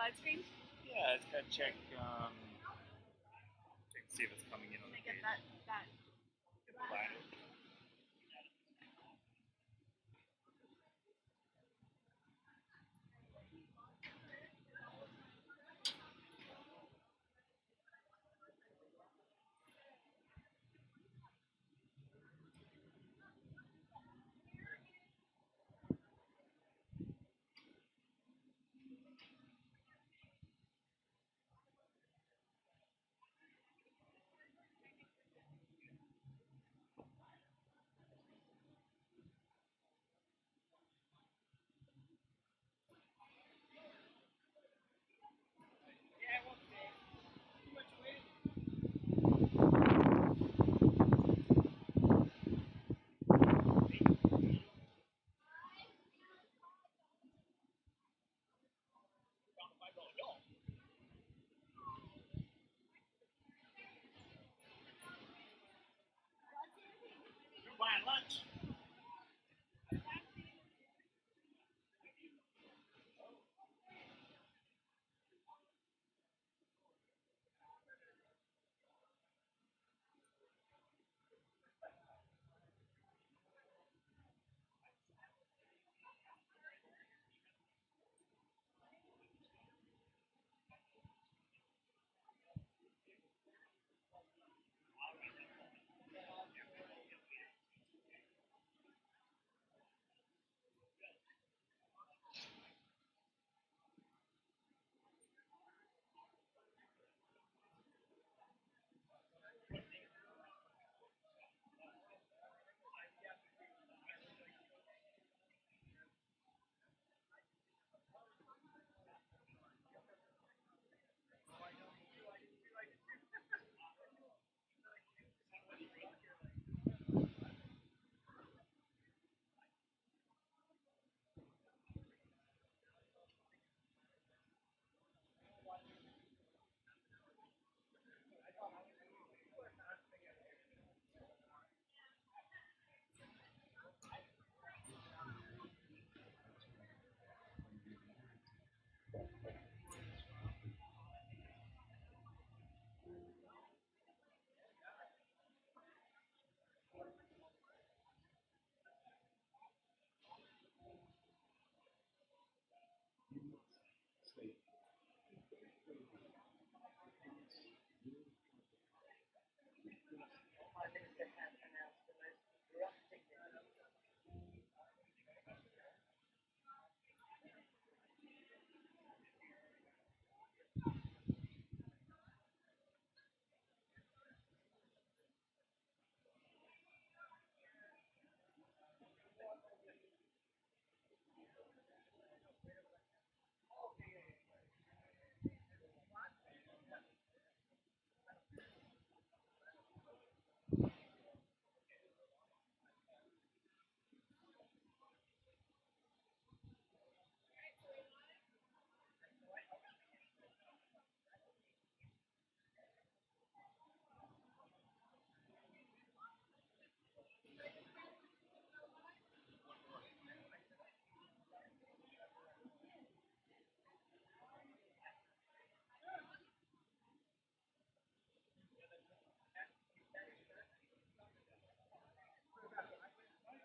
live stream? Yeah, it's gotta check, check to see if it's coming in on the Can I get page. that? Get the line. You're buying lunch.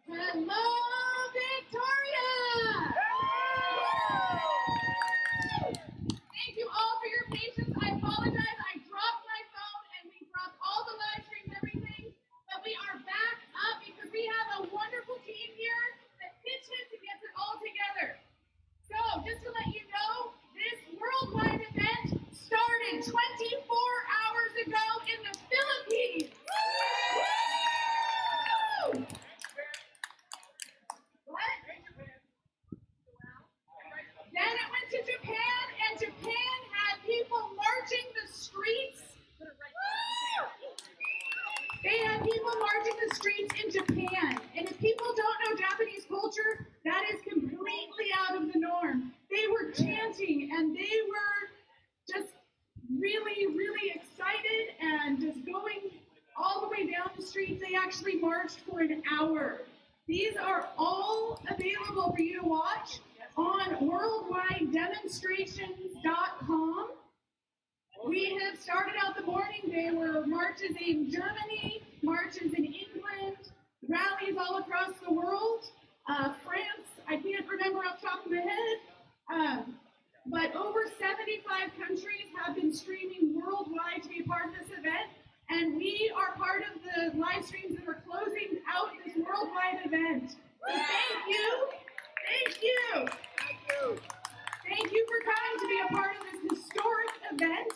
Hello, Victoria! Thank you all for your patience. I apologize. I dropped my phone and we dropped all the live streams, everything. But we are back up because we have a wonderful team here that pitched in to get it all together. So, just to let you know, this worldwide event started 24 hours ago in the Philippines. Woo! What? Then it went to Japan, and Japan had people marching the streets. They had people marching the streets in Japan. And if people don't know Japanese culture, that is completely out of the norm. They were chanting, and they were just really, really excited and just going all the way down the streets. They actually marched for an hour. These are all available for you to watch on worldwidedemonstrations.com. We have started out the morning. There were marches in Germany, marches in England, rallies all across the world. France, I can't remember off the top of my head, but over 75 countries have been streaming worldwide to be a part of this event, and we are part of the live streams that are closing out this worldwide event. So thank you. Thank you. Thank you. Thank you for coming to be a part of this historic event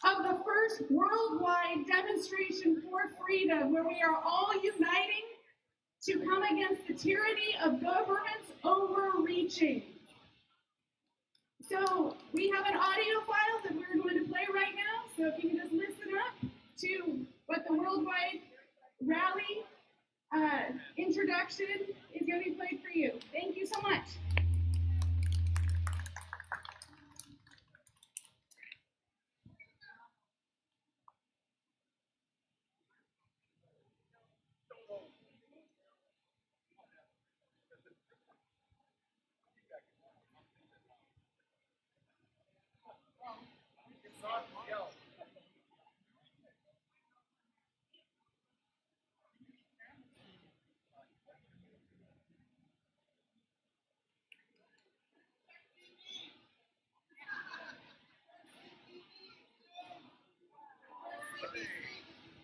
of the first worldwide demonstration for freedom, where we are all uniting to come against the tyranny of governments overreaching. So we have an audio file that we're going to play right now. So if you can just listen up to what the worldwide rally introduction is going to be played for you. Thank you so much.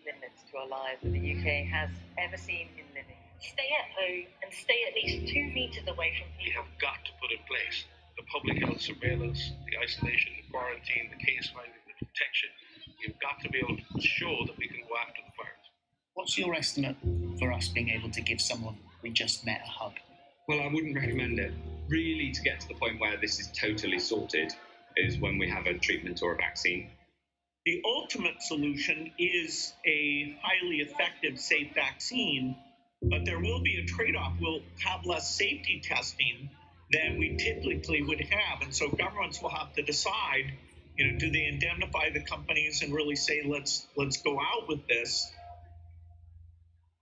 Limits to our lives that the UK has ever seen in living. Stay at home and stay at least 2 meters away from We people. have got to put in place the public health surveillance, the isolation, the quarantine, the case finding, the detection. We've got to be able to ensure that we can go after the virus. What's your estimate for us being able to give someone we just met a hug? Well, I wouldn't recommend it. Really, to get to the point where this is totally sorted is when we have a treatment or a vaccine. The ultimate solution is a highly effective, safe vaccine, but there will be a trade-off. We'll have less safety testing than we typically would have, and so governments will have to decide, do they indemnify the companies and really say, let's go out with this?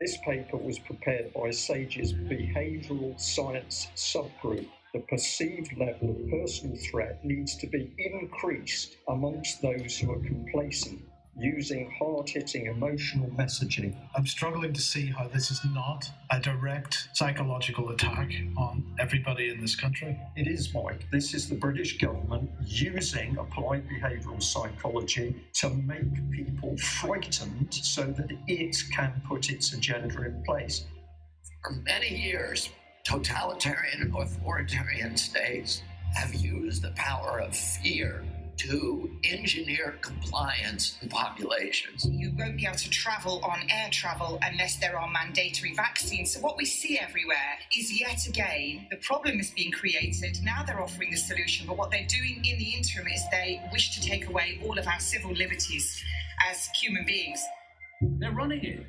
This paper was prepared by SAGE's behavioural science subgroup. The perceived level of personal threat needs to be increased amongst those who are complacent, using hard-hitting emotional messaging. I'm struggling to see how this is not a direct psychological attack on everybody in this country. It is, Mike. This is the British government using applied behavioural psychology to make people frightened so that it can put its agenda in place. For many years, totalitarian and authoritarian states have used the power of fear to engineer compliance in populations. You won't be able to travel on air travel unless there are mandatory vaccines. So what we see everywhere is yet again, the problem is being created. Now they're offering the solution, but what they're doing in the interim is they wish to take away all of our civil liberties as human beings. They're running it.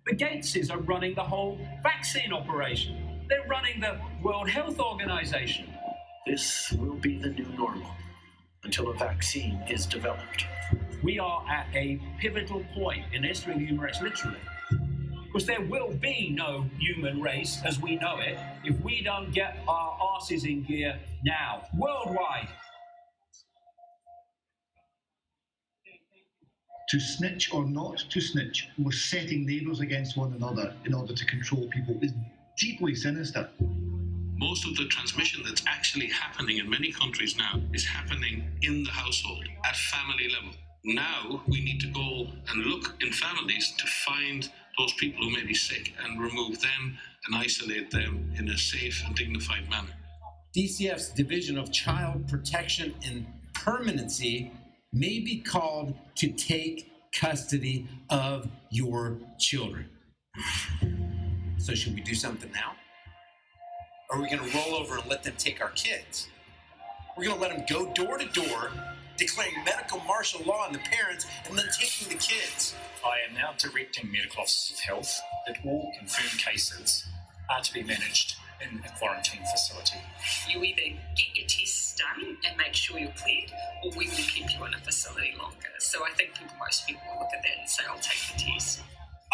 The Gateses are running the whole vaccine operation. They're running the World Health Organization. This will be the new normal until a vaccine is developed. We are at a pivotal point in history of the human race, literally. Because there will be no human race as we know it if we don't get our asses in gear now, worldwide. To snitch or not to snitch, we're setting neighbours against one another in order to control people. It's deeply sinister. Most of the transmission that's actually happening in many countries now is happening in the household, at family level. Now we need to go and look in families to find those people who may be sick and remove them and isolate them in a safe and dignified manner. DCF's Division of Child Protection and Permanency may be called to take custody of your children. So should we do something now? Or are we going to roll over and let them take our kids? We're going to let them go door to door, declaring medical martial law on the parents, and then taking the kids. I am now directing medical officers of health that all confirmed cases are to be managed in a quarantine facility. You either get your tests done and make sure you're cleared, or we will keep you in a facility longer. So I think most people will look at that and say, I'll take the test.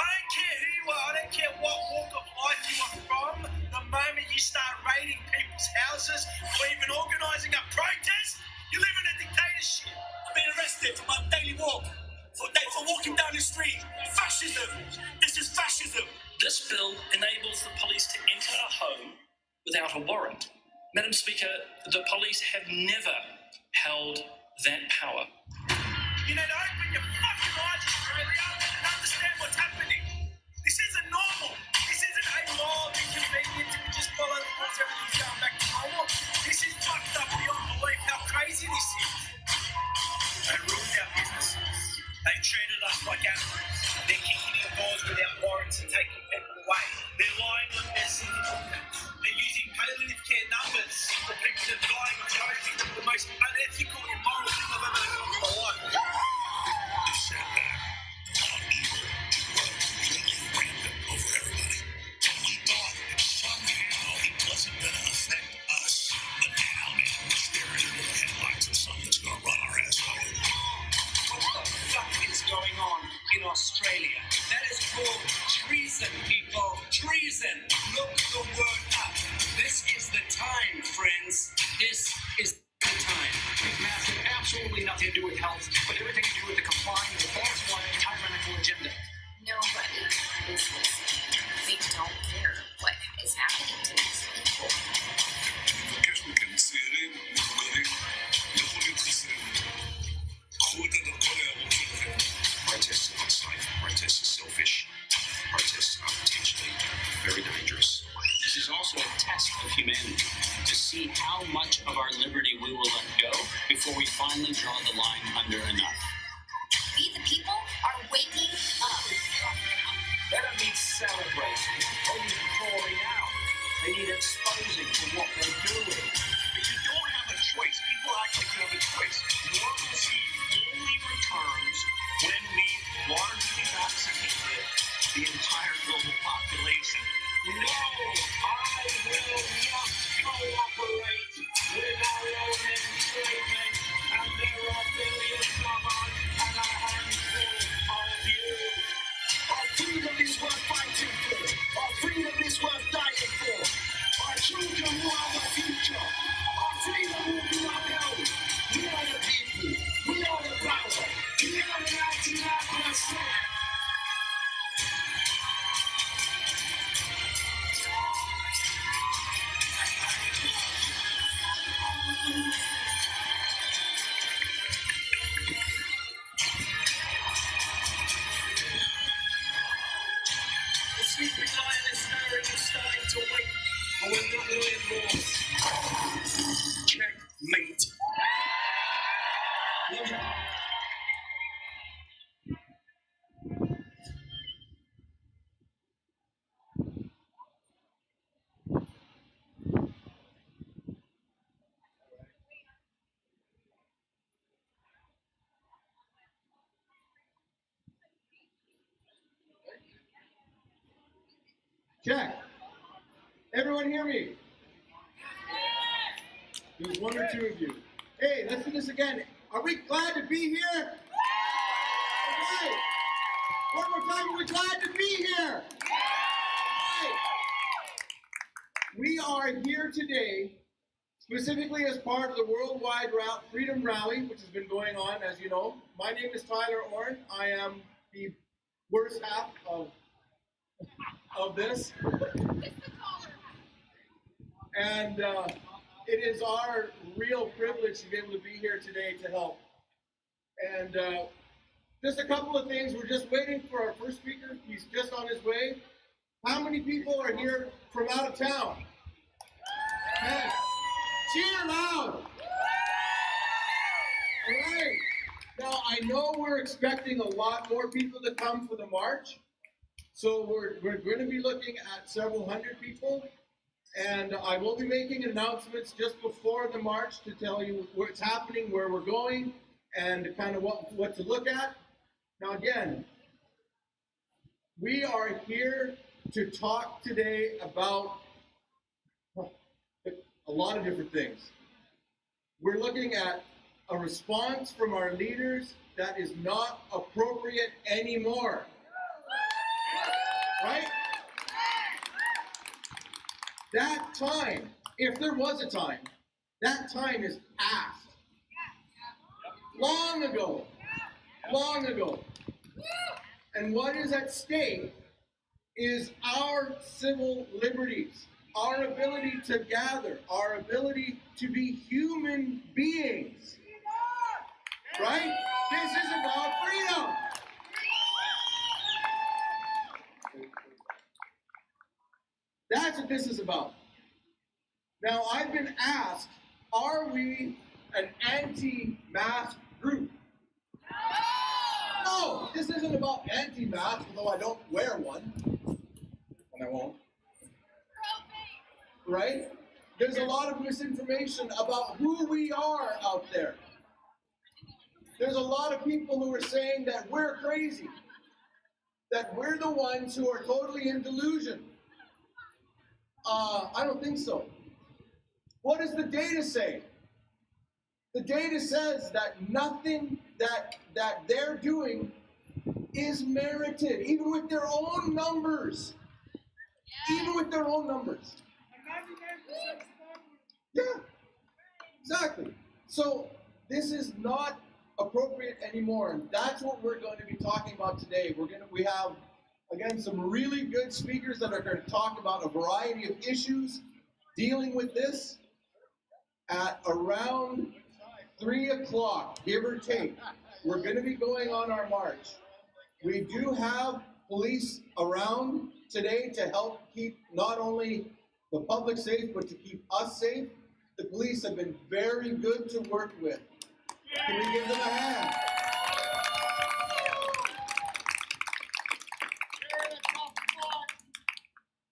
I don't care who you are, I don't care what walk of life you are from. The moment you start raiding people's houses or even without a warrant. Madam Speaker, the police have never held that power. You know, open your fucking eyes, Australia, and understand what's happening. This isn't normal. This isn't a mild inconvenience if we just follow the rules, everything's going back to normal. This is fucked up beyond belief how crazy this is. They ruined our businesses. They treated us like animals. They're kicking in doors without warrants and taking people away. They're lying on their certificates. They're using palliative care numbers for people that are dying of COVID. The most unethical, immoral thing I've ever heard of in my life. You sat back on evil to run completely random over everybody. And we thought that somehow it wasn't going to affect us. But now, man, we're staring into the headlights of something that's going to run our ass over. What the fuck is going on in Australia? That is called treason, people. Treason. Look the word up. This is the time, friends. This is the time. It has absolutely nothing to do with health, but everything to do with the complying with the false-flying tyrannical agenda. Nobody is listening. They don't care what is happening to these people. Because we can see it, protests are unsafe, protests are selfish, protests are potentially very dangerous. This is also a test of humanity, to see how much of our liberty we will let go before we finally draw the line under enough. We, the people, are waking up. They don't need celebrating, they need calling out. They need exposing for what they're doing. If you don't have a choice, people actually can have a choice. Normalcy only returns when we largely vaccinated the entire global population. No, I will not cooperate with our own enslavement, and there are millions of us and a handful of you. Our freedom is worth fighting for. Our freedom is worth dying for. Our children will have a future. Our freedom will be upheld. We are the people. We are the power. We are the 99%. The sleeping lion is stirring and starting to wake. And we're not doing more. Checkmate. Check. Everyone hear me? There's one or two of you. Hey, let's do this again. Are we glad to be here? All right. One more time, are we glad to be here? All right. We are here today specifically as part of the Worldwide Freedom Rally, which has been going on, as you know. My name is Tyler Orrin. I am the worst half of this. And it is our real privilege to be able to be here today to help. And just a couple of things. We're just waiting for our first speaker. He's just on his way. How many people are here from out of town? Hey, cheer loud. All right. Now, I know we're expecting a lot more people to come for the march. So we're going to be looking at several hundred people, and I will be making announcements just before the march to tell you what's happening, where we're going, and kind of what to look at. Now again, we are here to talk today about a lot of different things. We're looking at a response from our leaders that is not appropriate anymore. Right? That time, if there was a time, that time is past. Long ago. Long ago. And what is at stake is our civil liberties. our ability to gather, our ability to be human beings. Right? This is about freedom. That's what this is about. Now, I've been asked, are we an anti-mask group? No, this isn't about anti-mask, although I don't wear one, and I won't. Right? There's a lot of misinformation about who we are out there. There's a lot of people who are saying that we're crazy, that we're the ones who are totally in delusion. I don't think so. What does the data say? The data says that nothing that they're doing is merited, even with their own numbers. Even with their own numbers. Yeah, exactly. So this is not appropriate anymore, and that's what we're going to be talking about today. We have, again, some really good speakers that are going to talk about a variety of issues dealing with this at around 3 o'clock, give or take. We're going to be going on our march. We do have police around today to help keep not only the public safe, but to keep us safe. The police have been very good to work with. Can we give them a hand?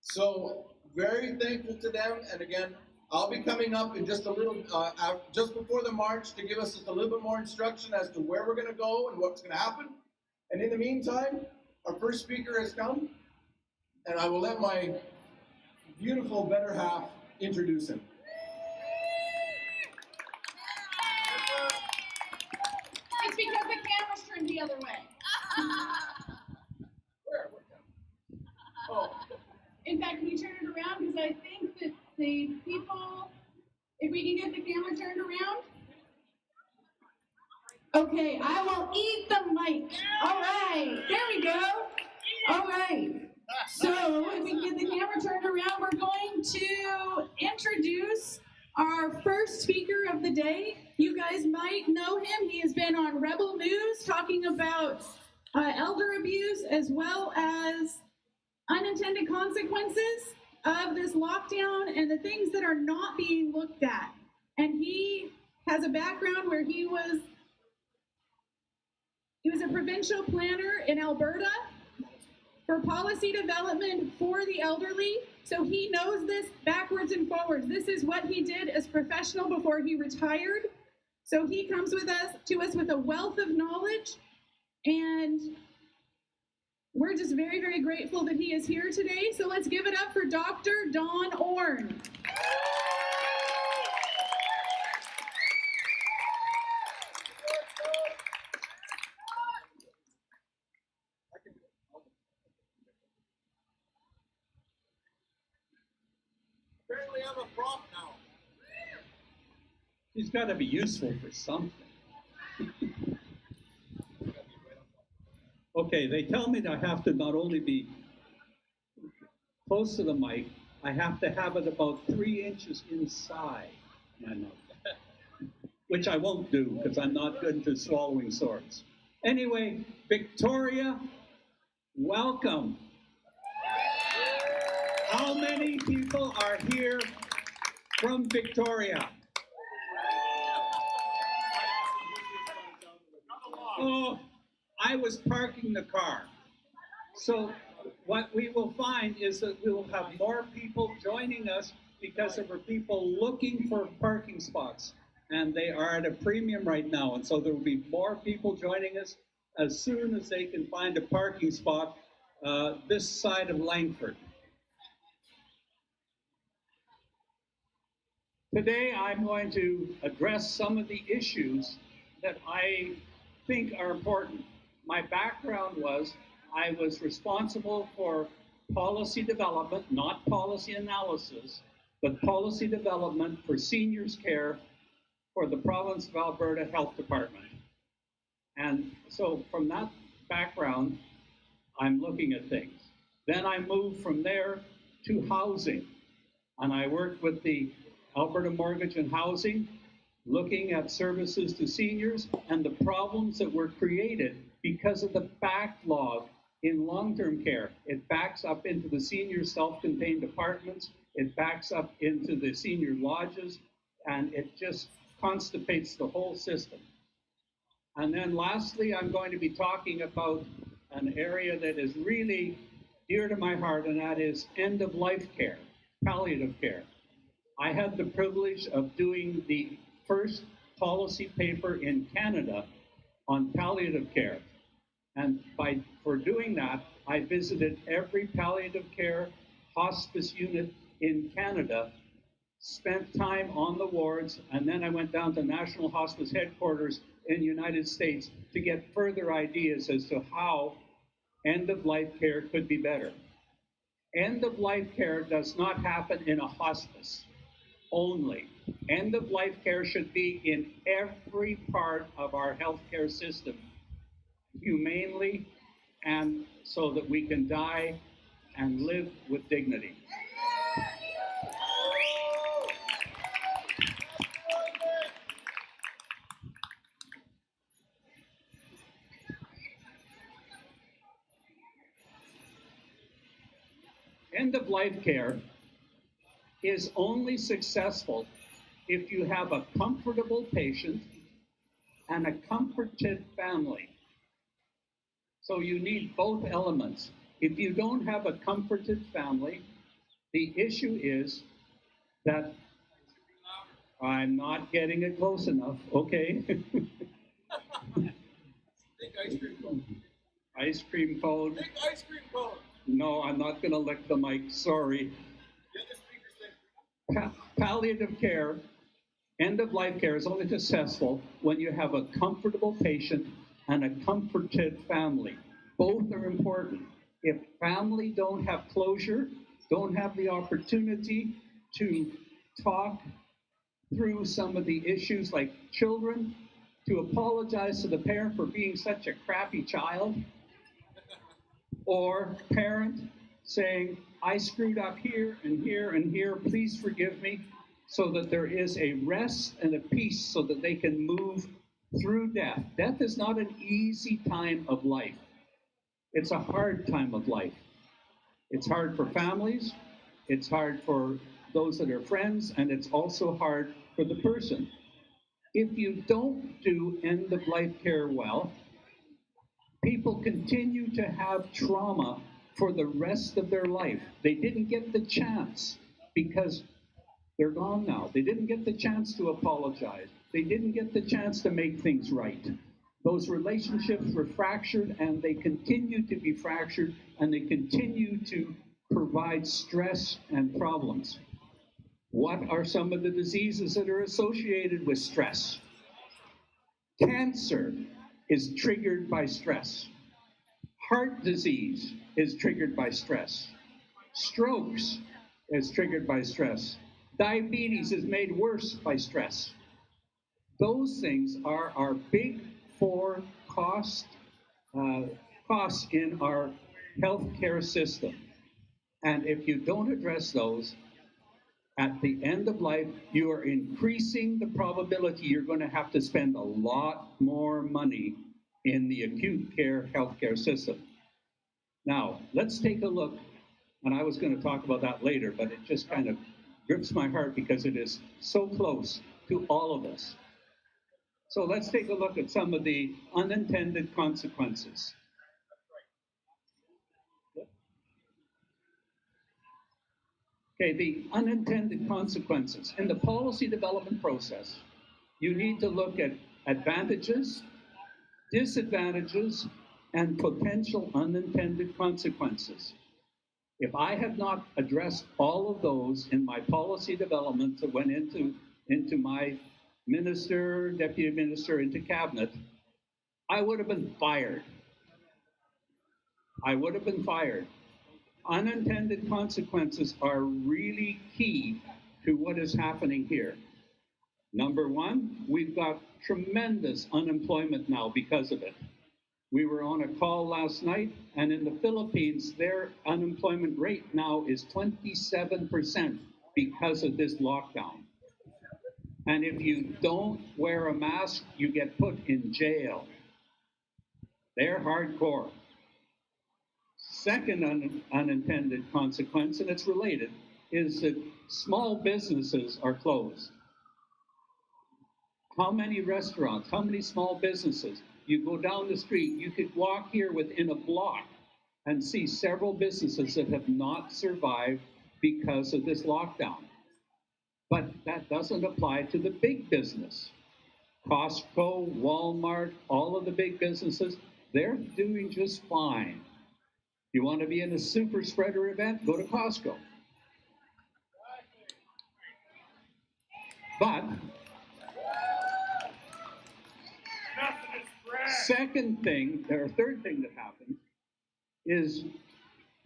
So, very thankful to them, and again, I'll be coming up in just a little, just before the march to give us just a little bit more instruction as to where we're going to go and what's going to happen. And in the meantime, our first speaker has come, and I will let my beautiful better half introduce him. It's because the camera's turned the other way. Where? Oh. In fact, can you turn it around? Because I think that the people, if we can get the camera turned around. Okay, I will eat the mic. All right, there we go. All right. So if we can get the camera turned around, we're going to introduce our first speaker of the day. You guys might know him. He has been on Rebel News talking about elder abuse as well as unintended consequences of this lockdown and the things that are not being looked at. And he has a background where he was a provincial planner in Alberta for policy development for the elderly. So he knows this backwards and forwards. This is what he did as professional before he retired. So he comes to us with a wealth of knowledge, and we're just very, very grateful that he is here today. So let's give it up for Dr. Don Orn. Apparently I'm a prop now. She's got to be useful for something. Okay, they tell me that I have to not only be close to the mic, I have to have it about 3 inches inside my mouth, which I won't do because I'm not good to swallowing swords. Anyway, Victoria, welcome. How many people are here from Victoria? Oh, I was parking the car. So what we will find is that we will have more people joining us because there were people looking for parking spots, and they are at a premium right now. And so there will be more people joining us as soon as they can find a parking spot this side of Langford. Today, I'm going to address some of the issues that I think are important. My background was I was responsible for policy development, not policy analysis, but policy development for seniors care for the province of Alberta Health Department. And so from that background, I'm looking at things. Then I moved from there to housing. And I worked with the Alberta Mortgage and Housing, looking at services to seniors and the problems that were created because of the backlog in long-term care. It backs up into the senior self-contained apartments, it backs up into the senior lodges, and it just constipates the whole system. And then lastly, I'm going to be talking about an area that is really dear to my heart, and that is end-of-life care, palliative care. I had the privilege of doing the first policy paper in Canada on palliative care. And for doing that, I visited every palliative care hospice unit in Canada, spent time on the wards, and then I went down to National Hospice Headquarters in the United States to get further ideas as to how end-of-life care could be better. End-of-life care does not happen in a hospice only. End-of-life care should be in every part of our healthcare system, humanely, and so that we can die and live with dignity. End-of-life care is only successful if you have a comfortable patient and a comforted family. So you need both elements. If you don't have a comforted family, the issue is that I'm not getting it close enough, okay? Big ice cream cone. Ice cream cone. Big ice cream cone. No, I'm not going to lick the mic, sorry. Palliative care, end-of-life care is only successful when you have a comfortable patient and a comforted family. Both are important. If family don't have closure, don't have the opportunity to talk through some of the issues like children, to apologize to the parent for being such a crappy child, or parent saying, I screwed up here and here and here, please forgive me, so that there is a rest and a peace so that they can move through death. Death is not an easy time of life. It's a hard time of life. It's hard for families, it's hard for those that are friends, and it's also hard for the person. If you don't do end-of-life care well, people continue to have trauma for the rest of their life. They didn't get the chance because they're gone now. They didn't get the chance to apologize. They didn't get the chance to make things right. Those relationships were fractured, and they continue to be fractured, and they continue to provide stress and problems. What are some of the diseases that are associated with stress? Cancer is triggered by stress. Heart disease is triggered by stress. Strokes is triggered by stress. Diabetes is made worse by stress. Those things are our big four costs in our healthcare system. And if you don't address those, at the end of life, you are increasing the probability you're going to have to spend a lot more money in the acute care healthcare system. Now, let's take a look, and I was going to talk about that later, but it just kind of grips my heart because it is so close to all of us. So let's take a look at some of the unintended consequences. Okay, the unintended consequences. In the policy development process, you need to look at advantages, disadvantages, and potential unintended consequences. If I had not addressed all of those in my policy development that went into my minister, deputy minister, into cabinet, I would have been fired. I would have been fired. Unintended consequences are really key to what is happening here. Number one, we've got tremendous unemployment now because of it. We were on a call last night, and in the Philippines, their unemployment rate now is 27% because of this lockdown. And if you don't wear a mask, you get put in jail. They're hardcore. Second unintended consequence, and it's related, is that small businesses are closed. How many restaurants, how many small businesses? You go down the street, you could walk here within a block and see several businesses that have not survived because of this lockdown. But that doesn't apply to the big business. Costco, Walmart, all of the big businesses, they're doing just fine. You want to be in a super spreader event? Go to Costco. But second thing, or third thing that happens is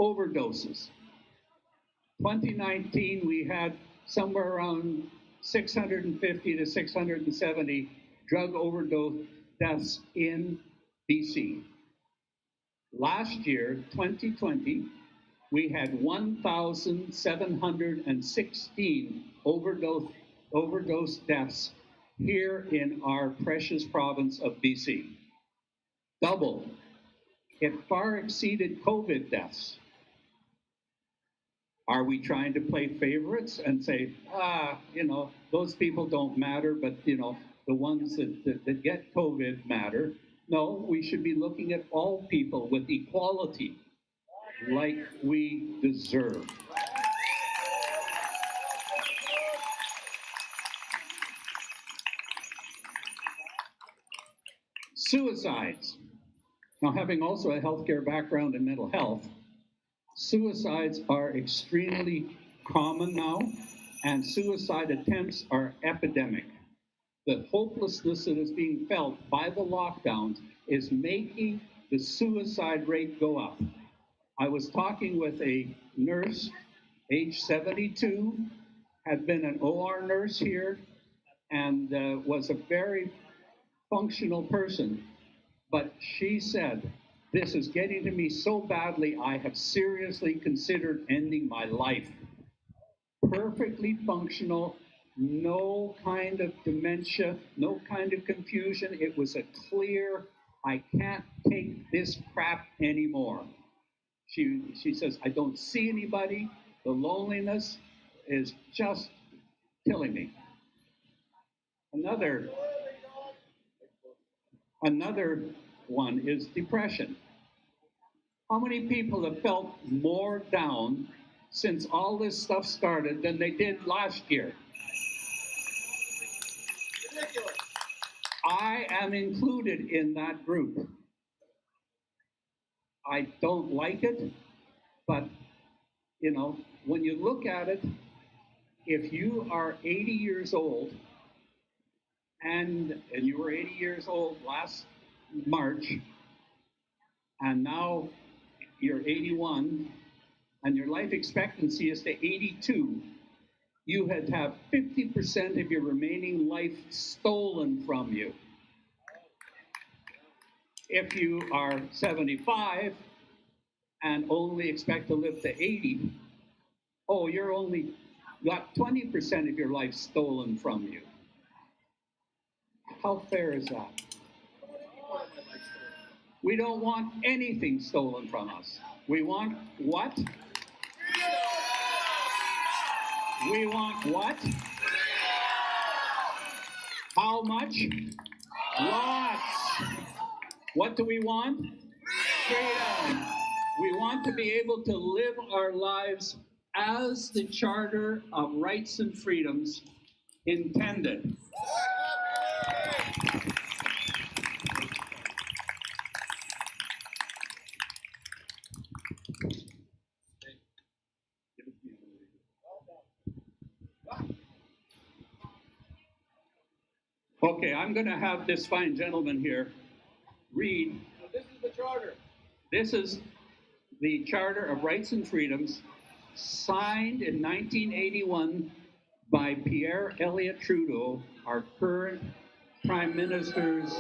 overdoses. 2019, we had somewhere around 650 to 670 drug overdose deaths in BC. Last year, 2020, we had 1,716 overdose deaths here in our precious province of BC. Double. It far exceeded COVID deaths. Are we trying to play favorites and say, those people don't matter, but, the ones that get COVID matter? No, we should be looking at all people with equality like we deserve. Suicides. Now, having also a healthcare background in mental health, suicides are extremely common now, and suicide attempts are epidemic. The hopelessness that is being felt by the lockdowns is making the suicide rate go up. I was talking with a nurse, age 72, had been an OR nurse here, and was a very functional person. But she said, "This is getting to me so badly, I have seriously considered ending my life." Perfectly functional, no kind of dementia, no kind of confusion. It was a clear, I can't take this crap anymore. She says, I don't see anybody. The loneliness is just killing me. Another one is depression. How many people have felt more down since all this stuff started than they did last year? Ridiculous. I am included in that group. I don't like it, but, when you look at it, if you are 80 years old, and you were 80 years old last March, and now you're 81, and your life expectancy is to 82, you had to have 50% of your remaining life stolen from you. If you are 75 and only expect to live to 80, you're only got 20% of your life stolen from you. How fair is that? We don't want anything stolen from us. We want what? We want what? How much? Lots. What do we want? Freedom. We want to be able to live our lives as the Charter of Rights and Freedoms intended. Okay, I'm going to have this fine gentleman here read. This is the charter. This is the Charter of Rights and Freedoms, signed in 1981 by Pierre Elliott Trudeau, our current Prime Minister's.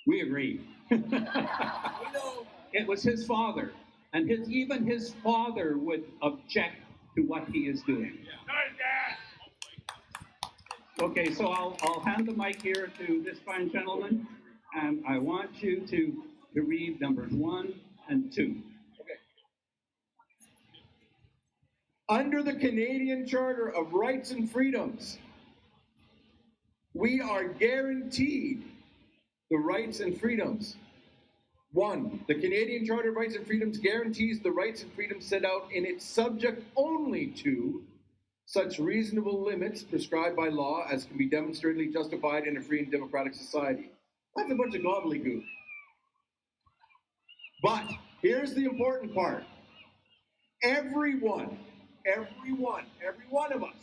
We agree. It was his father. And even his father would object to what he is doing. Okay, so I'll hand the mic here to this fine gentleman, and I want you to read numbers 1 and 2. Under the Canadian Charter of Rights and Freedoms, we are guaranteed the rights and freedoms. 1. The Canadian Charter of Rights and Freedoms guarantees the rights and freedoms set out in it, subject only to such reasonable limits prescribed by law as can be demonstrably justified in a free and democratic society. That's a bunch of gobbledygook. But here's the important part. Every one of us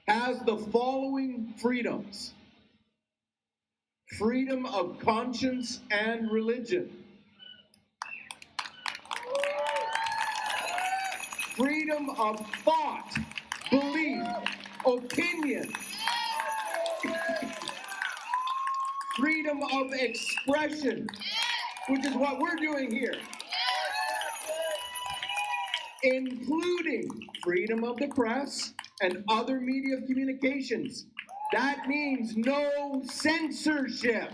has the following freedoms. Freedom of conscience and religion. Freedom of thought, belief, opinion. Freedom of expression, which is what we're doing here. Including freedom of the press and other media of communications. That means no censorship.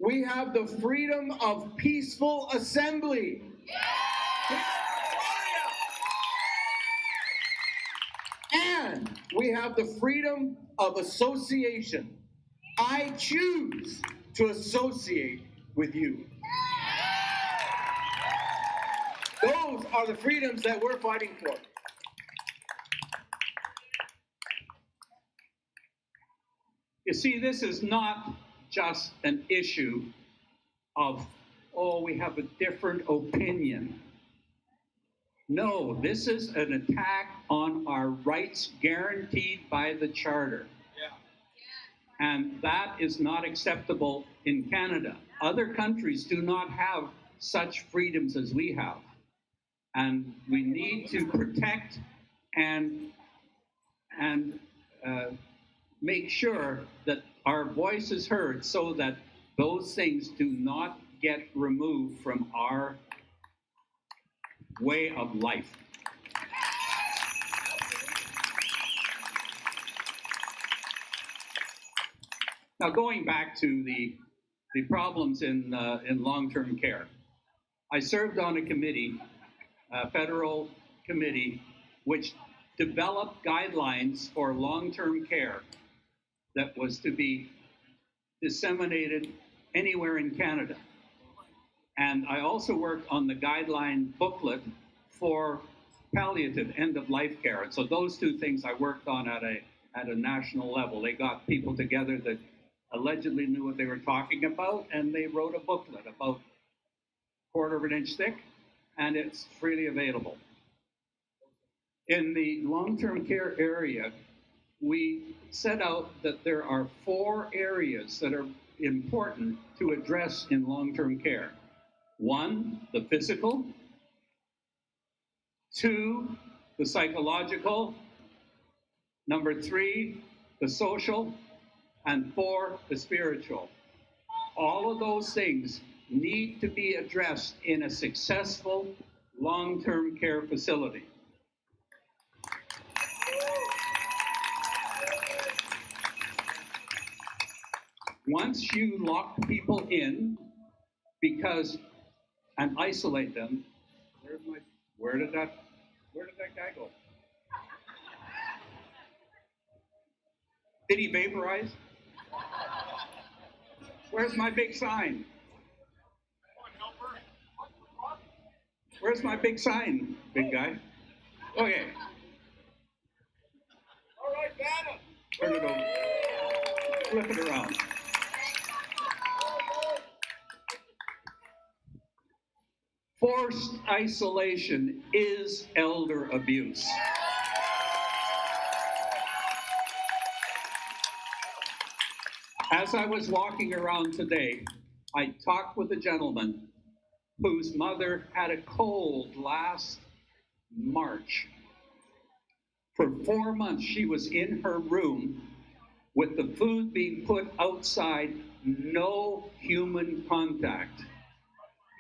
We have the freedom of peaceful assembly. And we have the freedom of association. I choose to associate with you. Those are the freedoms that we're fighting for. You see, this is not just an issue of, oh, we have a different opinion. No, this is an attack on our rights guaranteed by the Charter. And that is not acceptable in Canada. Other countries do not have such freedoms as we have. And we need to protect and make sure that our voice is heard so that those things do not get removed from our way of life. Now, going back to the problems in long-term care, I served on a committee, a federal committee, which developed guidelines for long-term care that was to be disseminated anywhere in Canada. And I also worked on the guideline booklet for palliative end-of-life care. And so those two things I worked on at a national level. They got people together that allegedly knew what they were talking about, and they wrote a booklet about a quarter of an inch thick, and it's freely available. In the long-term care area, we set out that there are 4 areas that are important to address in long-term care. 1, the physical. 2, the psychological. Number 3, the social. And 4, the spiritual. All of those things need to be addressed in a successful long-term care facility. Once you lock people in and isolate them, where did that guy go? Did he vaporize? Where's my big sign? Where's my big sign, big guy? Okay. All right, got him. Turn it over. Flip it around. Forced isolation is elder abuse. As I was walking around today, I talked with a gentleman whose mother had a cold last March. For 4 months, she was in her room with the food being put outside, no human contact.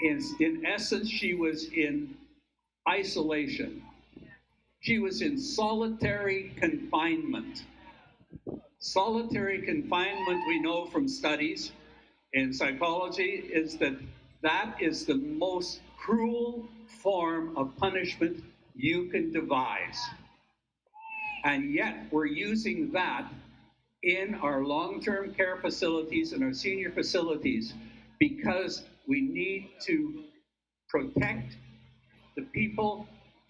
In essence, she was in isolation. She was in solitary confinement. Solitary confinement, we know from studies in psychology, is that is the most cruel form of punishment you can devise. And yet we're using that in our long-term care facilities and our senior facilities because we need to protect the people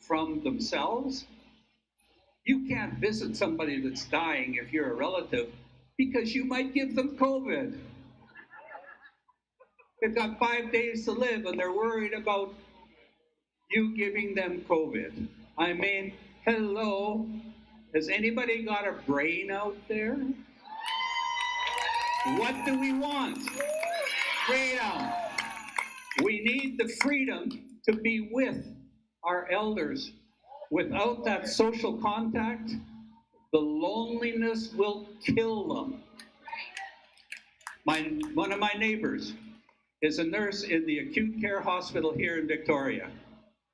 from themselves. You can't visit somebody that's dying if you're a relative because you might give them COVID. They've got 5 days to live and they're worried about you giving them COVID. I mean, hello, has anybody got a brain out there? What do we want? Freedom. We need the freedom to be with our elders. Without that social contact, the loneliness will kill them. One of my neighbors is a nurse in the acute care hospital here in Victoria.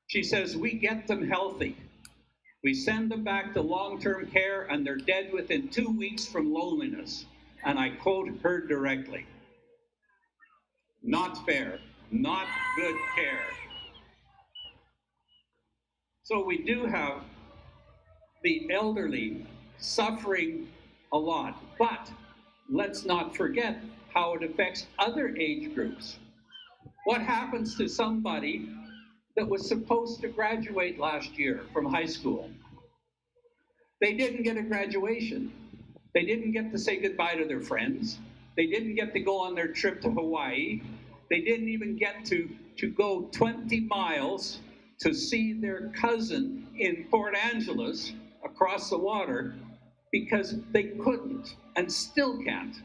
She says, we get them healthy. We send them back to long-term care and they're dead within 2 weeks from loneliness. And I quote her directly. Not fair, not good care. So we do have the elderly suffering a lot, but let's not forget how it affects other age groups. What happens to somebody that was supposed to graduate last year from high school? They didn't get a graduation. They didn't get to say goodbye to their friends. They didn't get to go on their trip to Hawaii. They didn't even get to go 20 miles to see their cousin in Port Angeles across the water because they couldn't and still can't.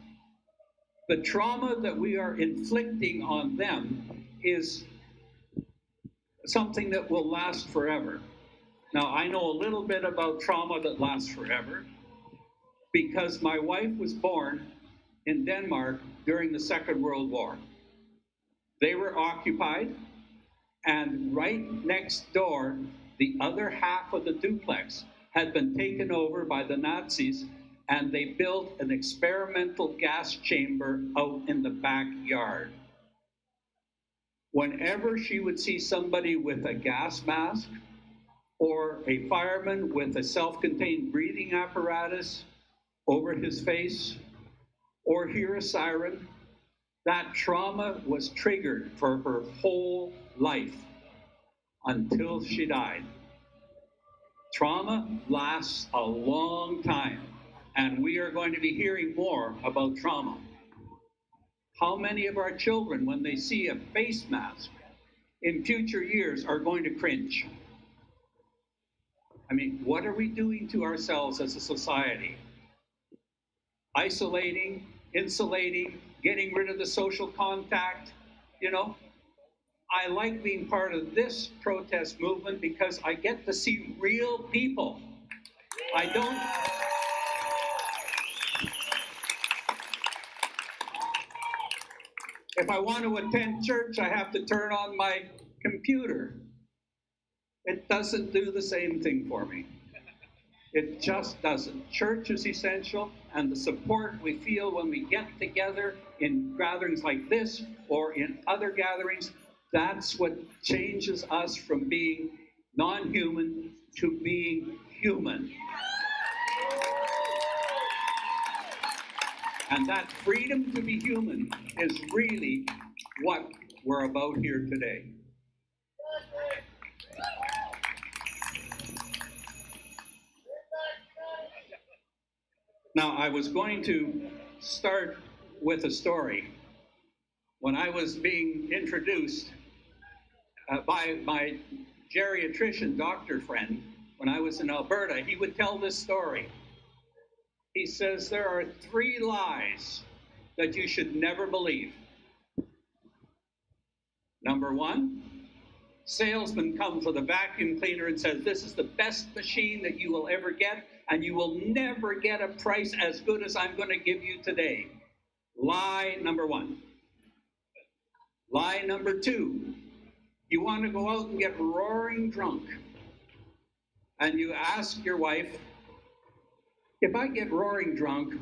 The trauma that we are inflicting on them is something that will last forever. Now, I know a little bit about trauma that lasts forever because my wife was born in Denmark during the Second World War. They were occupied, and right next door, the other half of the duplex had been taken over by the Nazis, and they built an experimental gas chamber out in the backyard. Whenever she would see somebody with a gas mask or a fireman with a self-contained breathing apparatus over his face or hear a siren, that trauma was triggered for her whole life until she died. Trauma lasts a long time, and we are going to be hearing more about trauma. How many of our children, when they see a face mask in future years, are going to cringe? I mean, what are we doing to ourselves as a society? Isolating, insulating, getting rid of the social contact, you know? I like being part of this protest movement because I get to see real people. I don't... If I want to attend church, I have to turn on my computer. It doesn't do the same thing for me. It just doesn't. Church is essential, and the support we feel when we get together in gatherings like this or in other gatherings, that's what changes us from being non-human to being human. And that freedom to be human is really what we're about here today. Now, I was going to start with a story. When I was being introduced by my geriatrician doctor friend, when I was in Alberta, he would tell this story. He says, there are 3 lies that you should never believe. Number 1, salesman comes with a vacuum cleaner and says, this is the best machine that you will ever get, and you will never get a price as good as I'm going to give you today. Lie number one. Lie number two. You want to go out and get roaring drunk, and you ask your wife, if I get roaring drunk,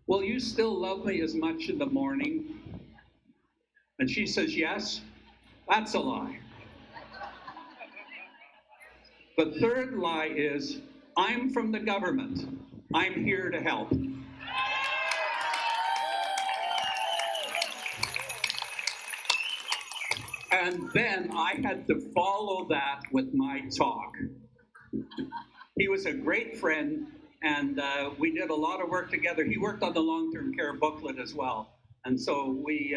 will you still love me as much in the morning? And she says, yes. That's a lie. The third lie is, I'm from the government. I'm here to help. And then I had to follow that with my talk. He was a great friend, and we did a lot of work together. He worked on the long-term care booklet as well. And so we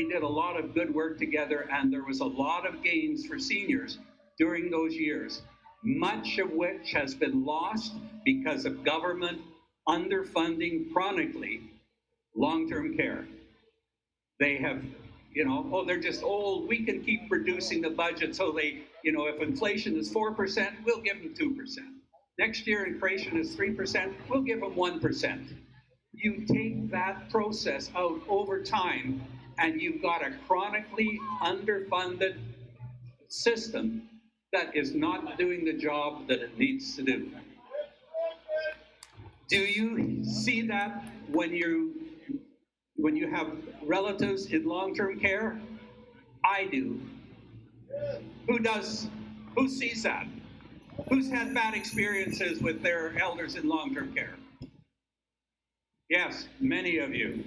did a lot of good work together, and there was a lot of gains for seniors during those years, much of which has been lost because of government underfunding chronically long-term care. They have, oh, they're just old. We can keep reducing the budget so they, if inflation is 4%, we'll give them 2%. Next year, inflation is 3%, we'll give them 1%. You take that process out over time, and you've got a chronically underfunded system that is not doing the job that it needs to do. Do you see that when you have relatives in long-term care? I do. Who does? Who sees that? Who's had bad experiences with their elders in long-term care? Yes, many of you.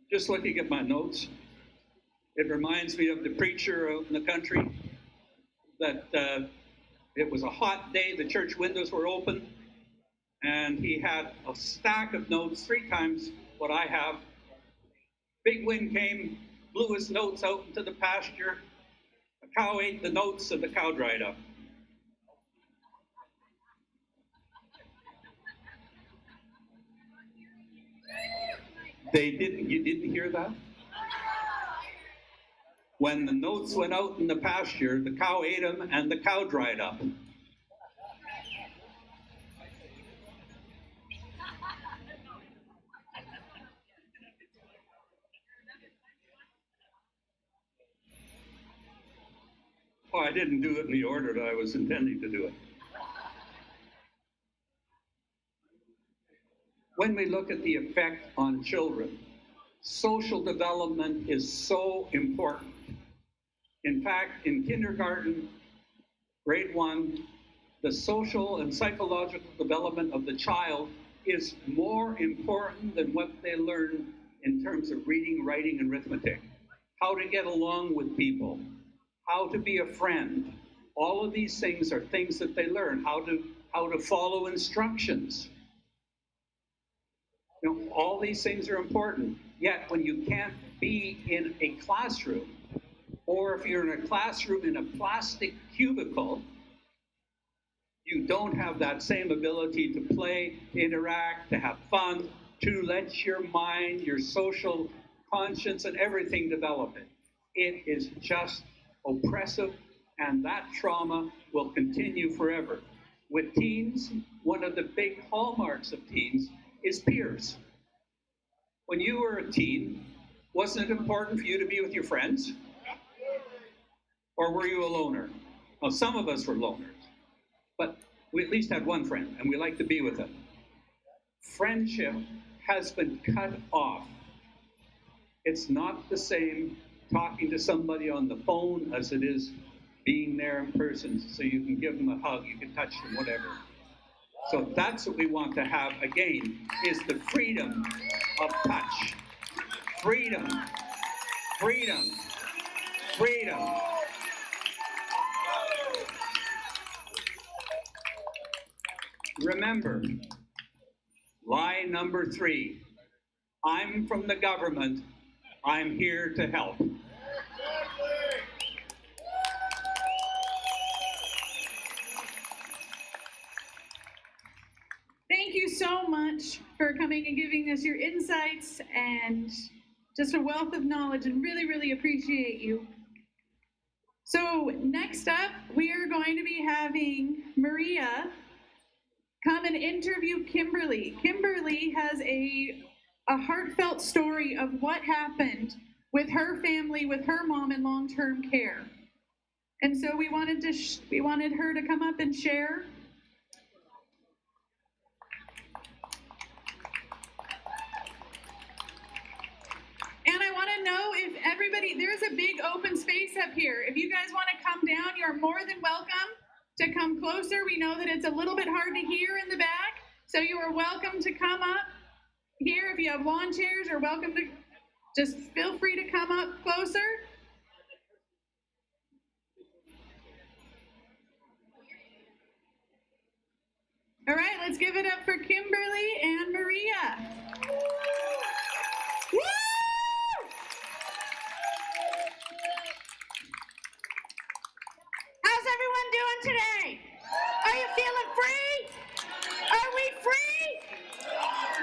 Just looking at my notes, it reminds me of the preacher out in the country that it was a hot day, the church windows were open, and he had a stack of notes, 3 times what I have. Big wind came, blew his notes out into the pasture. A cow ate the notes and the cow dried up. You didn't hear that? When the notes went out in the pasture, the cow ate them and the cow dried up. Oh, I didn't do it in the order that I was intending to do it. When we look at the effect on children, social development is so important. In fact, in kindergarten, grade 1, the social and psychological development of the child is more important than what they learn in terms of reading, writing, and arithmetic. How to get along with people, how to be a friend. All of these things are things that they learn, how to follow instructions. All these things are important. Yet when you can't be in a classroom, or if you're in a classroom in a plastic cubicle, you don't have that same ability to play, interact, to have fun, to let your mind, your social conscience, and everything develop it. It is just oppressive, and that trauma will continue forever. With teens, one of the big hallmarks of teens is peers. When you were a teen, wasn't it important for you to be with your friends? Or were you a loner? Well, some of us were loners, but we at least had one friend, and we liked to be with him. Friendship has been cut off. It's not the same talking to somebody on the phone as it is being there in person, so you can give them a hug, you can touch them, whatever. So that's what we want to have again, is the freedom of touch. Freedom, freedom, freedom. Remember, lie number 3, I'm from the government, I'm here to help. you so much for coming and giving us your insights and just a wealth of knowledge, and really, really appreciate you. So next up, we are going to be having Maria come and interview Kimberly. Kimberly has a heartfelt story of what happened with her family, with her mom in long-term care. And so we wanted her to come up and share. And I want to know if everybody, there's a big open space up here. If you guys want to come down, you're more than welcome to come closer. We know that it's a little bit hard to hear in the back, so you are welcome to come up here. If you have lawn chairs, you're welcome to just feel free to come up closer. All right, let's give it up for Kimberly and Maria. Woo! How's everyone doing today? Are you feeling free? Are we free?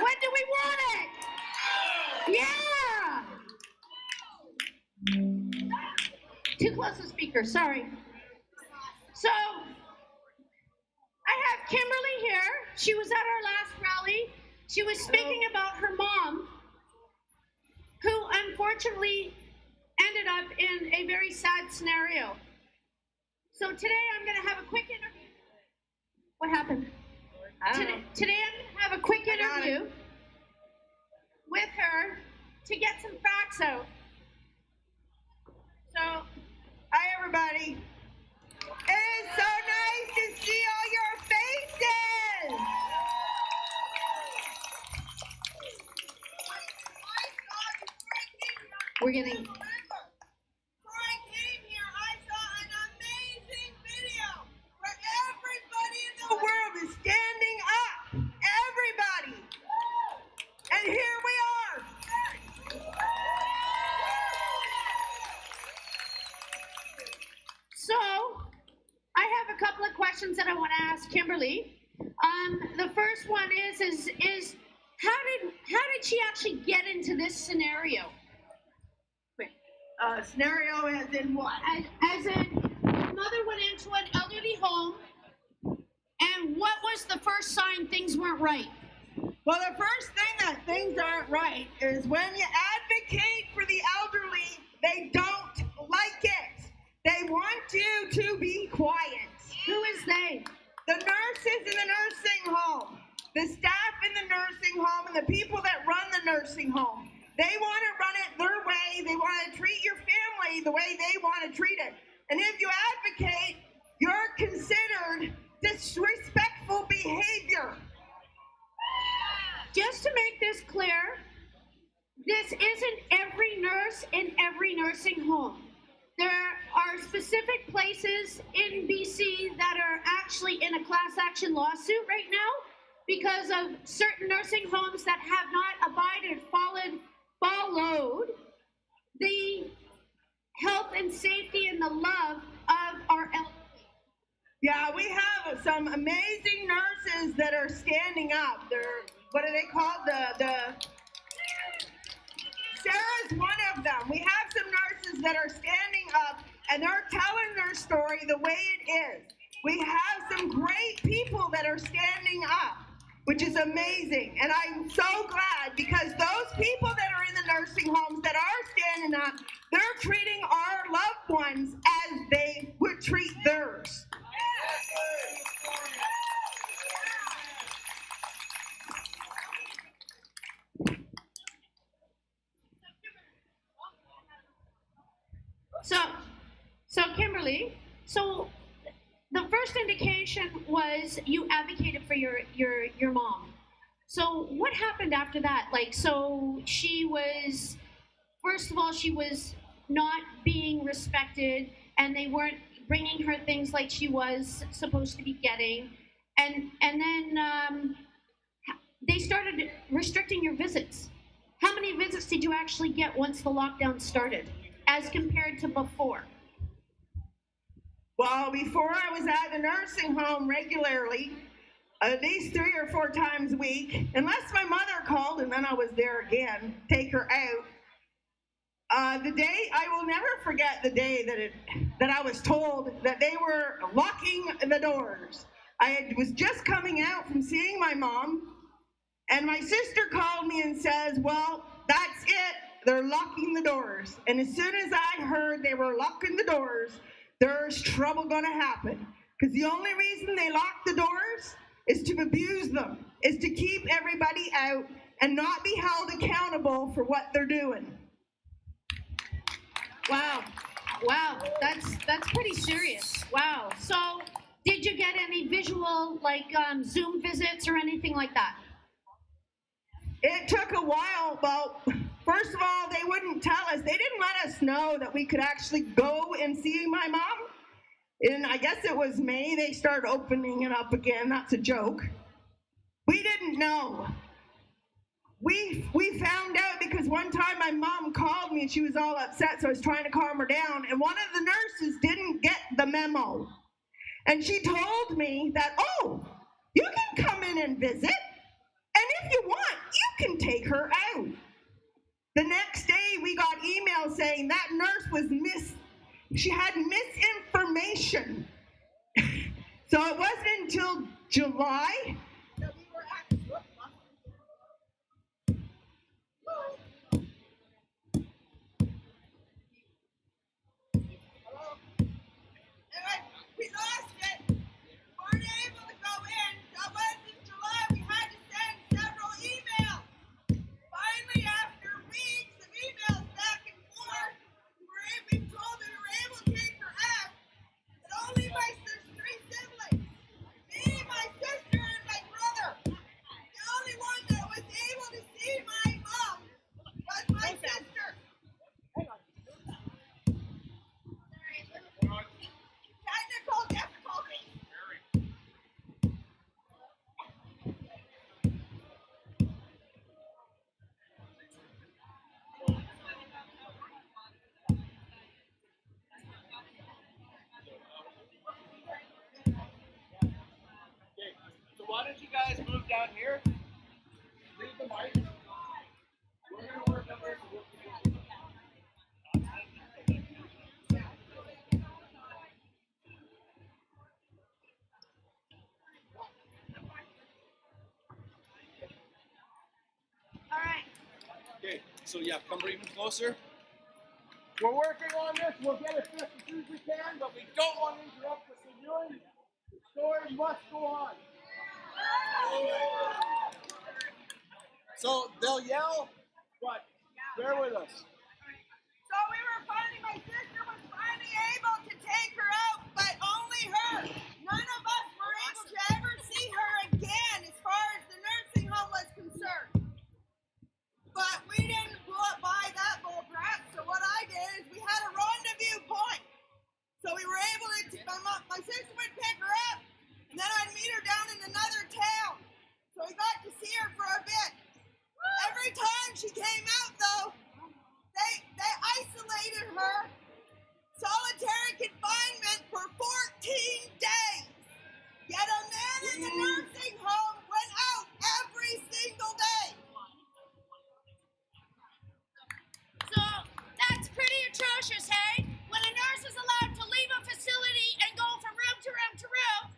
When do we want it? Yeah! Too close to speaker, sorry. So, I have Kimberly here. She was at our last rally. She was speaking about her mom, who unfortunately ended up in a very sad scenario. So today I'm going to have a quick interview. What happened? Today I'm going to have a quick interview with her to get some facts out. So, hi everybody. It is so nice to see all your faces. We're getting... The world is standing up. Everybody. And here we are. So, I have a couple of questions that I want to ask Kimberly. The first one is how did she actually get into this scenario? Scenario as in what? As in, your mother went into an elderly home, and what was the first sign things weren't right? Well, the first thing that things aren't right is when you advocate for the elderly, they don't like it. They want you to be quiet. Who is they? The nurses in the nursing home, the staff in the nursing home, and the people that run the nursing home. They want to run it their way. They want to treat your family the way they want to treat it. And if you advocate, you're considered disrespectful behavior. Just to make this clear, this isn't every nurse in every nursing home. There are specific places in BC that are actually in a class action lawsuit right now because of certain nursing homes that have not abided, followed the health and safety and the love of our elderly. Yeah, we have some amazing nurses that are standing up. They're, what are they called? Sarah's one of them. We have some nurses that are standing up and they're telling their story the way it is. We have some great people that are standing up, which is amazing. And I'm so glad because those people that are in the nursing homes that are standing up, they're treating our loved ones as they would treat theirs. So Kimberly, so the first indication was you advocated for your mom. So what happened after that? Like, so she was, first of all, she was not being respected, and they weren't bringing her things like she was supposed to be getting, and then they started restricting your visits. How many visits did you actually get once the lockdown started, as compared to before? Well, before I was at the nursing home regularly, at least 3 or 4 times a week, unless my mother called and then I was there again, take her out. The day, I will never forget the day that I was told that they were locking the doors. Was just coming out from seeing my mom, and my sister called me and says, well, that's it, they're locking the doors. And as soon as I heard they were locking the doors, there's trouble gonna happen. Because the only reason they lock the doors is to abuse them, is to keep everybody out and not be held accountable for what they're doing. Wow. Wow. That's pretty serious. Wow. So did you get any visual, like Zoom visits or anything like that? It took a while. Well, first of all, they wouldn't tell us. They didn't let us know that we could actually go and see my mom. And I guess it was May, they started opening it up again. That's a joke. We didn't know. We found out because one time my mom called me and she was all upset, so I was trying to calm her down, and one of the nurses didn't get the memo. And she told me that, oh, you can come in and visit, and if you want, you can take her out. The next day we got email saying that nurse was she had misinformation. So it wasn't until July that we were actually we lost it. We weren't able to go in. That was in July. We had to send several emails. Finally, after weeks of emails back and forth, we told her we were able to take her out. But only there's 3 siblings. Me, my sister, and my brother. The only one that was able to see my mom was my sister. Technical difficulties. So why don't you guys move down here? Leave the mic. We're going to work on this. All right. Okay, so yeah, come even closer. We're working on this. We'll get as best as soon as we can, but we don't want to interrupt what we're doing. The story must go on. So they'll yell, but bear with us. So we were finally, my sister was finally able to take her out, but only her. None of us were able to ever see her again as far as the nursing home was concerned. But we didn't buy that bull crap, so what I did is we had a rendezvous point. So we were able to, my sister would pick her up, and then I'd meet her down in another town. So we got to see her for a bit. Every time she came out, though, they isolated her, solitary confinement for 14 days. Yet a man in the nursing home went out every single day. So that's pretty atrocious, hey? When a nurse is allowed to leave a facility and go from room to room to room,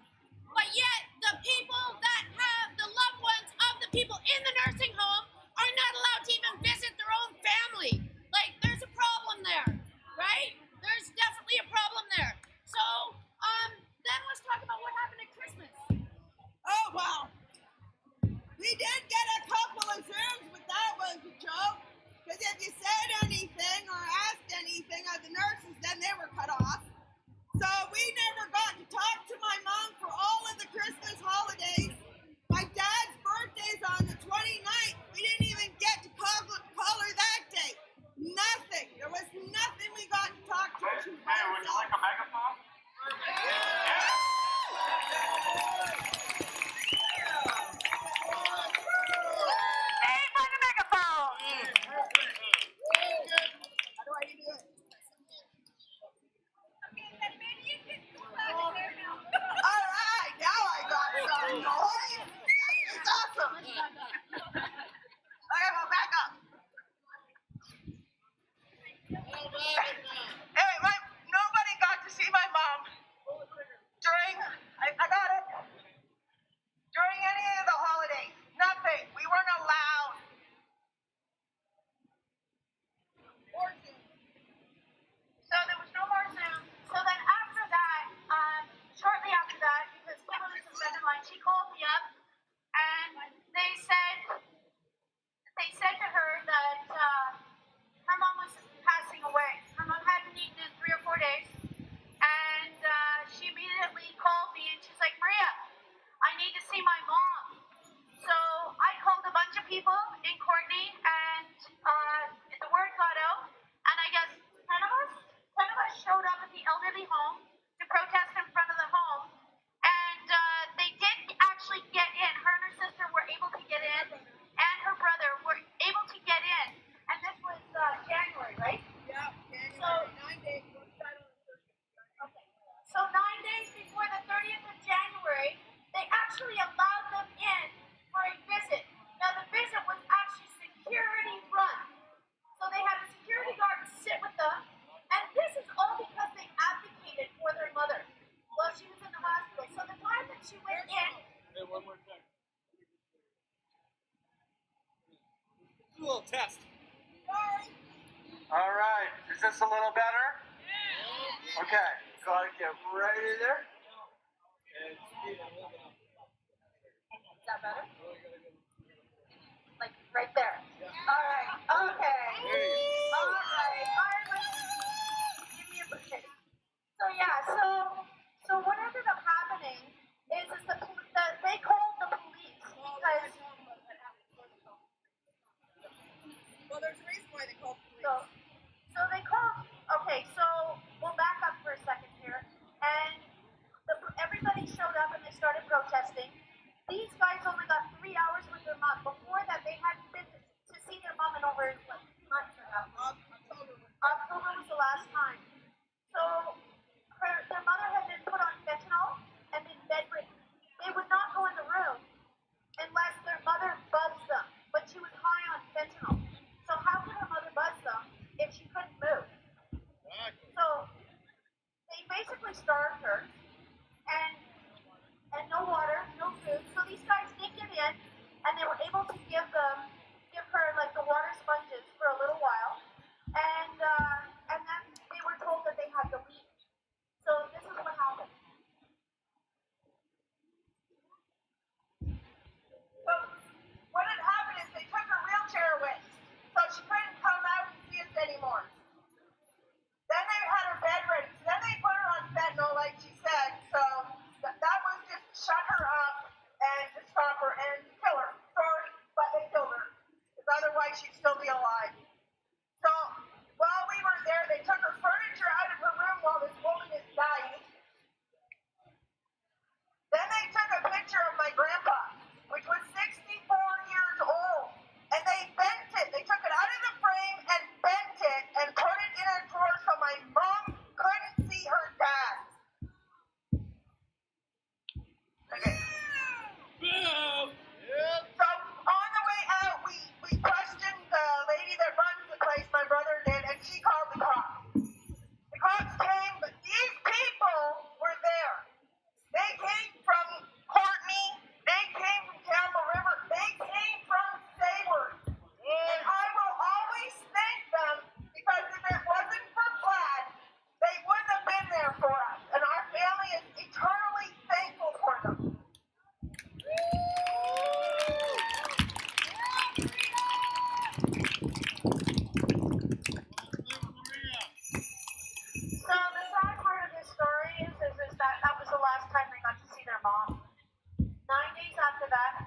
but yet the people that have the loved ones of the people in the nursing home are not allowed to even visit their own family. Like, there's a problem there, right? There's definitely a problem there. So, then let's talk about what happened at Christmas. Oh, wow. We did get a couple of Zooms, but that was a joke. Because if you said anything or asked anything of the nurse little test. All right. Is this a little better? Okay. Gotta get right in there. Is that better? Like right there. All right. Okay. All right. Give me a break. So yeah. So what ended up happening is they called the police because. Well, there's a reason why they called the police. So they called. Okay. So we'll back up for a second here, and everybody showed up and they started protesting. These guys only got 3 hours with their mom. Before that, they hadn't been to see their mom in over what, months or how? October was the last time. So their mother had been put on fentanyl and been bedridden. They would not go in the room unless their mother buzzed them. But she was high on fentanyl. So how could her mother buzz them if she couldn't move? So they basically starved her. And no water, no food. So these guys did get in, and they were able to give her like the water sponges for a little while, and then they were told that they had to leave. So this is what happened. So what had happened is they took her wheelchair away, so she couldn't come out and see us anymore. Then they had her bed ready. So then they put her on fentanyl, like she said. So that was just to shut her up and to stop her and kill her. Sorry, but they killed her. Because otherwise she'd still be alive. So while we were there, they took her furniture out of her room while this woman is dying. Then they took a picture of my grandpa, which was 64 years old. And they bent it. They took it out of the frame and bent it and put it in a drawer so my mom couldn't see her dad. Okay. So on the way out, we questioned the lady that runs the place, my brother did, and she called the cops. The cops came, but these people were there. They came from Courtney. They came from Campbell River. They came from Sayward. And I will always thank them because if it wasn't for Vlad, they wouldn't have been there for us. And our family is eternally thankful for them. So the sad part of this story is that was the last time they got to see their mom. 9 days after that,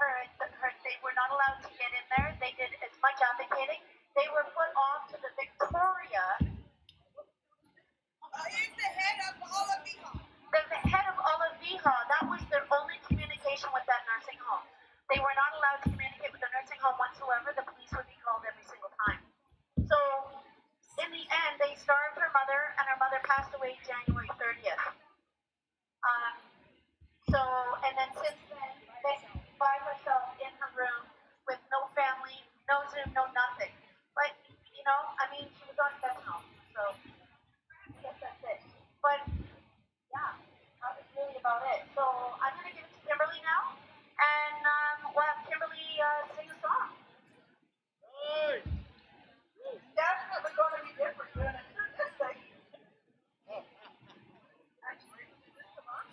they were not allowed to get in there. They did as much advocating. They were put off to the Victoria. He's the head of Olaviha. The head of Olaviha. That was their only communication with that nursing home. They were not allowed to communicate with the nursing home whatsoever. The police would be called every single time. So in the end, they starved her mother, and her mother passed away January 30th. And then since then, by herself in her room with no family, no Zoom, no nothing. But, you know, I mean, she was on fentanyl, so I guess that's it. But, yeah, that was really about it. So I'm going to give it to Kimberly now, and we'll have Kimberly sing a song. It's definitely going to be different than this thing. Actually, come on.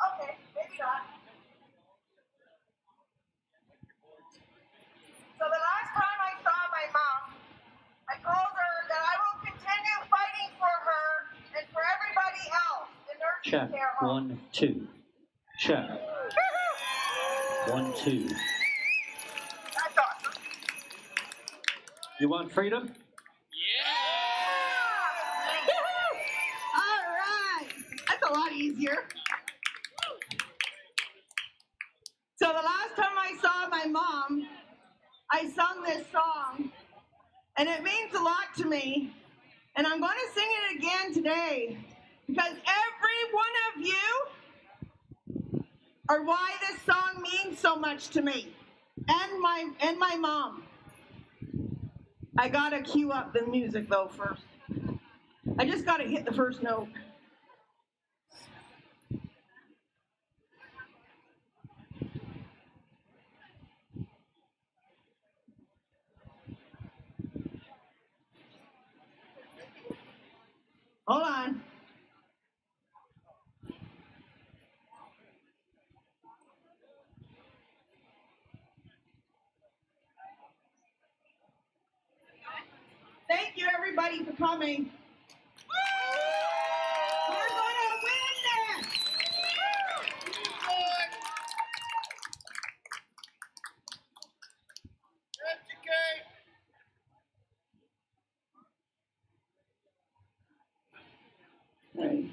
Okay, maybe not. So the last time I saw my mom, I told her that I will continue fighting for her and for everybody else in nursing Check. care homes. 1, 2. Check. 1, 2. That's awesome. You want freedom? All right. That's a lot easier. So the last time I saw my mom, I sung this song, and it means a lot to me. And I'm going to sing it again today because every one of you are why this song means so much to me and my mom. I gotta cue up the music though first. I just gotta hit the first note. Hold on. Thank you, everybody, for coming. We're gonna win this! Right.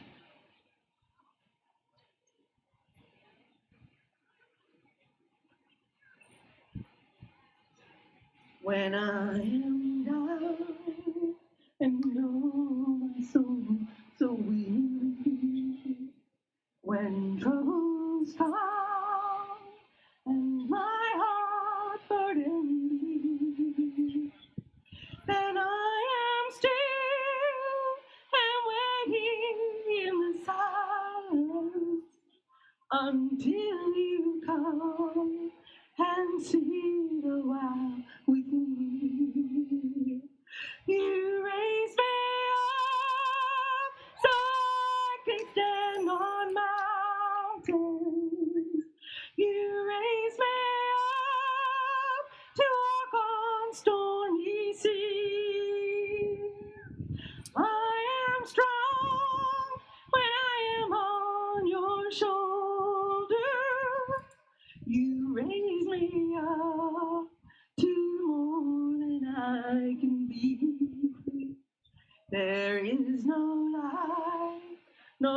When I am down and know my soul so weary, when troubles come and my heart burdens me, then I am still and waiting in the silence until you come and sit a while with me. You raise me up so I can stand on mountains. You raise me up to walk on stormy seas. I am strong when I am on your shoulder. You raise me up to more than I can be. There is no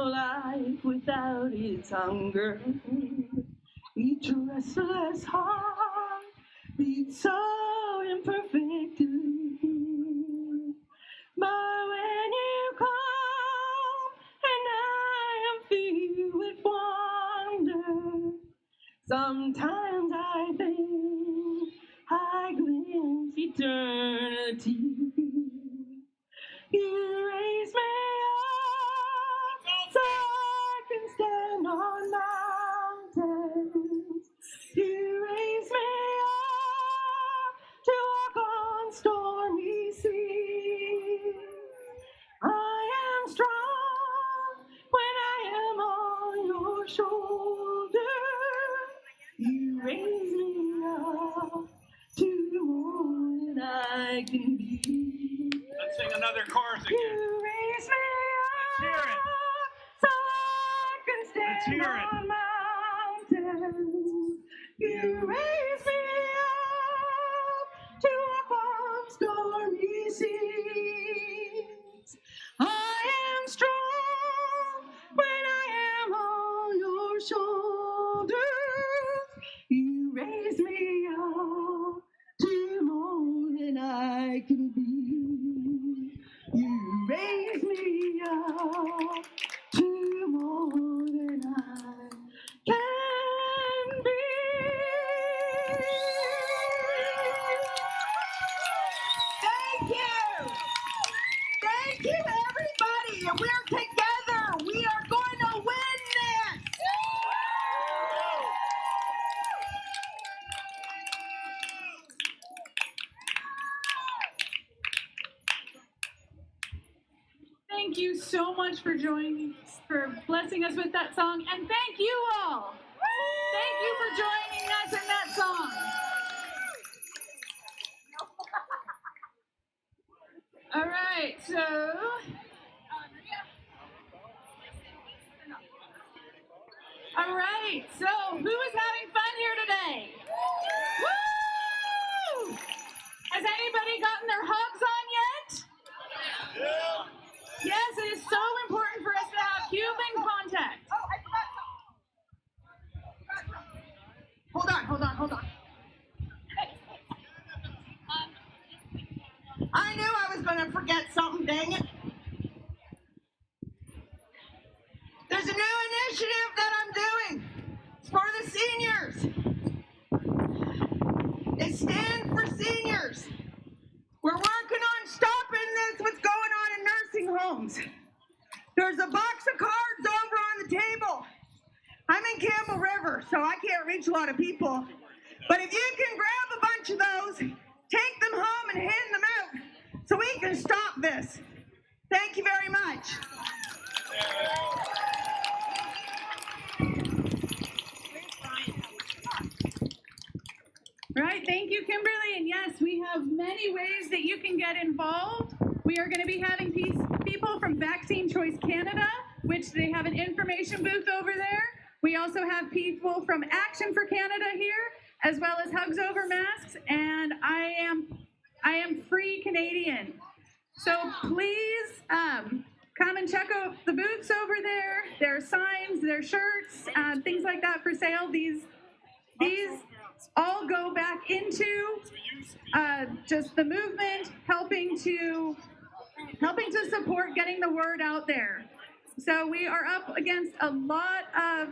life without its hunger. Each restless heart beats so imperfectly. But when you come and I am filled with wonder, sometimes I think I glimpse eternity. You raise me up so I can stand on mountains. You raise me up to walk on stormy seas. I am strong when I am on your shoulder. You raise me up to more than I can be. Let's sing another chorus again. You raise me Let's hear it. up so I can stand on mountains. You raise me up to walk on stormy seas. I am strong when I am on your shoulders. You raise me up to more than I can be. You raise me up to more than I can be. Thank you. Thank you, everybody. And we're together. We are going to win this. Thank you so much for blessing us with that song, and thank you all. Thank you for joining us in that song. All right, so who is having fun here today? Woo! Has anybody gotten their hugs on yet? Yes, it is so important for us to have human contact. Hold on. I knew I was going to forget something, dang it. There's a new initiative that I'm doing. It's for the seniors. It stands for seniors. We're working stopping this, what's going on in nursing homes. There's a box of cards over on the table. I'm in Campbell River, so I can't reach a lot of people. But if you can grab a bunch of those, take them home and hand them out so we can stop this. Thank you very much. Right, thank you, Kimberly. And yes, we have many ways that you can get involved. We are going to be having people from Vaccine Choice Canada, which they have an information booth over there. We also have people from Action for Canada here, as well as Hugs Over Masks, and I am Free Canadian. So please come and check out the booths over there. There are signs, there are shirts, things like that for sale. These all go back into just the movement, helping to support getting the word out there. So we are up against a lot of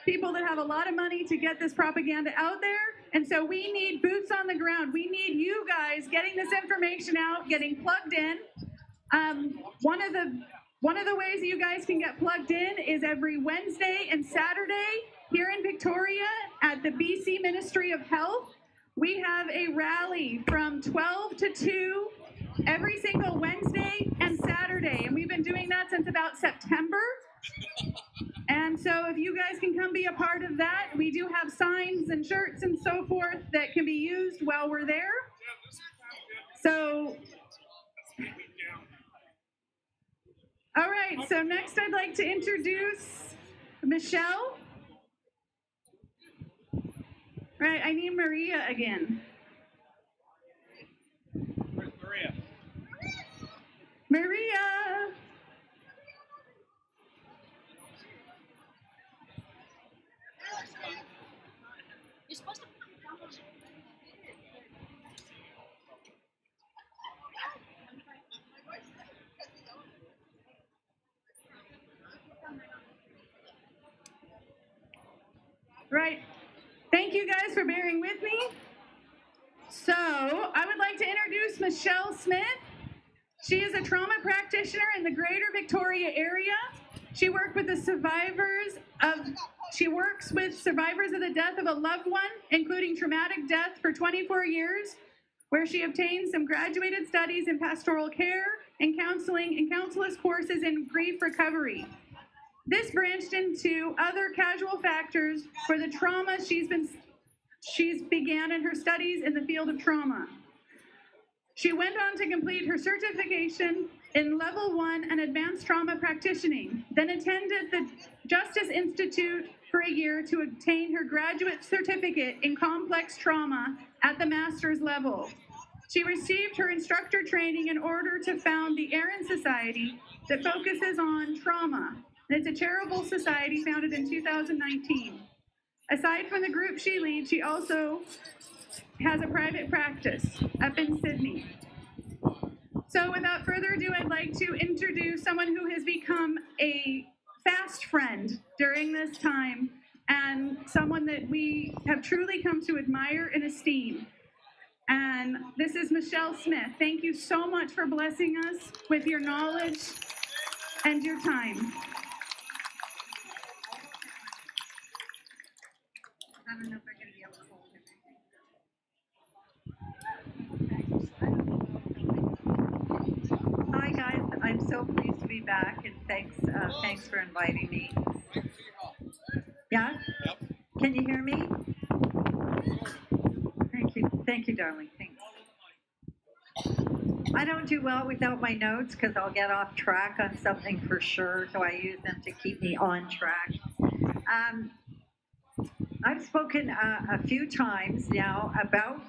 people that have a lot of money to get this propaganda out there. And so we need boots on the ground. We need you guys getting this information out, getting plugged in. One of the ways that you guys can get plugged in is every Wednesday and Saturday here in Victoria at the BC Ministry of Health. We have a rally from 12 to 2 every single Wednesday and Saturday. And we've been doing that since about September. And so if you guys can come be a part of that, we do have signs and shirts and so forth that can be used while we're there. So, all right, so next I'd like to introduce Michelle. Right, I need Maria again. Where's Maria? Maria! You're supposed to Right. Thank you guys for bearing with me. So I would like to introduce Michelle Smith. She is a trauma practitioner in the Greater Victoria area. She works with survivors of the death of a loved one, including traumatic death, for 24 years, where she obtained some graduated studies in pastoral care and counseling and counselor's courses in grief recovery. This branched into other causal factors for the trauma she's began in her studies in the field of trauma. She went on to complete her certification in Level 1 and Advanced Trauma Practitioning, then attended the Justice Institute for a year to obtain her graduate certificate in complex trauma at the master's level. She received her instructor training in order to found the Aaron Society that focuses on trauma. It's a charitable society founded in 2019. Aside from the group she leads, she also has a private practice up in Sydney. So without further ado, I'd like to introduce someone who has become a fast friend during this time and someone that we have truly come to admire and esteem. And this is Michelle Smith. Thank you so much for blessing us with your knowledge and your time. I don't know if I'm going to be able to hold it. Hi guys, I'm so pleased to be back, and thanks for inviting me. Yeah? Yep. Can you hear me? Thank you, darling. Thanks. I don't do well without my notes because I'll get off track on something for sure, so I use them to keep me on track. I've spoken a few times now about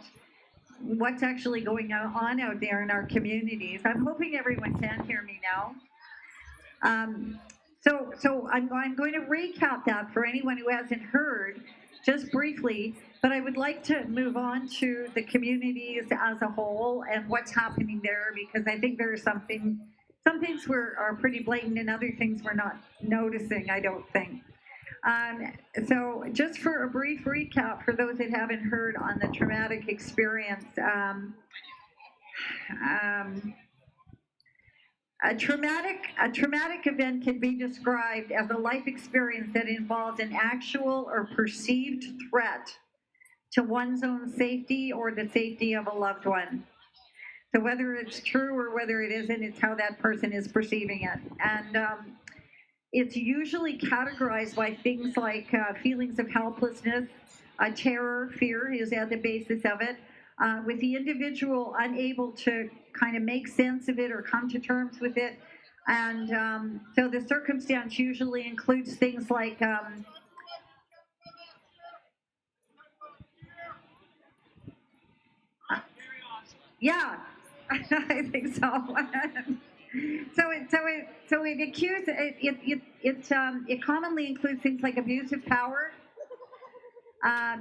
what's actually going on out there in our communities. I'm hoping everyone can hear me now. So I'm going to recap that for anyone who hasn't heard, just briefly, but I would like to move on to the communities as a whole and what's happening there, because I think there's some things are pretty blatant and other things we're not noticing, I don't think. So just for a brief recap for those that haven't heard on the traumatic experience, A traumatic event can be described as a life experience that involves an actual or perceived threat to one's own safety or the safety of a loved one. So whether it's true or whether it isn't, it's how that person is perceiving it. And it's usually categorized by things like feelings of helplessness, terror, fear is at the basis of it, with the individual unable to kind of make sense of it or come to terms with it. And so the circumstance usually includes things like yeah, I think so. It commonly includes things like abuse of power,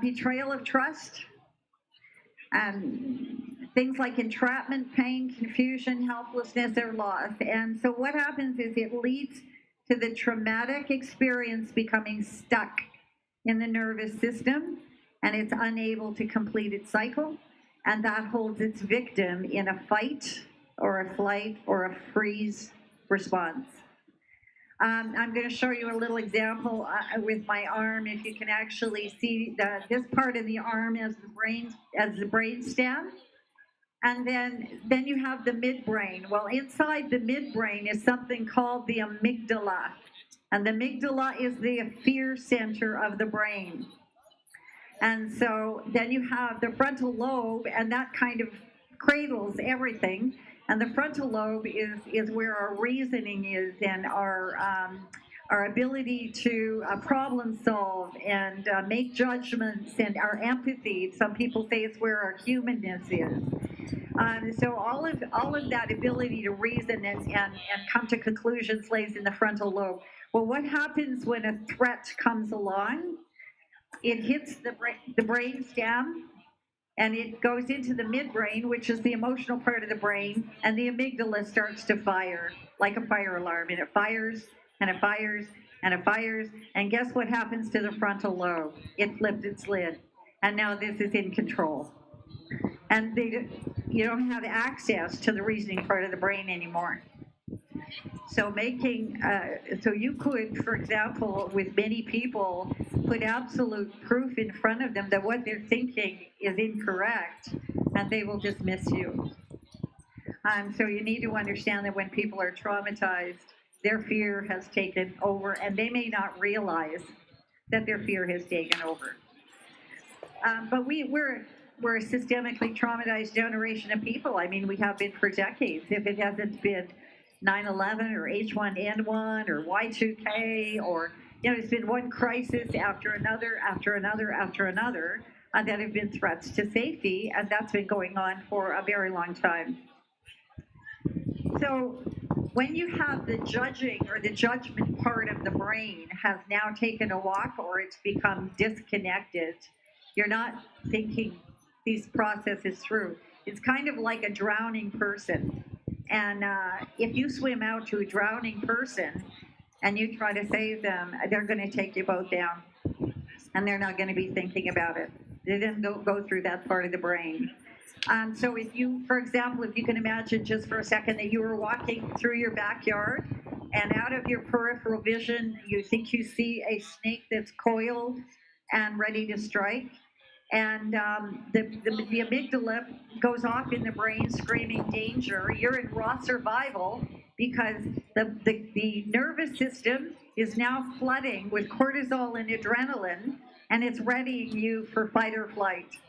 betrayal of trust, things like entrapment, pain, confusion, helplessness, or loss. And so what happens is it leads to the traumatic experience becoming stuck in the nervous system, and it's unable to complete its cycle, and that holds its victim in a fight or a flight or a freeze response. I'm going to show you a little example with my arm. If you can actually see this part of the arm as the brain stem, and then you have the midbrain. Well, inside the midbrain is something called the amygdala, and the amygdala is the fear center of the brain. And so then you have the frontal lobe, and that kind of cradles everything. And the frontal lobe is where our reasoning is, and our ability to problem solve and make judgments, and our empathy. Some people say it's where our humanness is. So all of that ability to reason and come to conclusions lays in the frontal lobe. Well, what happens when a threat comes along? It hits the brain stem, and it goes into the midbrain, which is the emotional part of the brain, and the amygdala starts to fire like a fire alarm, and it fires and it fires and it fires, and guess what happens to the frontal lobe? It flipped its lid, and now this is in control, and you don't have access to the reasoning part of the brain anymore. So so you could, for example, with many people, put absolute proof in front of them that what they're thinking is incorrect, and they will dismiss you. So you need to understand that when people are traumatized, their fear has taken over, and they may not realize that their fear has taken over. But we're a systemically traumatized generation of people. I mean, we have been for decades. If it hasn't been 9/11 or H1N1 or Y2K, or it's been one crisis after another after another after another that have been threats to safety, and that's been going on for a very long time. So when you have the judging or the judgment part of the brain has now taken a walk, or it's become disconnected, you're not thinking these processes through. It's kind of like a drowning person. And if you swim out to a drowning person and you try to save them, they're going to take you boat down, and they're not going to be thinking about it. They didn't go through that part of the brain. So if you, for example, if you can imagine just for a second that you were walking through your backyard, and out of your peripheral vision, you think you see a snake that's coiled and ready to strike. And the amygdala goes off in the brain screaming danger. You're in raw survival because the nervous system is now flooding with cortisol and adrenaline, and it's readying you for fight or flight.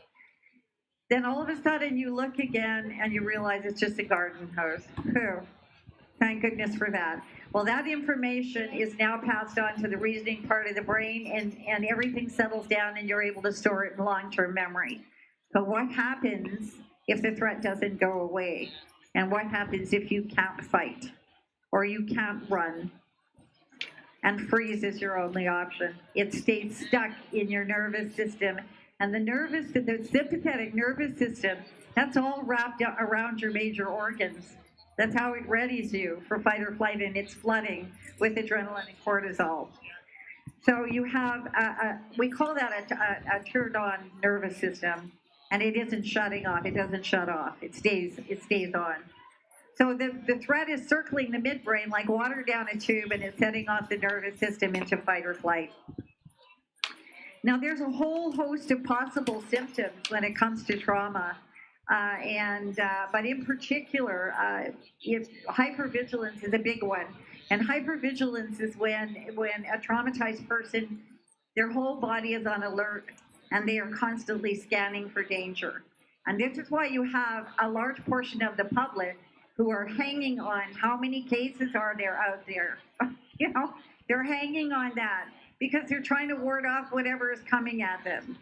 Then all of a sudden you look again and you realize it's just a garden hose. Whew. Thank goodness for that. Well, that information is now passed on to the reasoning part of the brain, and everything settles down, and you're able to store it in long-term memory. But what happens if the threat doesn't go away? And what happens if you can't fight or you can't run? And freeze is your only option. It stays stuck in your nervous system. And the sympathetic nervous system, that's all wrapped around your major organs. That's how it readies you for fight or flight, and it's flooding with adrenaline and cortisol. So you have, we call that a turned-on nervous system. and it isn't shutting off. It doesn't shut off. It stays on. So the threat is circling the midbrain like water down a tube, and it's setting off the nervous system into fight or flight. Now, there's a whole host of possible symptoms when it comes to trauma, but in particular, if hypervigilance is a big one. And hypervigilance is when a traumatized person, their whole body is on alert, and they are constantly scanning for danger. And this is why you have a large portion of the public who are hanging on how many cases are there out there. They're hanging on that because they're trying to ward off whatever is coming at them.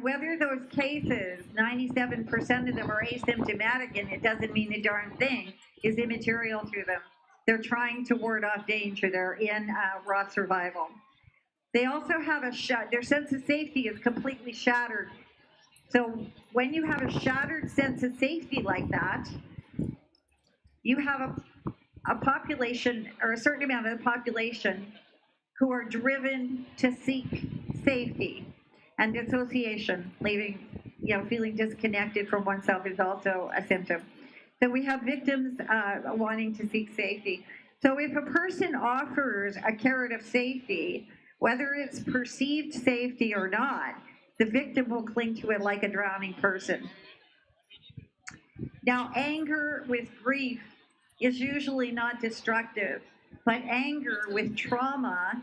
Whether those cases, 97% of them are asymptomatic, and it doesn't mean a darn thing, is immaterial to them. They're trying to ward off danger. They're in raw survival. They also have their sense of safety is completely shattered. So when you have a shattered sense of safety like that, you have a population, or a certain amount of the population, who are driven to seek safety. And dissociation, feeling disconnected from oneself, is also a symptom. So we have victims wanting to seek safety. So if a person offers a carrot of safety, whether it's perceived safety or not, the victim will cling to it like a drowning person. Now, anger with grief is usually not destructive, but anger with trauma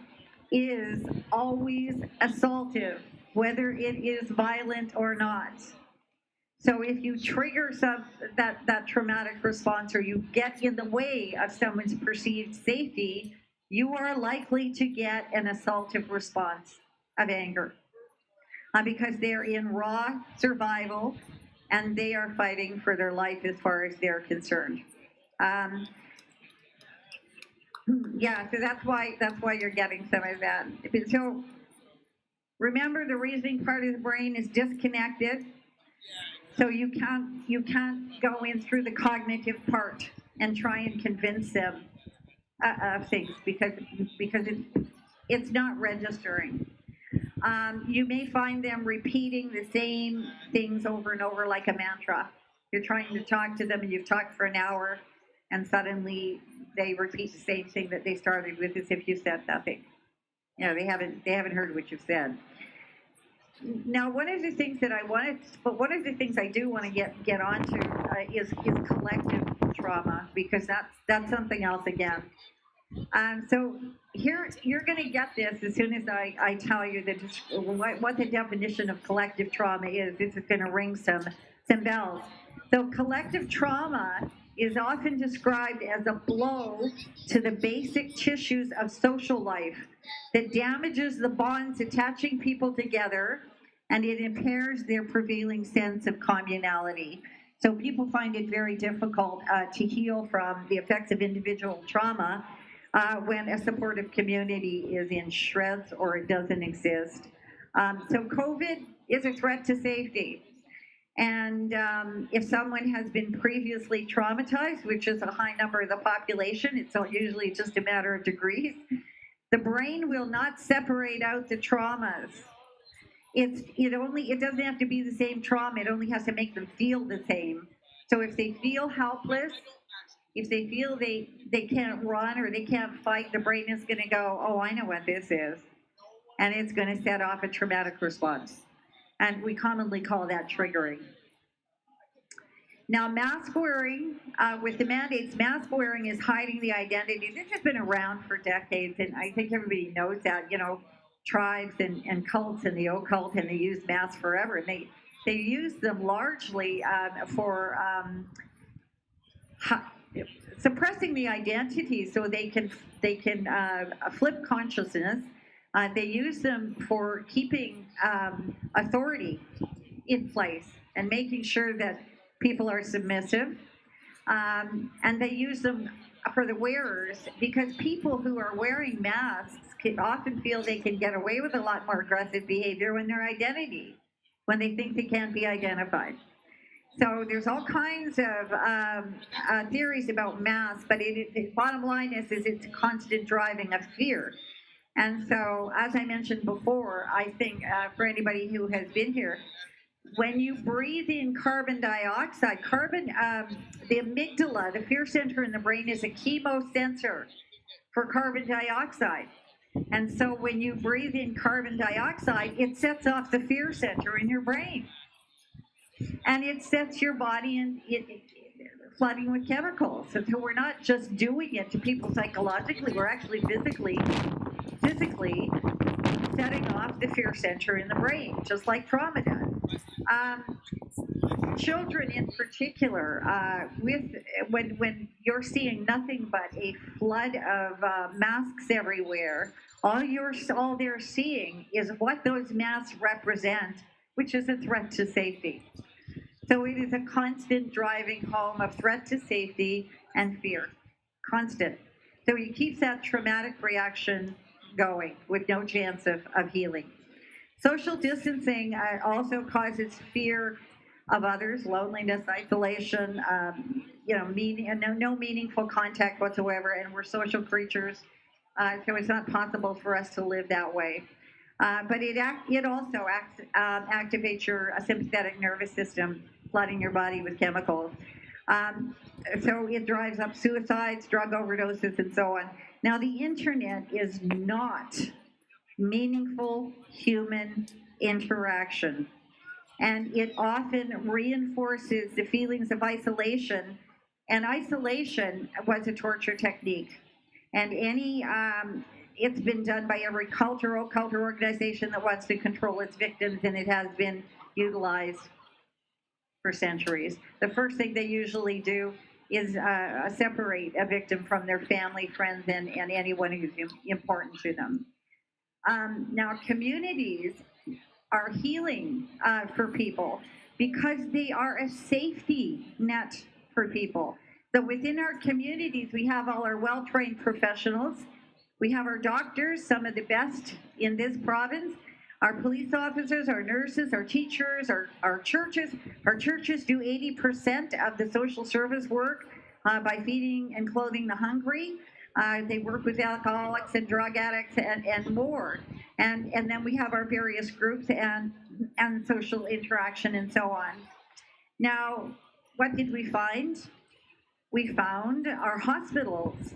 is always assaultive, whether it is violent or not. So if you trigger that traumatic response, or you get in the way of someone's perceived safety, you are likely to get an assaultive response of anger because they're in raw survival and they are fighting for their life as far as they're concerned. So that's why you're getting some of that. So remember, the reasoning part of the brain is disconnected. So you can't go in through the cognitive part and try and convince them of things because it's not registering. You may find them repeating the same things over and over like a mantra. You're trying to talk to them, and you've talked for an hour, and suddenly they repeat the same thing that they started with, as if you said nothing. They haven't heard what you've said. Now, one of the things I do want to get onto is collective trauma, because that's something else again. So here, you're going to get this as soon as I tell you what the definition of collective trauma is. This is going to ring some bells. So collective trauma is often described as a blow to the basic tissues of social life that damages the bonds attaching people together, and it impairs their prevailing sense of communality. So people find it very difficult to heal from the effects of individual trauma when a supportive community is in shreds or it doesn't exist. So COVID is a threat to safety. And if someone has been previously traumatized, which is a high number of the population, it's usually just a matter of degrees, the brain will not separate out the traumas. It doesn't have to be the same trauma. It only has to make them feel the same. So if they feel helpless, if they feel they can't run or they can't fight, the brain is going to go, oh, I know what this is. And it's going to set off a traumatic response. And we commonly call that triggering. Now, mask wearing, with the mandates, mask wearing is hiding the identity. This has been around for decades, and I think everybody knows that. Tribes and cults and the occult, and they use masks forever. And they use them largely for suppressing the identity, so they can flip consciousness. They use them for keeping authority in place and making sure that people are submissive. And they use them for the wearers, because people who are wearing masks can often feel they can get away with a lot more aggressive behavior when they think they can't be identified. So there's all kinds of theories about masks, but the bottom line is it's a constant driving of fear. And so, as I mentioned before, I think for anybody who has been here, When you breathe in carbon dioxide, the amygdala, the fear center in the brain, is a chemosensor for carbon dioxide. And so when you breathe in carbon dioxide, it sets off the fear center in your brain. And it sets your body in flooding with chemicals. And so we're not just doing it to people psychologically, we're actually physically setting off the fear center in the brain, just like trauma does. Children in particular, when you're seeing nothing but a flood of masks everywhere, all they're seeing is what those masks represent, which is a threat to safety. So it is a constant driving home of threat to safety and fear, constant. So it keeps that traumatic reaction going with no chance of healing. Social distancing also causes fear of others, loneliness, isolation, no meaningful contact whatsoever, and we're social creatures, so it's not possible for us to live that way. But it also activates your sympathetic nervous system, flooding your body with chemicals. So it drives up suicides, drug overdoses, and so on. Now, the internet is not meaningful human interaction, and it often reinforces the feelings of isolation. And isolation was a torture technique, and it's been done by every cultural organization that wants to control its victims, and it has been utilized for centuries. The first thing they usually do is separate a victim from their family, friends, and anyone who's important to them. Now, communities are healing for people because they are a safety net for people. So within our communities, we have all our well-trained professionals. We have our doctors, some of the best in this province, our police officers, our nurses, our teachers, our churches. Our churches do 80% of the social service work by feeding and clothing the hungry. They work with alcoholics and drug addicts and more. And then we have our various groups and social interaction and so on. Now, what did we find? We found our hospitals,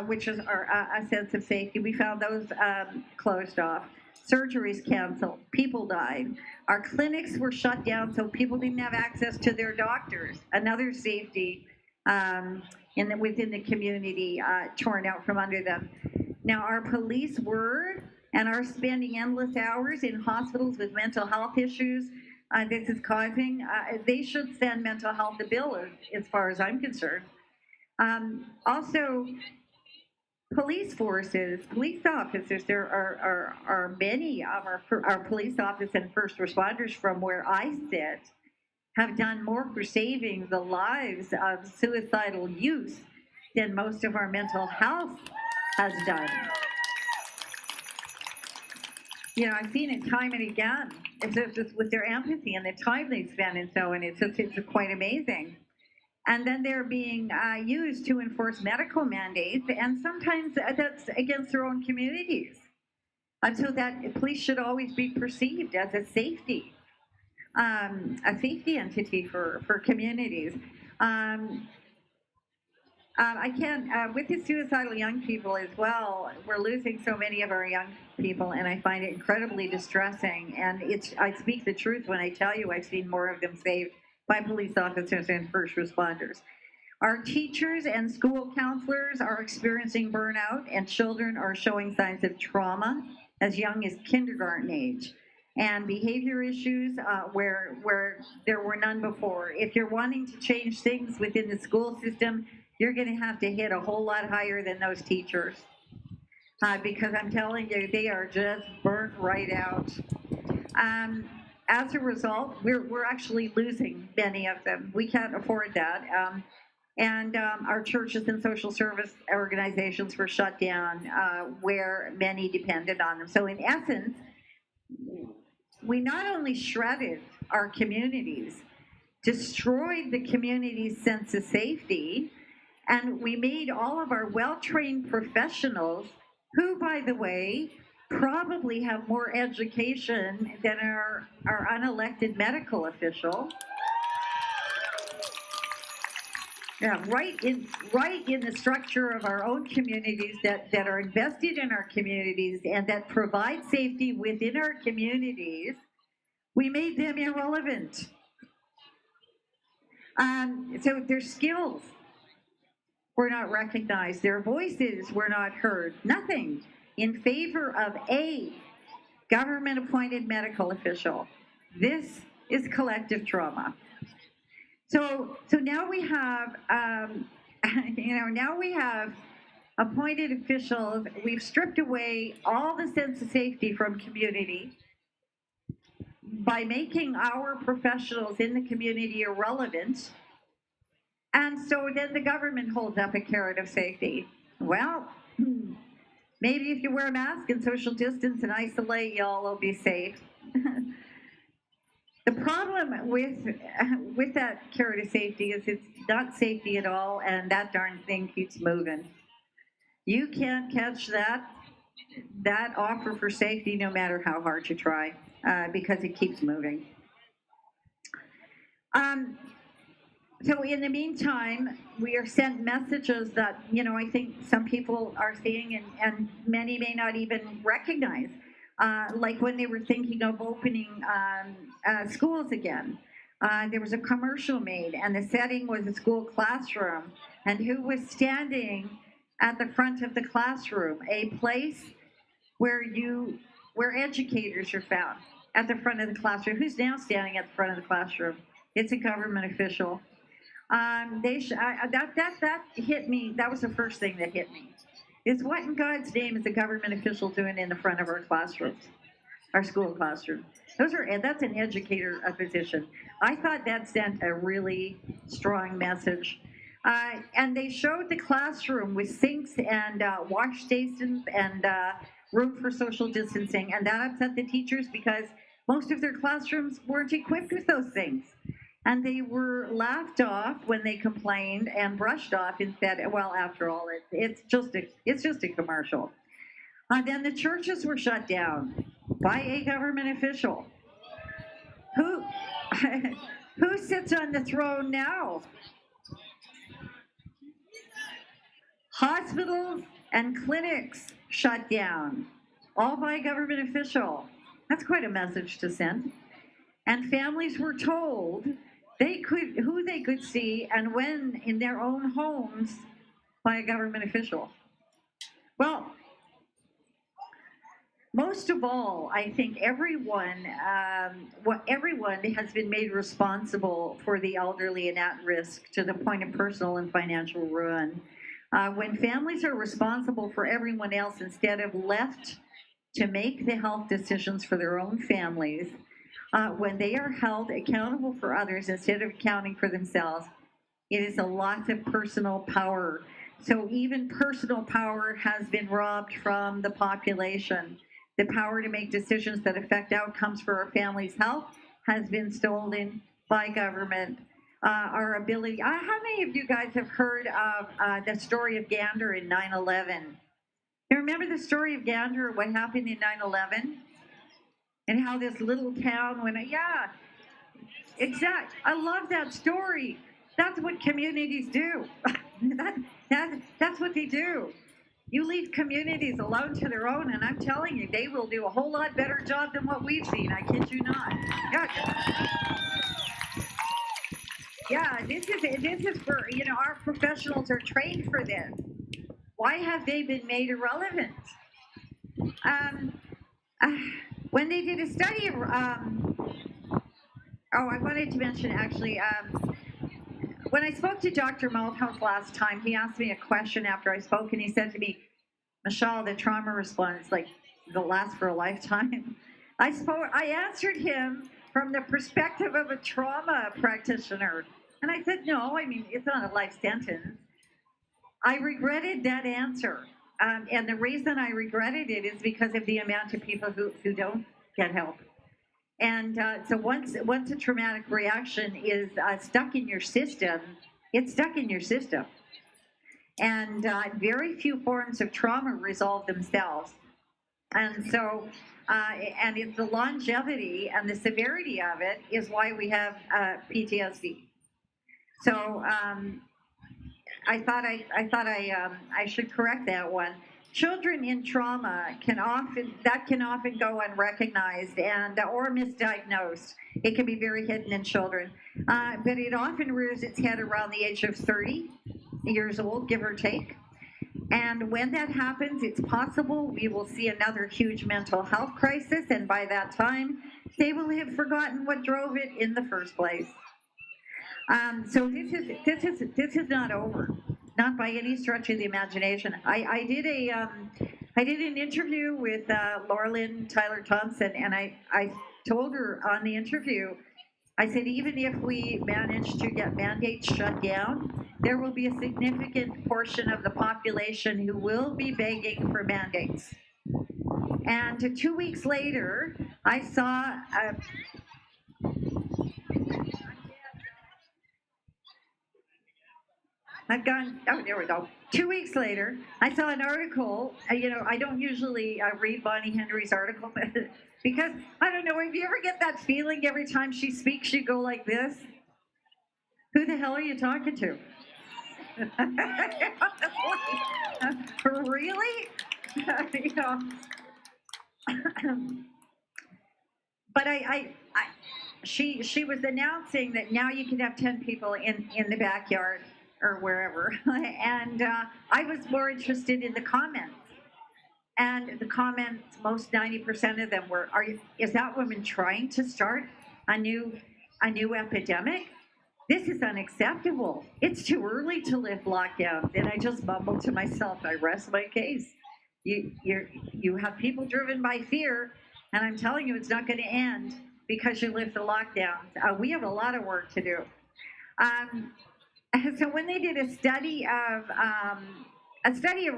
which is a sense of safety. We found those closed off. Surgeries canceled. People died. Our clinics were shut down, so people didn't have access to their doctors. Another safety within the community torn out from under them. Now, our police were and are spending endless hours in hospitals with mental health issues. This is causing, they should send mental health a bill as far as I'm concerned. Also, police forces, police officers, there are many of our police officers and first responders from where I sit have done more for saving the lives of suicidal youth than most of our mental health has done. You know, I've seen it time and again. It's just with their empathy and the time they spend and so on. It's quite amazing. And then they're being used to enforce medical mandates, and sometimes that's against their own communities. And so that police should always be perceived as a safety entity for communities. I can't, with the suicidal young people as well, we're losing so many of our young people, and I find it incredibly distressing. And I speak the truth when I tell you I've seen more of them saved by police officers and first responders. Our teachers and school counselors are experiencing burnout, and children are showing signs of trauma as young as kindergarten age, and behavior issues where there were none before. If you're wanting to change things within the school system, you're going to have to hit a whole lot higher than those teachers, because I'm telling you, they are just burnt right out. As a result, we're actually losing many of them. We can't afford that. And our churches and social service organizations were shut down where many depended on them. So in essence, we not only shredded our communities, destroyed the community's sense of safety, and we made all of our well-trained professionals, who, by the way, probably have more education than our unelected medical official. Yeah, right in the structure of our own communities that are invested in our communities and that provide safety within our communities, we made them irrelevant. So their skills were not recognized, their voices were not heard, nothing in favor of a government-appointed medical official. This is collective trauma. So now we have, now we have appointed officials. We've stripped away all the sense of safety from community by making our professionals in the community irrelevant. And so then the government holds up a carrot of safety. Well, maybe if you wear a mask and social distance and isolate, y'all will be safe. The problem with that carrot of safety is it's not safety at all, and that darn thing keeps moving. You can't catch that offer for safety no matter how hard you try, because it keeps moving. So in the meantime, we are sent messages that, I think some people are seeing and many may not even recognize. Like when they were thinking of opening schools again. There was a commercial made, and the setting was a school classroom. And who was standing at the front of the classroom? A place where educators are found at the front of the classroom. Who's now standing at the front of the classroom? It's a government official. That hit me. That was the first thing that hit me. Is what in God's name is a government official doing in the front of our classrooms, our school classroom? That's an educator position. I thought that sent a really strong message. And they showed the classroom with sinks and wash stations and room for social distancing, and that upset the teachers because most of their classrooms weren't equipped with those things. And they were laughed off when they complained and brushed off and said, well, after all, it's just a commercial. Then the churches were shut down by a government official. Who sits on the throne now? Hospitals and clinics shut down, all by a government official. That's quite a message to send. And families were told who they could see and when in their own homes by a government official. Well, most of all, I think everyone has been made responsible for the elderly and at risk to the point of personal and financial ruin. When families are responsible for everyone else instead of left to make the health decisions for their own families, when they are held accountable for others instead of accounting for themselves, it is a lot of personal power. So even personal power has been robbed from the population. The power to make decisions that affect outcomes for our family's health has been stolen by government. Our ability. How many of you guys have heard of the story of Gander in 9/11? You remember the story of Gander, what happened in 9/11? And how this little town went, yeah, exact. I love that story. That's what communities do. That's what they do. You leave communities alone to their own, and I'm telling you, they will do a whole lot better job than what we've seen. I kid you not. Yeah, this is for, our professionals are trained for this. Why have they been made irrelevant? When they did a study of, I wanted to mention actually, when I spoke to Dr. Malthouse last time, he asked me a question after I spoke, and he said to me, Michelle, the trauma response, it'll last for a lifetime. I answered him from the perspective of a trauma practitioner. And I said, no, it's not a life sentence. I regretted that answer. And the reason I regretted it is because of the amount of people who don't get help. And so once a traumatic reaction is stuck in your system, it's stuck in your system. And very few forms of trauma resolve themselves. And so, and it's the longevity and the severity of it is why we have PTSD. So I should correct that one. Children in trauma can often go unrecognized and or misdiagnosed. It can be very hidden in children, but it often rears its head around the age of 30 years old, give or take. And when that happens, it's possible we will see another huge mental health crisis, and by that time, they will have forgotten what drove it in the first place. So this is not over, not by any stretch of the imagination. I did an interview with Laura Lynn Tyler Thompson, and I told her on the interview, I said, even if we manage to get mandates shut down, there will be a significant portion of the population who will be begging for mandates. And 2 weeks later, I saw there we go. 2 weeks later, I saw an article. I don't usually read Bonnie Henry's article because, I don't know, if you ever get that feeling every time she speaks, you go like this? Who the hell are you talking to? Really? But she was announcing that now you can have 10 people in the backyard or wherever. And I was more interested in the comments. And the comments, most 90% of them were, is that woman trying to start a new epidemic? This is unacceptable. It's too early to lift lockdowns. And I just mumbled to myself, I rest my case. You have people driven by fear, and I'm telling you, it's not going to end because you lift the lockdowns. We have a lot of work to do. So when they did a study of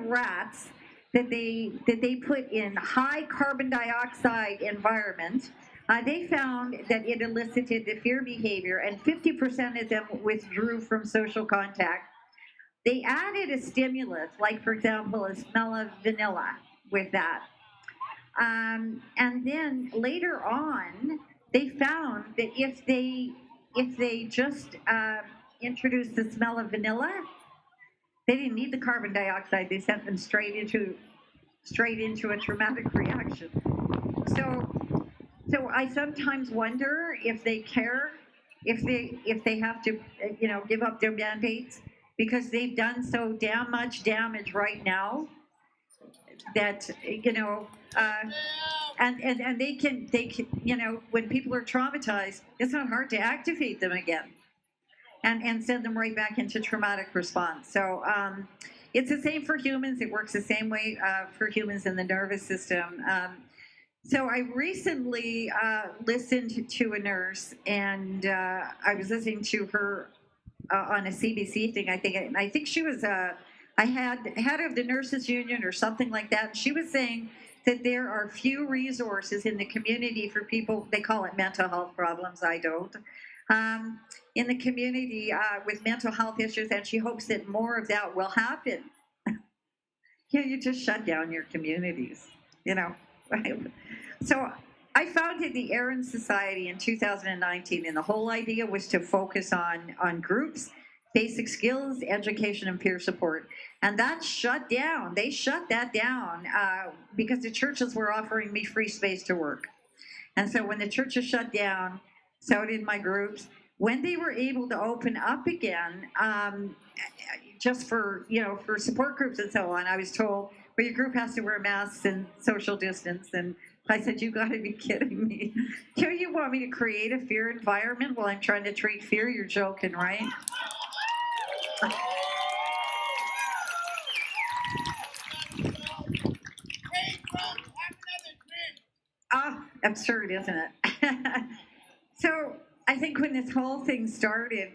rats that they put in high carbon dioxide environment, they found that it elicited the fear behavior, and 50% of them withdrew from social contact. They added a stimulus, like, for example, a smell of vanilla with that. And then later on, they found that if they just introduced the smell of vanilla, they didn't need the carbon dioxide. They sent them straight into a traumatic reaction. So I sometimes wonder if they care, if they have to, give up their mandates, because they've done so damn much damage right now that, and they can, when people are traumatized, it's not hard to activate them again and send them right back into traumatic response. So it's the same for humans. It works the same way for humans in the nervous system. So I recently listened to a nurse, and I was listening to her on a CBC thing, I think. And I think she was head of the nurses union or something like that. And she was saying that there are few resources in the community for people, they call it mental health problems, I don't, in the community with mental health issues, and she hopes that more of that will happen. You just shut down your communities, So I founded the Aaron Society in 2019, and the whole idea was to focus on groups, basic skills, education, and peer support. And that shut down. They shut that down because the churches were offering me free space to work. And so when the churches shut down, so did my groups. When they were able to open up again, just for support groups and so on, I was told, well, your group has to wear masks and social distance. And I said, you got to be kidding me. You want me to create a fear environment while I'm trying to treat fear? You're joking, right? Absurd, isn't it? So I think when this whole thing started,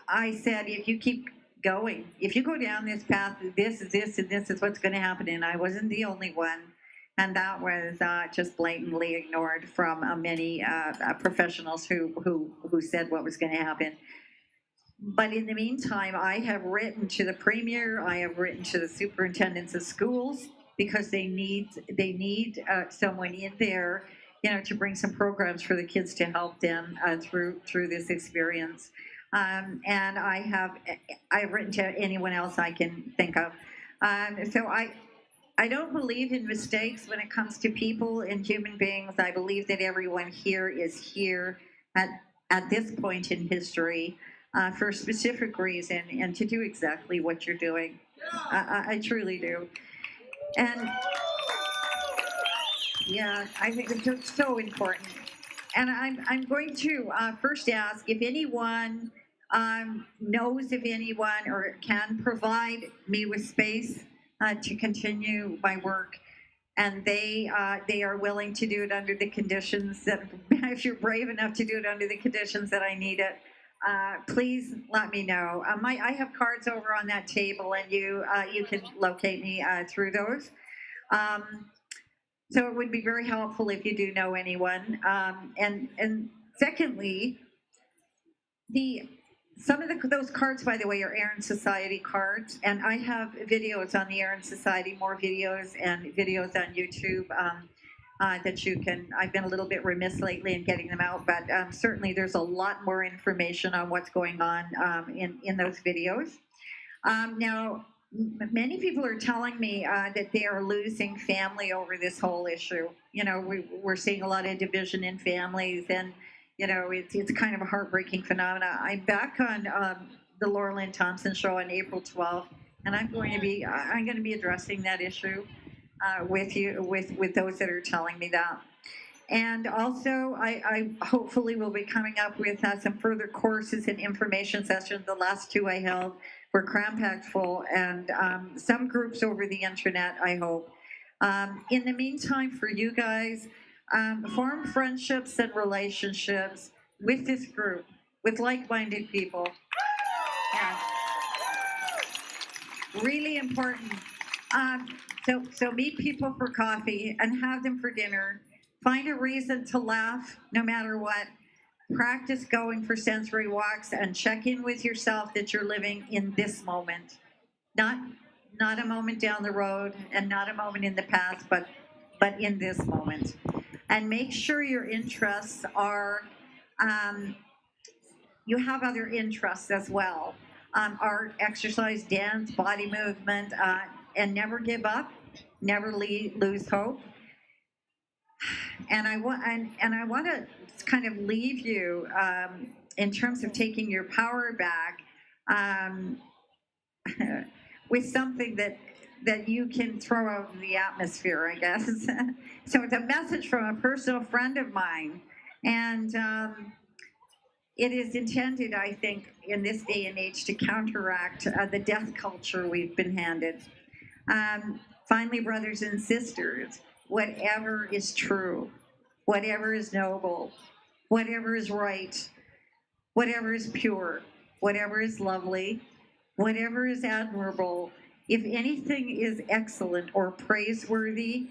I said, if you keep going, if you go down this path, this, and this is what's going to happen. And I wasn't the only one. And that was just blatantly ignored from many professionals who said what was going to happen. But in the meantime, I have written to the Premier, I have written to the superintendents of schools, because they need someone in there, to bring some programs for the kids to help them through this experience. And I've written to anyone else I can think of. So I don't believe in mistakes when it comes to people and human beings. I believe that everyone here is here at this point in history for a specific reason and to do exactly what you're doing. I truly do. And yeah, I think it's so important. And I'm going to first ask if anyone knows of anyone or can provide me with space to continue my work, and they are willing to do it under the conditions that, if you're brave enough to do it under the conditions that I need it, please let me know. I have cards over on that table, and you can locate me through those. So it would be very helpful if you do know anyone. And secondly, some of those cards, by the way, are Aaron Society cards, and I have videos on the Aaron Society, more videos and videos on YouTube that you can. I've been a little bit remiss lately in getting them out, but certainly there's a lot more information on what's going on in those videos. Now, many people are telling me that they are losing family over this whole issue. We're seeing a lot of division in families, and it's kind of a heartbreaking phenomena. I'm back on the Laura Lynn Thompson show on April 12th, and I'm going to be addressing that issue with you, with those that are telling me that. And also, I hopefully will be coming up with some further courses and information sessions. The last two I held were cram-packed full, and some groups over the internet, I hope. In the meantime, for you guys, form friendships and relationships with this group, with like-minded people. Yeah. Really important. So meet people for coffee and have them for dinner. Find a reason to laugh no matter what. Practice going for sensory walks and check in with yourself that you're living in this moment. Not a moment down the road and not a moment in the past, but in this moment. And make sure your interests are, you have other interests as well. Art, exercise, dance, body movement, and never give up, never lose hope. And I want to kind of leave you in terms of taking your power back with something that you can throw out in the atmosphere, I guess. So it's a message from a personal friend of mine, and it is intended, I think, in this day and age to counteract the death culture we've been handed. Finally, brothers and sisters, whatever is true, whatever is noble, whatever is right, whatever is pure, whatever is lovely, whatever is admirable, if anything is excellent or praiseworthy,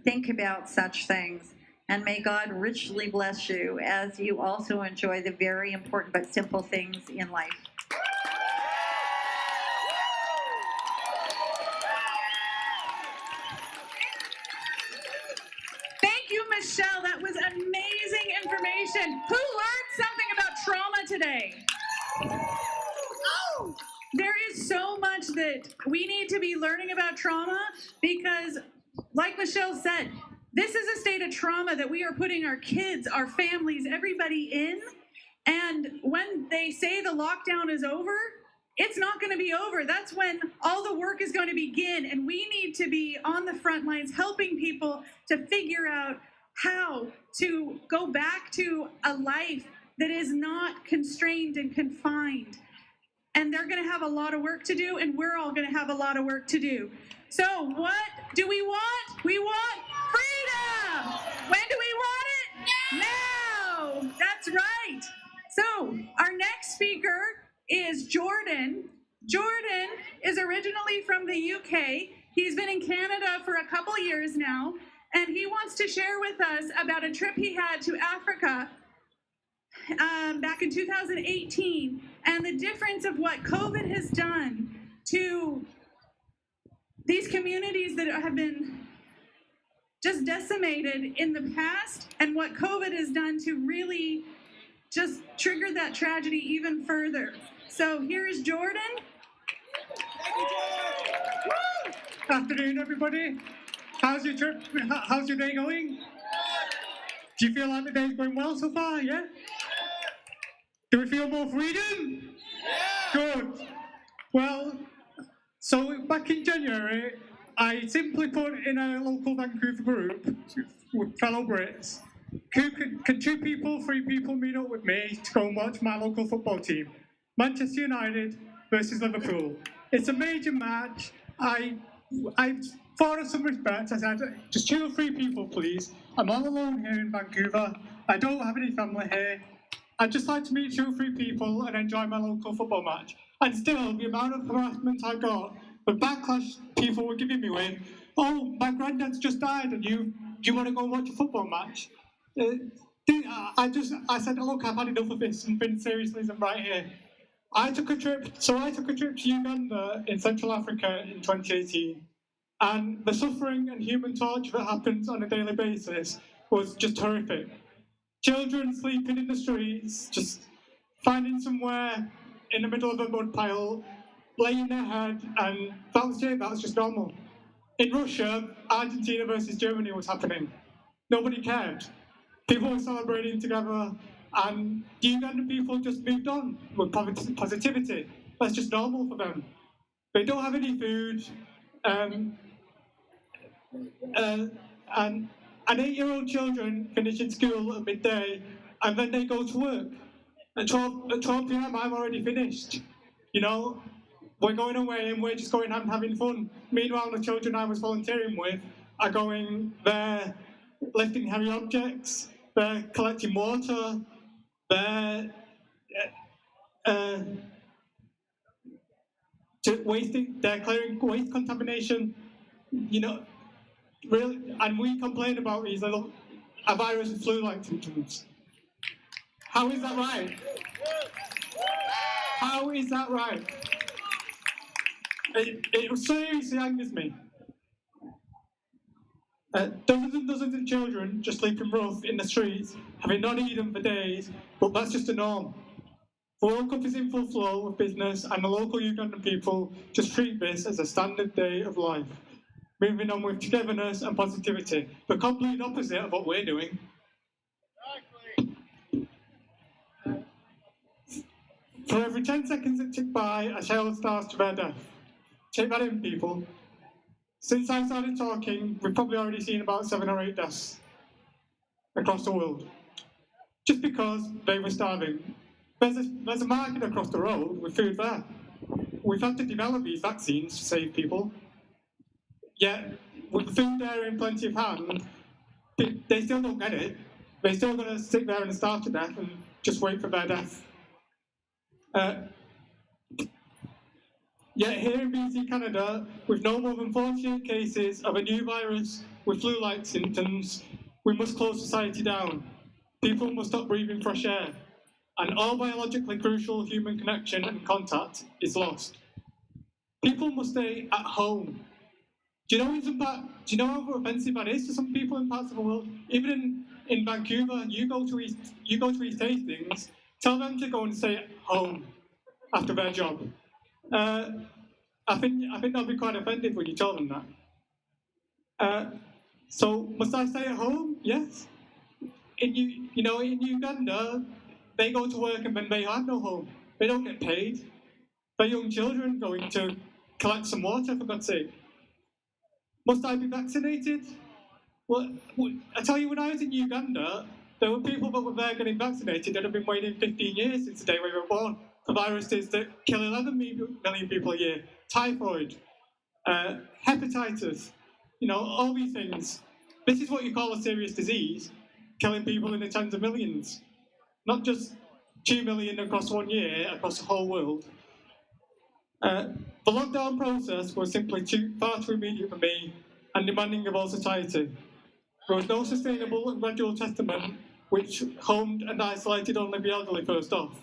think about such things. And may God richly bless you as you also enjoy the very important but simple things in life. Thank you, Michelle. That was amazing information. Who learned something about trauma today? Oh! There is so much that we need to be learning about trauma because, like Michelle said, this is a state of trauma that we are putting our kids, our families, everybody in. And when they say the lockdown is over, it's not going to be over. That's when all the work is going to begin. And we need to be on the front lines helping people to figure out how to go back to a life that is not constrained and confined. And they're going to have a lot of work to do, and we're all going to have a lot of work to do. So what do we want? We want freedom! When do we want it? Now! That's right. So our next speaker is Jordan. Jordan is originally from the UK. He's been in Canada for a couple years now, and he wants to share with us about a trip he had to Africa back in 2018 and the difference of what COVID has done to these communities that have been just decimated in the past, and what COVID has done to really just trigger that tragedy even further. So here is Jordan. Afternoon, everybody. How's your trip? How's your day going? Do you feel like the day's going well so far? Yeah. Do we feel more freedom? Good. Well, so back in January, I simply put in a local Vancouver group with fellow Brits, can 2 people, 3 people meet up with me to go and watch my local football team, Manchester United versus Liverpool. It's a major match. I thought of some respect. I said, just 2 or 3 people, please. I'm all alone here in Vancouver. I don't have any family here. I'd just like to meet 2 or 3 people and enjoy my local football match. And still, the amount of harassment I got, the backlash people were giving me with, oh, my granddad's just died and you want to go and watch a football match? I said, look, I've had enough of this and been seriously right here. I took a trip to Uganda in Central Africa in 2018, and the suffering and human torture that happens on a daily basis was just horrific. Children sleeping in the streets, just finding somewhere in the middle of a mud pile, laying their head, and that was it, that was just normal. In Russia, Argentina versus Germany was happening. Nobody cared. People were celebrating together, and the Ugandan people just moved on with positivity. That's just normal for them. They don't have any food, and 8-year-old children finish in school at midday, and then they go to work. At 12 p.m. I'm already finished. You know, we're going away and we're just going and having fun. Meanwhile, the children I was volunteering with are going there, lifting heavy objects, they're collecting water, they're they're clearing waste contamination. You know, really, and we complain about these little virus and flu-like symptoms. How is that right? How is that right? It seriously angers me. Dozens and dozens of children just sleeping rough in the streets, having not eaten for days, but that's just the norm. The World Cup is in full flow of business, and the local Ugandan people just treat this as a standard day of life, moving on with togetherness and positivity, the complete opposite of what we're doing. For every 10 seconds that tick by, a child starves to their death. Take that in, people. Since I started talking, we've probably already seen about 7 or 8 deaths across the world, just because they were starving. There's a market across the road with food there. We've had to develop these vaccines to save people. Yet, with the food there in plenty of hand, they still don't get it. They're still going to sit there and starve to death and just wait for their death. Yet here in BC, Canada, with no more than 48 cases of a new virus with flu-like symptoms, we must close society down. People must stop breathing fresh air, and all biologically crucial human connection and contact is lost. People must stay at home. Do you know how offensive that is to some people in parts of the world? Even in Vancouver, you go to East Hastings, tell them to go and stay at home after their job. I think they'll be quite offended when you tell them that. So must I stay at home? Yes. In Uganda, they go to work and then they have no home. They don't get paid. They're young children going to collect some water, for God's sake. Must I be vaccinated? Well, I tell you, when I was in Uganda, there were people that were there getting vaccinated that have been waiting 15 years since the day we were born for viruses that kill 11 million people a year. Typhoid, hepatitis, all these things. This is what you call a serious disease, killing people in the tens of millions. Not just 2 million across 1 year, across the whole world. The lockdown process was simply far too immediate for me and demanding of all society. There was no sustainable and gradual testament which homed and isolated only the elderly first off,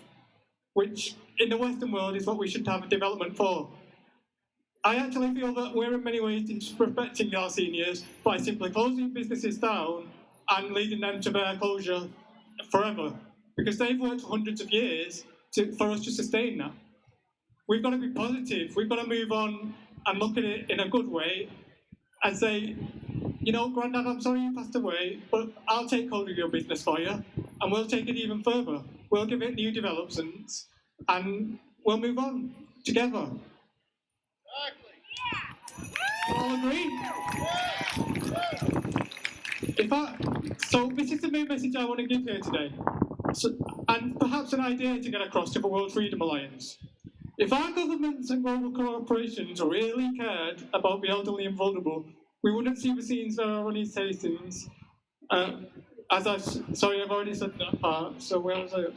which in the Western world is what we should have a development for. I actually feel that we're in many ways disrespecting our seniors by simply closing businesses down and leading them to their closure forever, because they've worked for hundreds of years for us to sustain that. We've got to be positive. We've got to move on and look at it in a good way and say, you know, Grandad, I'm sorry you passed away, but I'll take hold of your business for you, and we'll take it even further. We'll give it new developments, and we'll move on together. All agree? So this is the main message I want to give here today, and perhaps an idea to get across to the World Freedom Alliance. If our governments and global corporations really cared about the elderly and vulnerable, we wouldn't see the scenes that are on these tastings. Sorry, I've already said that part, so where was I?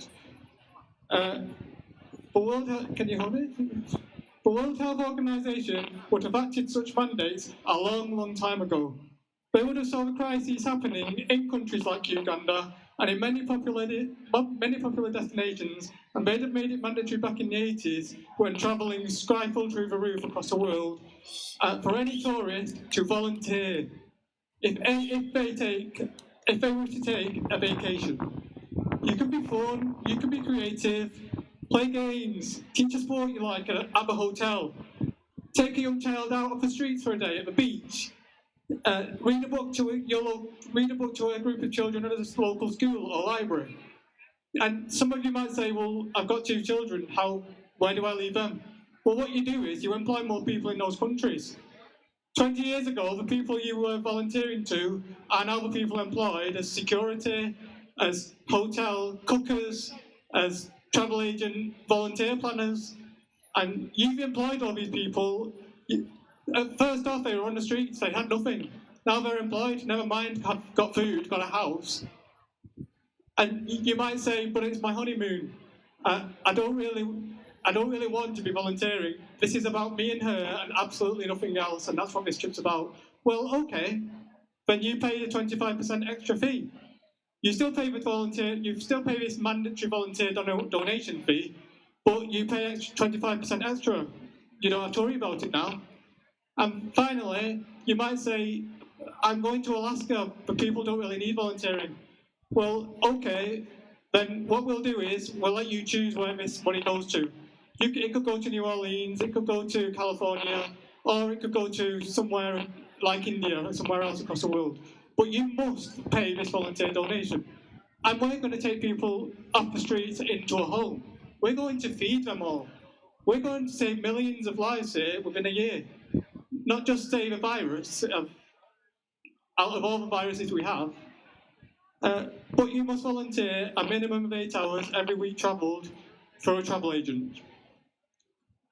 Can you hold it? The World Health Organization would have acted such mandates a long, long time ago. They would have saw the crises happening in countries like Uganda and in many popular destinations, and they'd have made it mandatory back in the 80s when travelling skyfall through the roof across the world for any tourist to volunteer if they wish to take a vacation. You can be fun, you can be creative, play games, teach a sport you like at the hotel, take a young child out of the streets for a day at the beach, read a book to a group of children at a local school or library. And some of you might say, well, I've got 2 children, where do I leave them? Well, what you do is you employ more people in those countries. 20 years ago, the people you were volunteering to are now the people employed as security, as hotel cookers, as travel agent volunteer planners. And you've employed all these people. First off, they were on the streets, they had nothing. Now they're employed, never mind, have got food, got a house. And you might say, but it's my honeymoon. I don't really want to be volunteering. This is about me and her and absolutely nothing else, and that's what this trip's about. Well, okay, then you pay the 25% extra fee. You still pay this mandatory volunteer donation fee, but you pay 25% extra. You don't have to worry about it now. And finally, you might say, I'm going to Alaska, but people don't really need volunteering. Well, okay, then what we'll do is we'll let you choose where this money goes to. It could go to New Orleans, it could go to California, or it could go to somewhere like India or somewhere else across the world. But you must pay this volunteer donation. And we're going to take people off the streets into a home. We're going to feed them all. We're going to save millions of lives here within a year. Not just save a virus out of all the viruses we have, but you must volunteer a minimum of 8 hours every week travelled for a travel agent.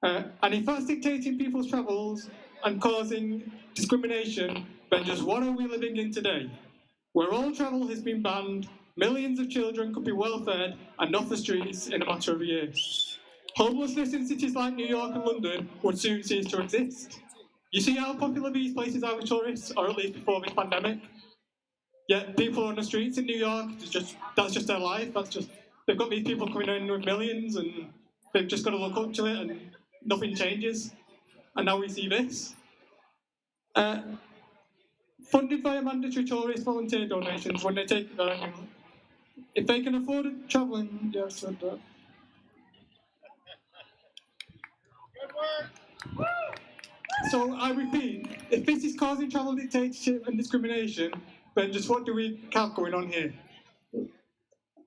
And if that's dictating people's travels and causing discrimination, then just what are we living in today? Where all travel has been banned, millions of children could be well fed and off the streets in a matter of a year. Homelessness in cities like New York and London would soon cease to exist. You see how popular these places are with tourists, or at least before this pandemic? Yet people on the streets in New York, that's just their life. They've got these people coming in with millions, and they've just got to look up to it, and nothing changes. And now we see this. Funded via mandatory tourist volunteer donations when they take if they can afford it, travelling, yes, and good work. So I repeat, if this is causing travel dictatorship and discrimination, then just what do we have going on here?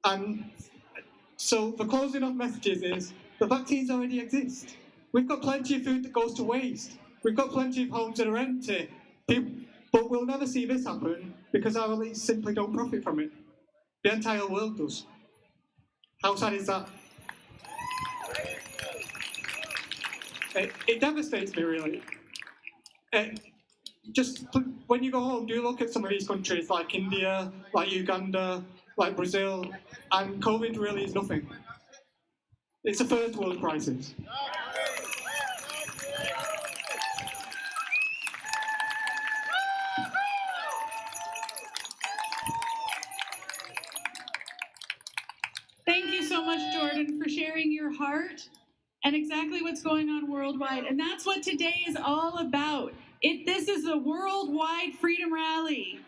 And so the closing off messages is, the vaccines already exist. We've got plenty of food that goes to waste. We've got plenty of homes that are empty. But we'll never see this happen because our elites simply don't profit from it. The entire world does. How sad is that? It devastates me, really. Just when you go home, do look at some of these countries like India, like Uganda, like Brazil, and COVID really is nothing. It's a first world crisis. Thank you so much, Jordan, for sharing your heart and exactly what's going on worldwide. And that's what today is all about. This is a worldwide freedom rally.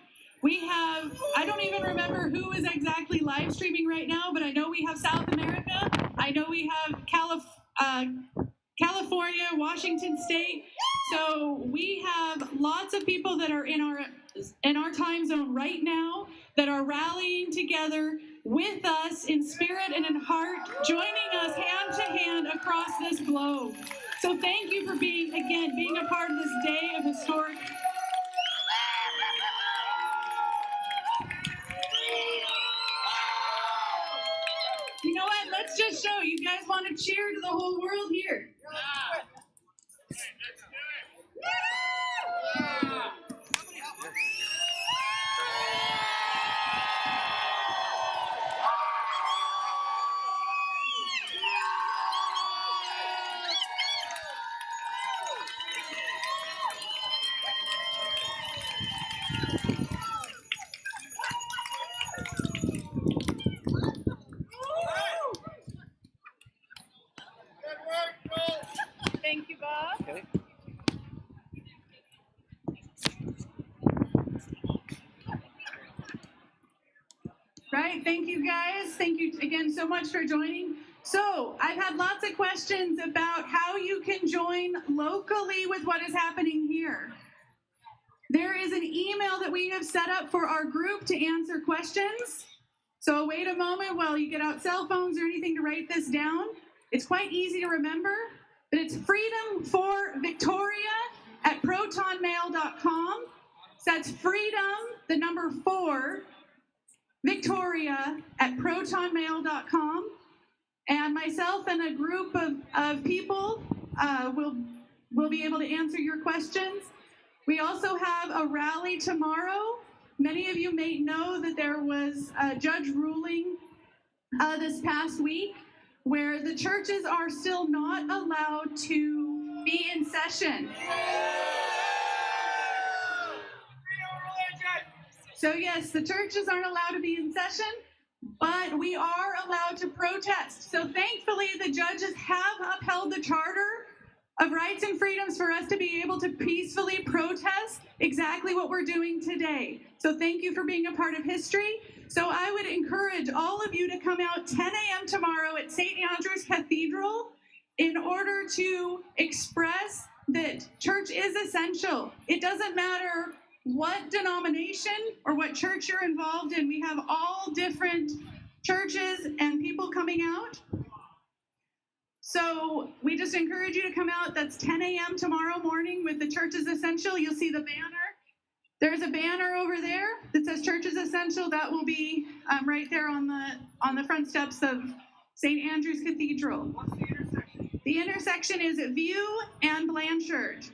We have, I don't even remember who is exactly live streaming right now, but I know we have South America. I know we have California, Washington State. So we have lots of people that are in our time zone right now that are rallying together with us in spirit and in heart, joining us hand to hand across this globe. So thank you for being a part of this day of historic. You know what? Let's just show. You guys want to cheer to the whole world here. Thank you, Bob. Okay. Right, thank you guys. Thank you again so much for joining. So I've had lots of questions about how you can join locally with what is happening here. There is an email that we have set up for our group to answer questions. So wait a moment while you get out cell phones or anything to write this down. It's quite easy to remember, but it's freedom4victoria@protonmail.com. So that's freedom, the number 4, Victoria@protonmail.com. And myself and a group of people will be able to answer your questions. We also have a rally tomorrow. Many of you may know that there was a judge ruling this past week where the churches are still not allowed to be in session. So yes, the churches aren't allowed to be in session, but we are allowed to protest. So thankfully, the judges have upheld the Charter of Rights and Freedoms for us to be able to peacefully protest exactly what we're doing today. So thank you for being a part of history. So I would encourage all of you to come out 10 a.m. tomorrow at St. Andrew's Cathedral in order to express that church is essential. It doesn't matter what denomination or what church you're involved in. We have all different churches and people coming out. So we just encourage you to come out. That's 10 a.m. tomorrow morning with the Church is Essential. You'll see the banner. There's a banner over there that says Church is Essential. That will be right there on the front steps of St. Andrew's Cathedral. What's the intersection? The intersection is at View and Blanchard.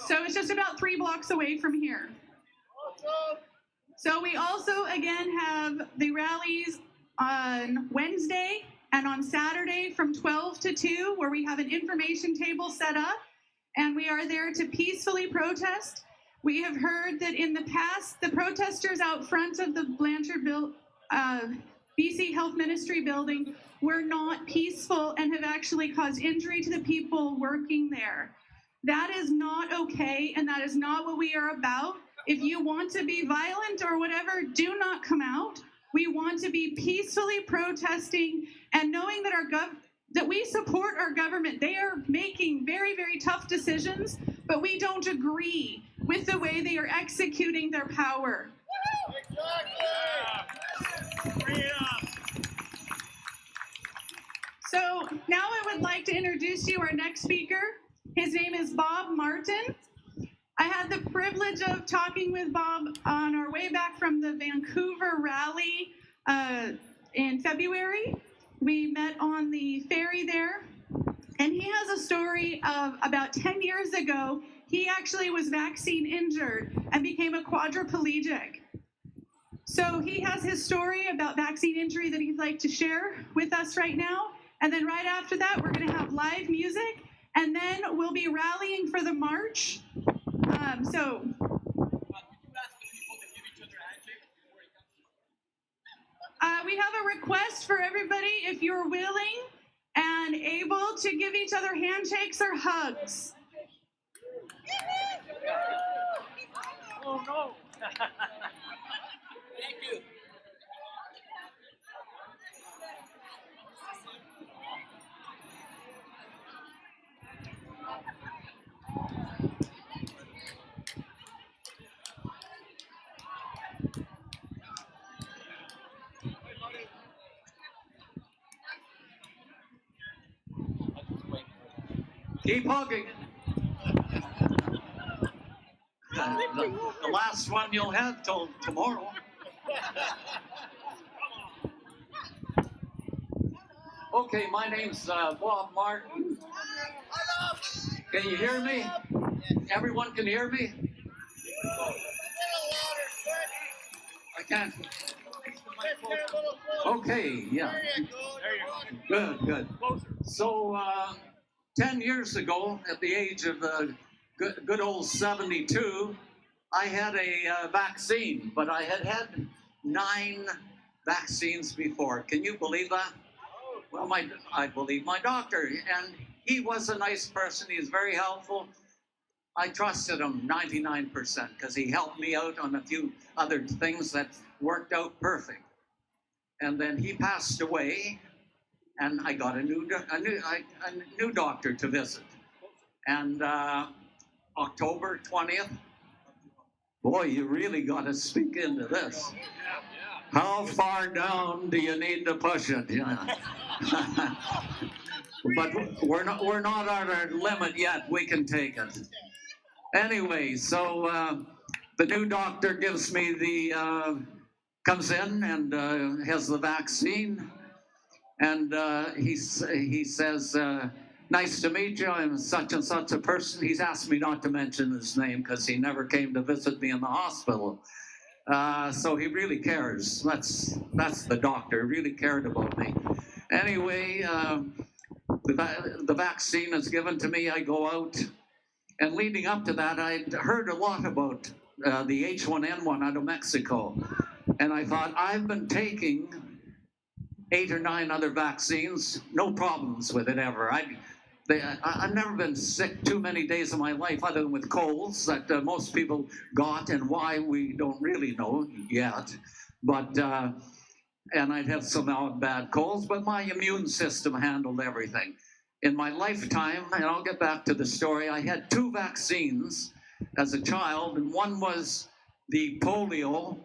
So it's just about 3 blocks away from here. Awesome. So we also, again, have the rallies on Wednesday and on Saturday from 12 to 2, where we have an information table set up, and we are there to peacefully protest. We have heard that in the past, the protesters out front of the Blanchard BC Health Ministry building were not peaceful and have actually caused injury to the people working there. That is not okay, and that is not what we are about. If you want to be violent or whatever, do not come out. We want to be peacefully protesting and knowing that that we support our government. They are making very, very tough decisions, but we don't agree with the way they are executing their power. So now I would like to introduce you our next speaker. His name is Bob Martin. I had the privilege of talking with Bob on our way back from the Vancouver rally in February. We met on the ferry there, and he has a story of about 10 years ago. He actually was vaccine injured and became a quadriplegic. So he has his story about vaccine injury that he'd like to share with us right now. And then right after that, we're going to have live music, and then we'll be rallying for the march. We have a request for everybody, if you're willing and everyone able to give each other handshakes or hugs? Oh no. Thank you. Keep hugging. The last one you'll have till tomorrow. Okay, my name's Bob Martin. Can you hear me? Everyone can hear me? I can't. Okay, yeah. Good. So, 10 years ago, at the age of good old 72, I had a vaccine, but I had had 9 vaccines before. Can you believe that? Well, I believe my doctor, and he was a nice person. He was very helpful. I trusted him 99% because he helped me out on a few other things that worked out perfect. And then he passed away, and I got a new doctor to visit. And October 20th, boy, you really got to speak into this. How far down do you need to push it? Yeah. But we're not at our limit yet. We can take it. Anyway, so the new doctor gives me comes in and has the vaccine, and he says, "Nice to meet you. I'm such and such a person." He's asked me not to mention his name because he never came to visit me in the hospital. So he really cares. That's the doctor. He really cared about me. Anyway, the vaccine is given to me. I go out, and leading up to that, I'd heard a lot about the H1N1 out of Mexico, and I thought, I've been taking 8 or 9 other vaccines, no problems with it ever. I've never been sick too many days of my life other than with colds that most people got, and why we don't really know yet. But and I'd have some bad colds, but my immune system handled everything. In my lifetime, and I'll get back to the story, I had 2 vaccines as a child, and one was the polio,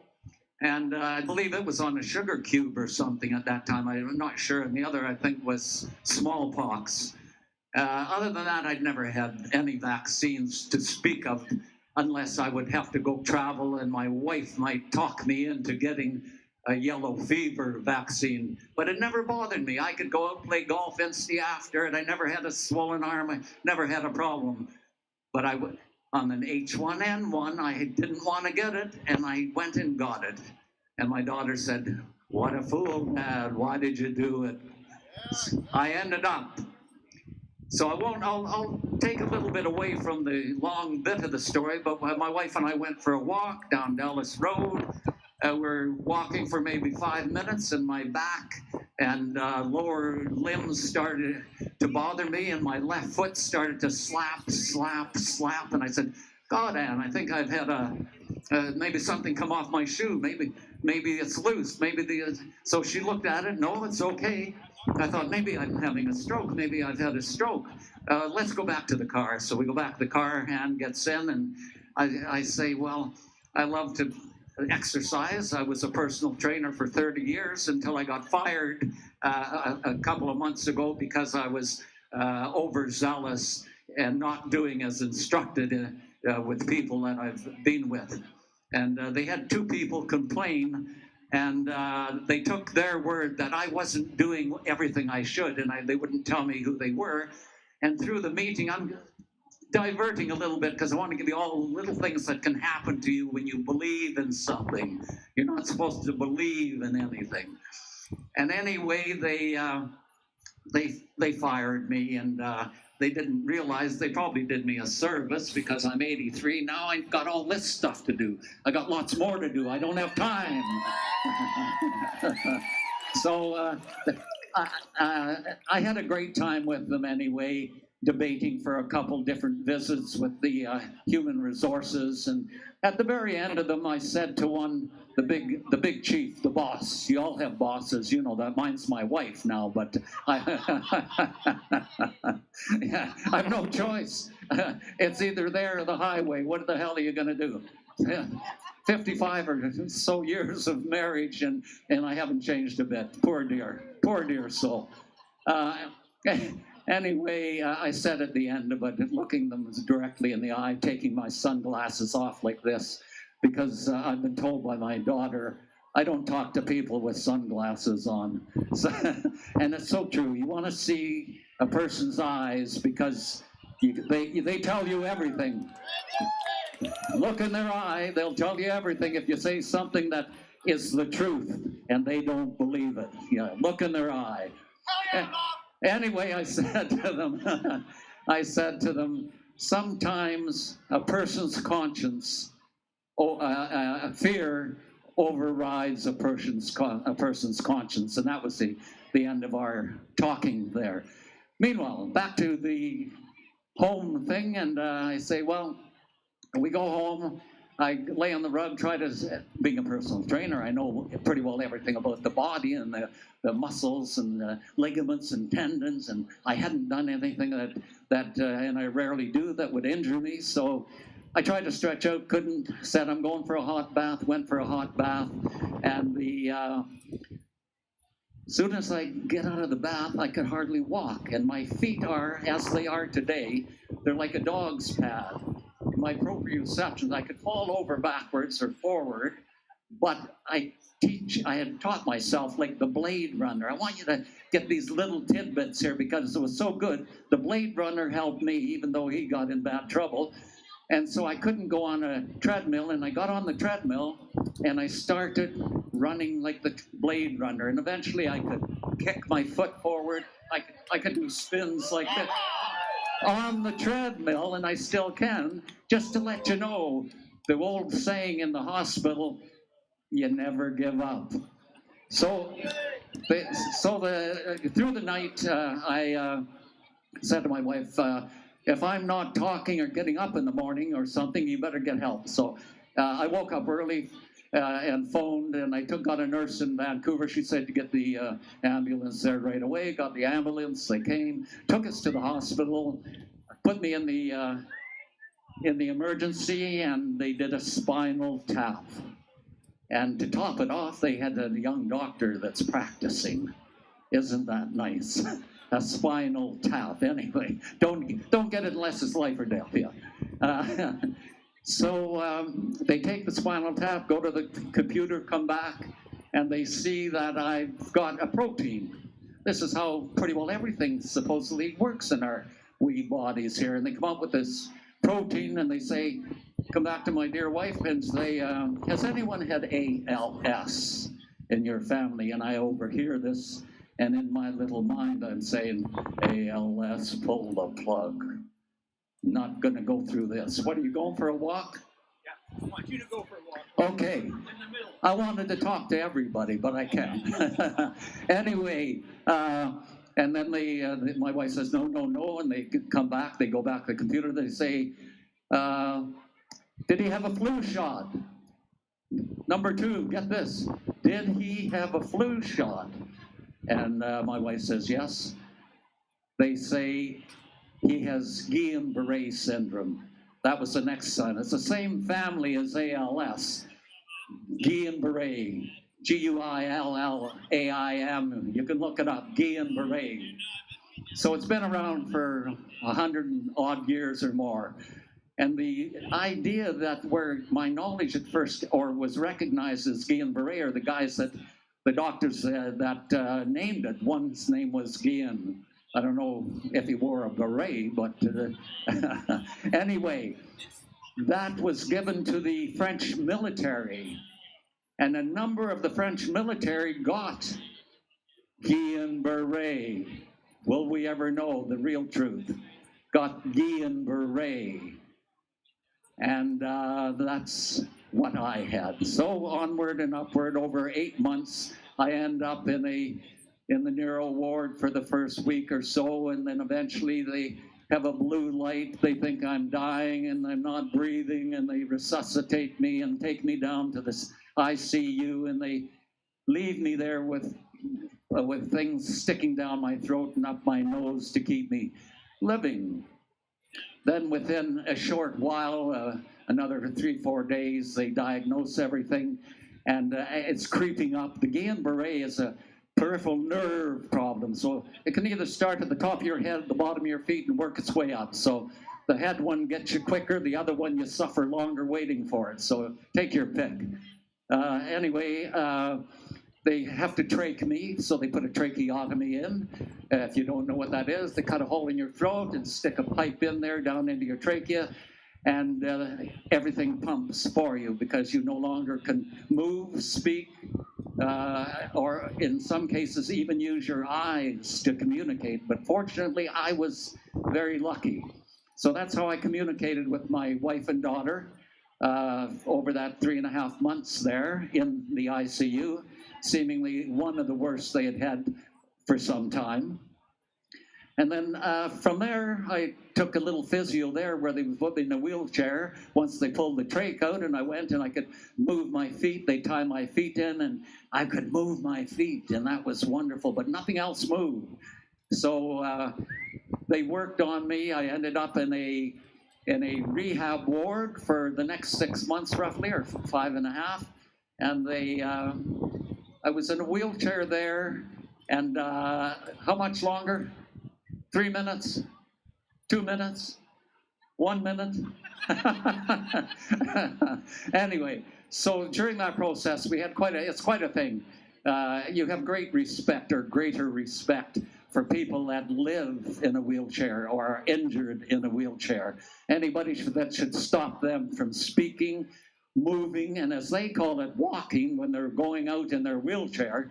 and I believe it was on a sugar cube or something at that time. I'm not sure. And the other, I think, was smallpox. Other than that, I'd never had any vaccines to speak of, unless I would have to go travel, and my wife might talk me into getting a yellow fever vaccine. But it never bothered me. I could go out and play golf instantly after it. I never had a swollen arm. I never had a problem. But on an H1N1, I didn't want to get it, and I went and got it. And my daughter said, "What a fool, Dad. Why did you do it?" I ended up. So I'll take a little bit away from the long bit of the story, but my wife and I went for a walk down Dallas Road. We're walking for maybe 5 minutes, and my back and lower limbs started to bother me, and my left foot started to slap. And I said, "God, Ann, I think I've had maybe something come off my shoe. Maybe it's loose. So she looked at it. "No, it's okay." I thought, maybe I'm having a stroke. Maybe I've had a stroke. Let's go back to the car. So we go back to the car, Ann gets in, and I say, "Well, I love to exercise. I was a personal trainer for 30 years until I got fired a couple of months ago because I was overzealous and not doing as instructed with people that I've been with." And they had 2 people complain, and they took their word that I wasn't doing everything I should, and they wouldn't tell me who they were. And through the meeting, I'm diverting a little bit because I want to give you all the little things that can happen to you when you believe in something. You're not supposed to believe in anything. And anyway, they fired me, and they didn't realize they probably did me a service because I'm 83. Now I've got all this stuff to do. I got lots more to do. I don't have time. So I had a great time with them anyway, debating for a couple different visits with the human resources. And at the very end of them, I said to one, the big chief, the boss. You all have bosses, you know that. Mine's my wife now, but yeah, I have no choice. It's either there or the highway. What the hell are you going to do? 55 or so years of marriage, and I haven't changed a bit. Poor dear soul. Anyway, I said at the end of it, looking them directly in the eye, taking my sunglasses off like this, because I've been told by my daughter, I don't talk to people with sunglasses on. So, and it's so true. You want to see a person's eyes because they tell you everything. Look in their eye, they'll tell you everything if you say something that is the truth and they don't believe it. Yeah, look in their eye. Anyway, I said to them, sometimes a person's conscience, fear overrides a person's conscience, and that was the end of our talking there. Meanwhile, back to the home thing, and I say, well, we go home. I lay on the rug, try to, being a personal trainer, I know pretty well everything about the body and the muscles and the ligaments and tendons, and I hadn't done anything and I rarely do, that would injure me. So I tried to stretch out, couldn't, said I'm going for a hot bath, went for a hot bath, and as soon as I get out of the bath, I could hardly walk, and my feet are, as they are today, they're like a dog's pad. My proprioception, I could fall over backwards or forward, but I had taught myself, like the Blade Runner. I want you to get these little tidbits here because it was so good. The Blade Runner helped me, even though he got in bad trouble. And so I couldn't go on a treadmill, and I got on the treadmill, and I started running like the Blade Runner. And eventually I could kick my foot forward. I could do spins like that on the treadmill, and I still can. Just to let you know, the old saying in the hospital, you never give up. So through the night, I said to my wife, if I'm not talking or getting up in the morning or something, you better get help. So I woke up early and phoned, and I got a nurse in Vancouver. She said to get the ambulance there right away. Got the ambulance. They came, took us to the hospital, put me in the emergency, and they did a spinal tap. And to top it off, they had a young doctor that's practicing. Isn't that nice? A spinal tap. Anyway, don't get it unless it's life or death. Yeah. So they take the spinal tap, go to the computer, come back, and they see that I've got a protein. This is how pretty well everything supposedly works in our wee bodies here. And they come up with this protein, and they say, come back to my dear wife and say, has anyone had ALS in your family? And I overhear this, and in my little mind I'm saying, ALS, pull the plug. Not going to go through this. What, are you going for a walk? Yeah, I want you to go for a walk. Okay. In the middle. I wanted to talk to everybody, but I can't. Anyway, and then my wife says, no, and they come back, they go back to the computer, they say, did he have a flu shot? Number 2, get this, did he have a flu shot? And my wife says, yes. They say, he has Guillain-Barré syndrome. That was the next son. It's the same family as ALS. Guillain-Barré, Guillaim. You can look it up, Guillain-Barré. So it's been around for 100-odd years or more. And the idea that where my knowledge at first, or was recognized as Guillain-Barré, are the guys that, the doctors that named it. One's name was Guillain. I don't know if he wore a beret, but anyway, that was given to the French military. And a number of the French military got Guillain-Barré. Will we ever know the real truth? Got Guillain-Barré. And that's what I had. So onward and upward, over 8 months, I end up in a in the neuro ward for the first week or so, and then eventually they have a blue light. They think I'm dying and I'm not breathing, and they resuscitate me and take me down to the ICU, and they leave me there with things sticking down my throat and up my nose to keep me living. Then within a short while, another 3-4 days, they diagnose everything, and it's creeping up. The Guillain-Barré is a peripheral nerve problem, so it can either start at the top of your head, the bottom of your feet, and work its way up. So the head one gets you quicker, the other one you suffer longer waiting for it. So take your pick. Anyway, they have to trach me, so they put a tracheotomy in. If you don't know what that is, they cut a hole in your throat and stick a pipe in there down into your trachea, and everything pumps for you because you no longer can move, speak, or in some cases even use your eyes to communicate. But fortunately, I was very lucky. So that's how I communicated with my wife and daughter over that 3.5 months there in the ICU, seemingly one of the worst they had had for some time. And then from there, I took a little physio there where they would put me in a wheelchair once they pulled the trach out, and I went and I could move my feet. They tie my feet in, and I could move my feet, and that was wonderful, but nothing else moved. So they worked on me. I ended up in a rehab ward for the next 6 months, roughly, or 5.5. And I was in a wheelchair there, and how much longer? 3 minutes? 2 minutes? 1 minute? Anyway, so during that process, we had it's quite a thing. You have great respect, or greater respect, for people that live in a wheelchair or are injured in a wheelchair. Anybody that should stop them from speaking, moving, and as they call it, walking when they're going out in their wheelchair,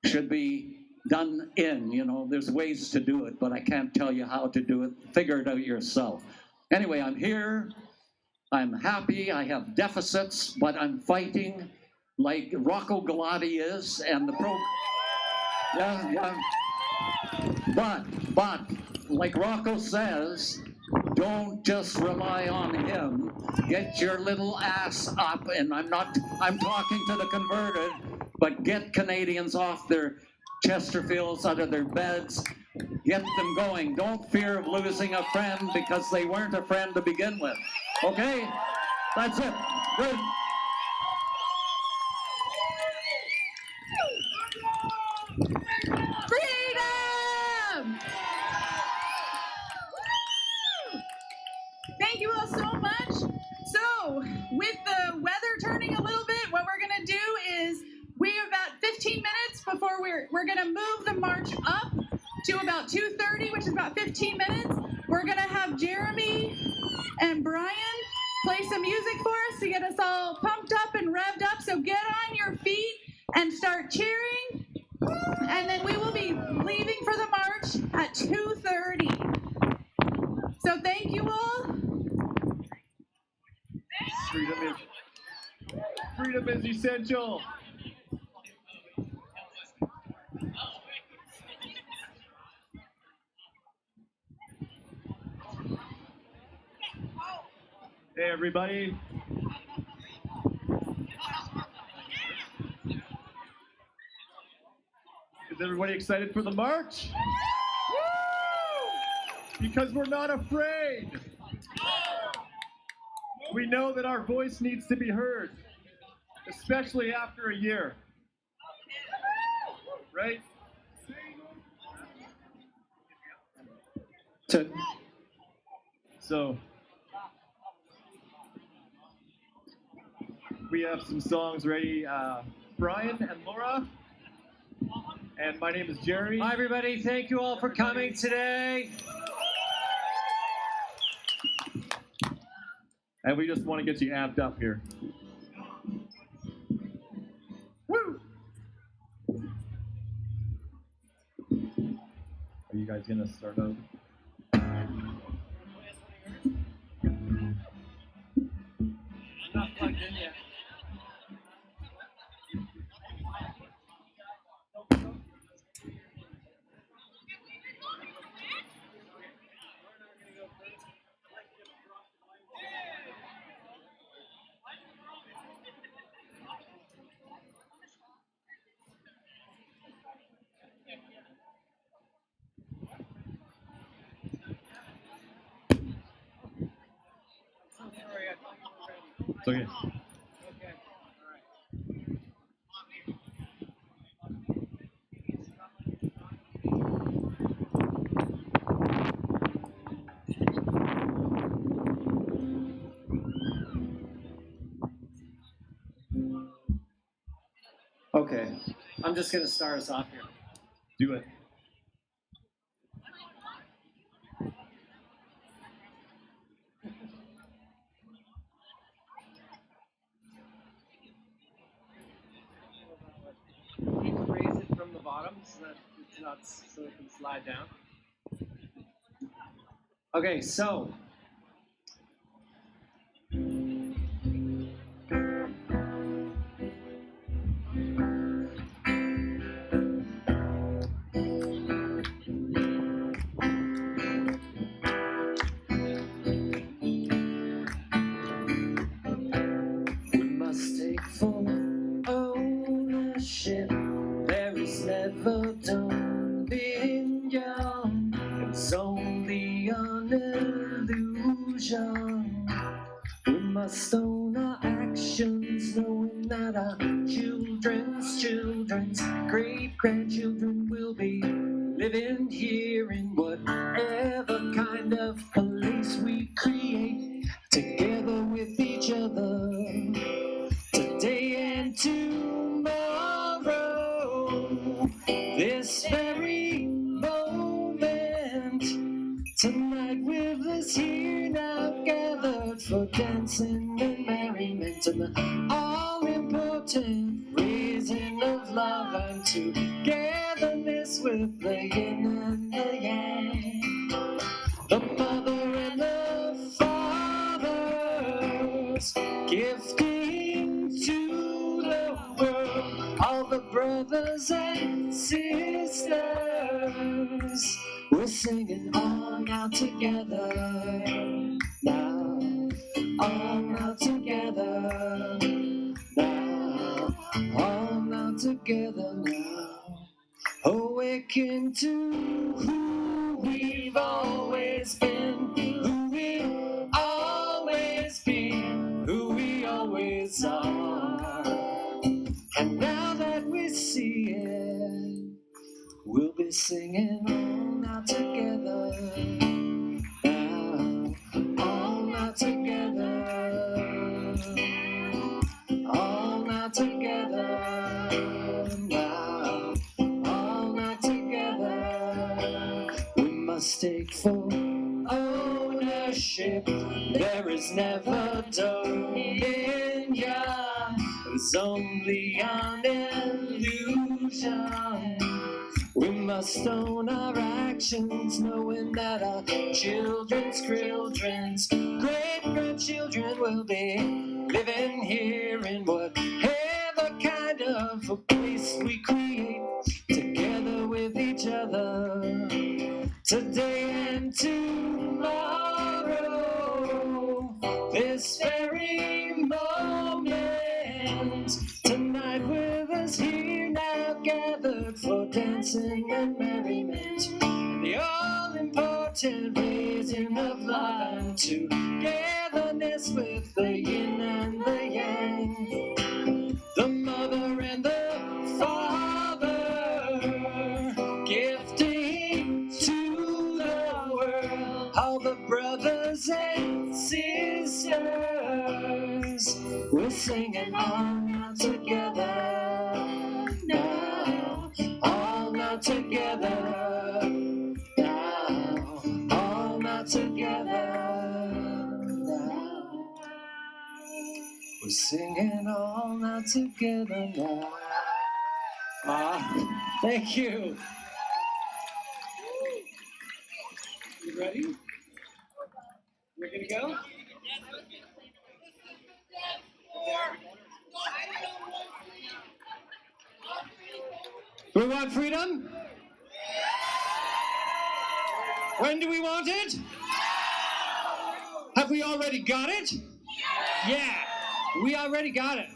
should be done in. You know, there's ways to do it, but I can't tell you how to do it. Figure it out yourself. Anyway, I'm here. I'm happy. I have deficits, but I'm fighting like Rocco Galati is, and yeah. But like Rocco says, don't just rely on him. Get your little ass up, and I'm talking to the converted, but get Canadians off their Chesterfields, out of their beds. Get them going. Don't fear of losing a friend because they weren't a friend to begin with. Okay? That's it. Good. Freedom! Thank you all so much. So, with the weather turning a little bit, what we're going to do is we have about 15 minutes before we're going to move the march up to about 2:30, which is about 15 minutes. We're going to have Jeremy and Brian play some music for us to get us all pumped up and revved up. So get on your feet and start cheering. And then we will be leaving for the march at 2:30. So thank you all. Freedom is essential. Hey, everybody. Is everybody excited for the march? Because we're not afraid. We know that our voice needs to be heard, especially after a year. Right? So, we have some songs ready. Brian and Laura. And my name is Jerry. Hi, everybody. Thank you all for coming today. And we just want to get you amped up here. Woo! Are you guys going to start out? I'm not plugged in yet. It's okay. Okay, I'm just gonna start us off here. Do it. Raise it from the bottom so that it's not so it can slide down. Okay, so we must take full ownership. There is never done being young. It's only an illusion. We must own our actions, knowing that our children's great-grandchildren will be living here in whatever kind of place we create, together with each other, today and tomorrow. This very moment, tonight with us here now gathered for dancing and merriment, and the all-important raising of love and togetherness with the yin and the yang, the mother and the fathers, gifting to the world all the brothers and sisters. We're singing all now together, now, all now together, now, all now together now. Awaken to who we've always been, who we'll always be, who we always are. And now that we see it, we'll be singing all now together, now, all now together, all now together, now, all now together. We must take full ownership. There is never dominion. It's only an illusion. We must own our actions, knowing that our children's great-grandchildren will be living here in whatever kind of a place we create, together with each other, today and tomorrow. This very moment, tonight with us here now gathered for dancing and merriment, the all-important raising of love and togetherness with the yin and the yang, the mother and the father, gifting to the world all the brothers and sisters. We're singing all now together, now, all now together, now, all now together, now. We're singing all now together now. Thank you. You ready? You're gonna go? We want freedom? When do we want it? Have we already got it? Yeah, we already got it.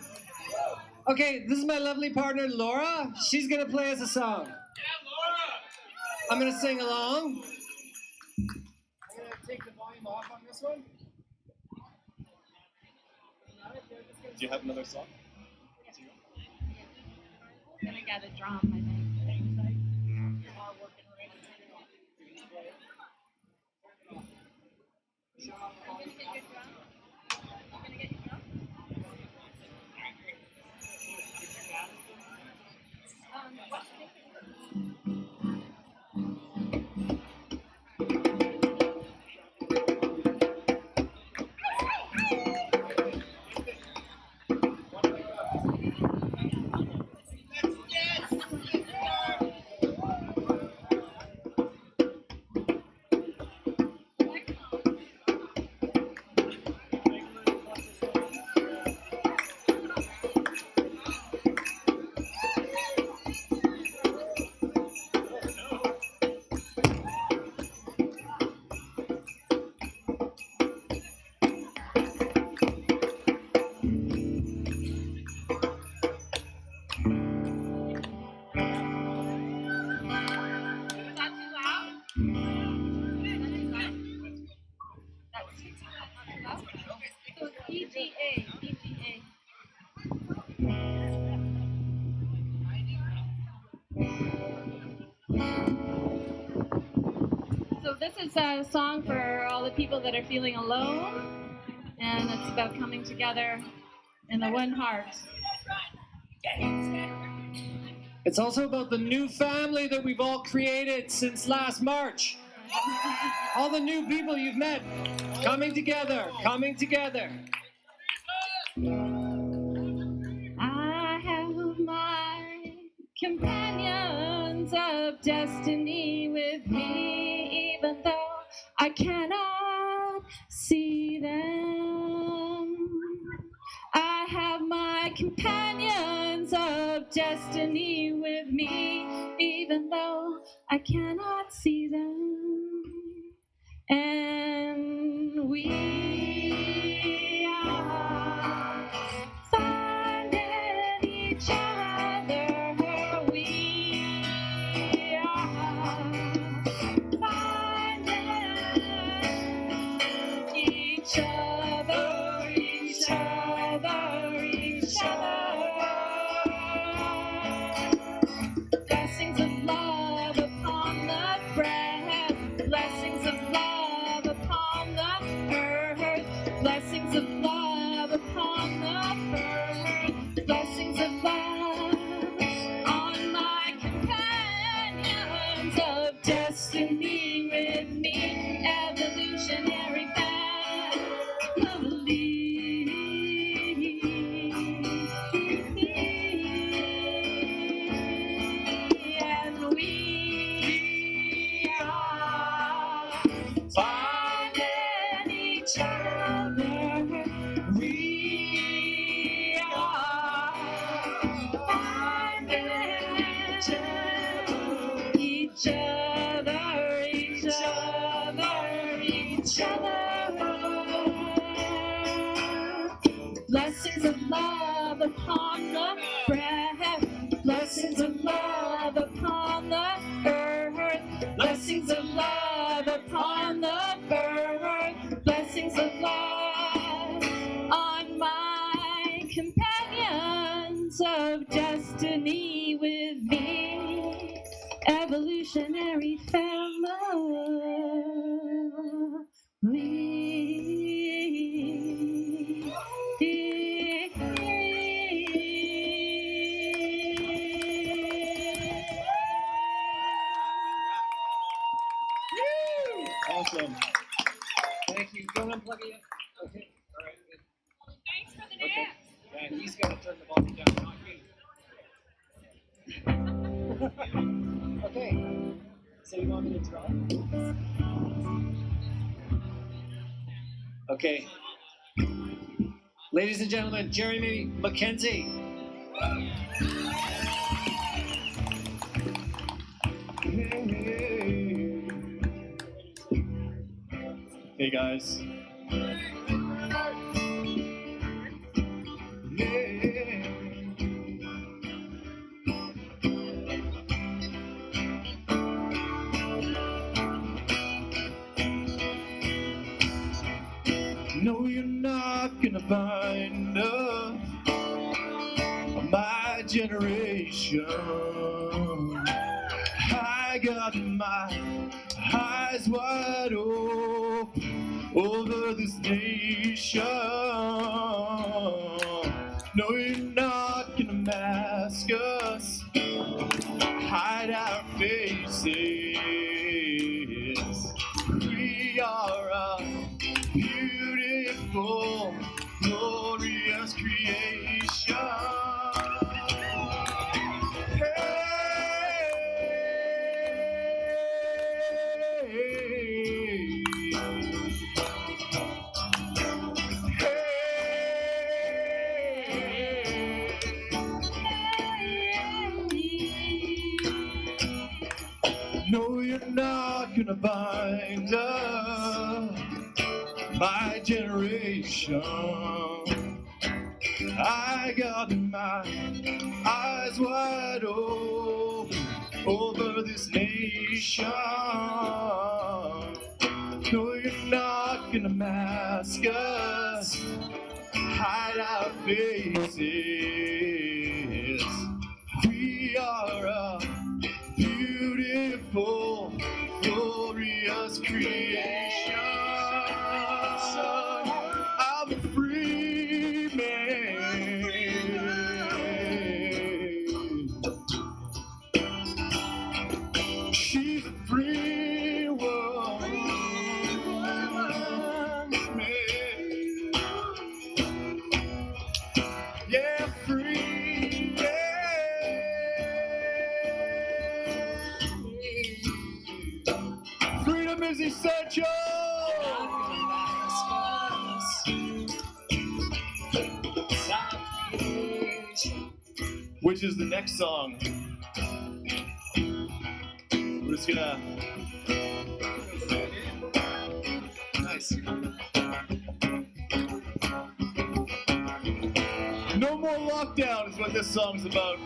Okay, this is my lovely partner, Laura. She's gonna play us a song. Yeah, Laura! I'm gonna sing along. I'm gonna take the volume off on this one. Did you have another song? I'm gonna get a drum, I think. So this is a song for all the people that are feeling alone, and it's about coming together in the one heart. It's also about the new family that we've all created since last March. All the new people you've met, coming together, coming together. I have my companions of destiny with me, even though I cannot see them. I have my companions of destiny with me, even though I cannot see them. And we are finding each other. We are finding each other, each other, each other. Blessings of love upon the bread, blessings of love upon the earth, blessings of love upon the earth, blessings of love on my companions of destiny with me, evolutionary family. And we are finding each other. We are finding each other, each other, each other. Blessings of love upon the bread, blessings of love upon the earth, blessings of love upon the earth, blessings of love on my companions of destiny with me, evolutionary Awesome. Thank you. Don't unplug it yet. Okay. All right. Good. Thanks for the Okay. dance. Yeah, he's got to turn the volume down, not you. Okay. So you want me to draw? Okay. Ladies and gentlemen, Jeremy McKenzie. Hey guys. No, you're not gonna find us generation. I got my eyes wide open over this nation. No, you're not gonna mask us, hide our faces. We are a beautiful, glorious creation. No, you're not gonna bind us, my generation. I got my eyes wide open over this nation. No, you're not gonna mask us, hide our faces. We are a beautiful, glorious creation. I'm a free man. She's a free woman. Yeah, free. Freedom is essential. Which is the next song? We're just gonna. Nice. No more lockdown is what this song's about.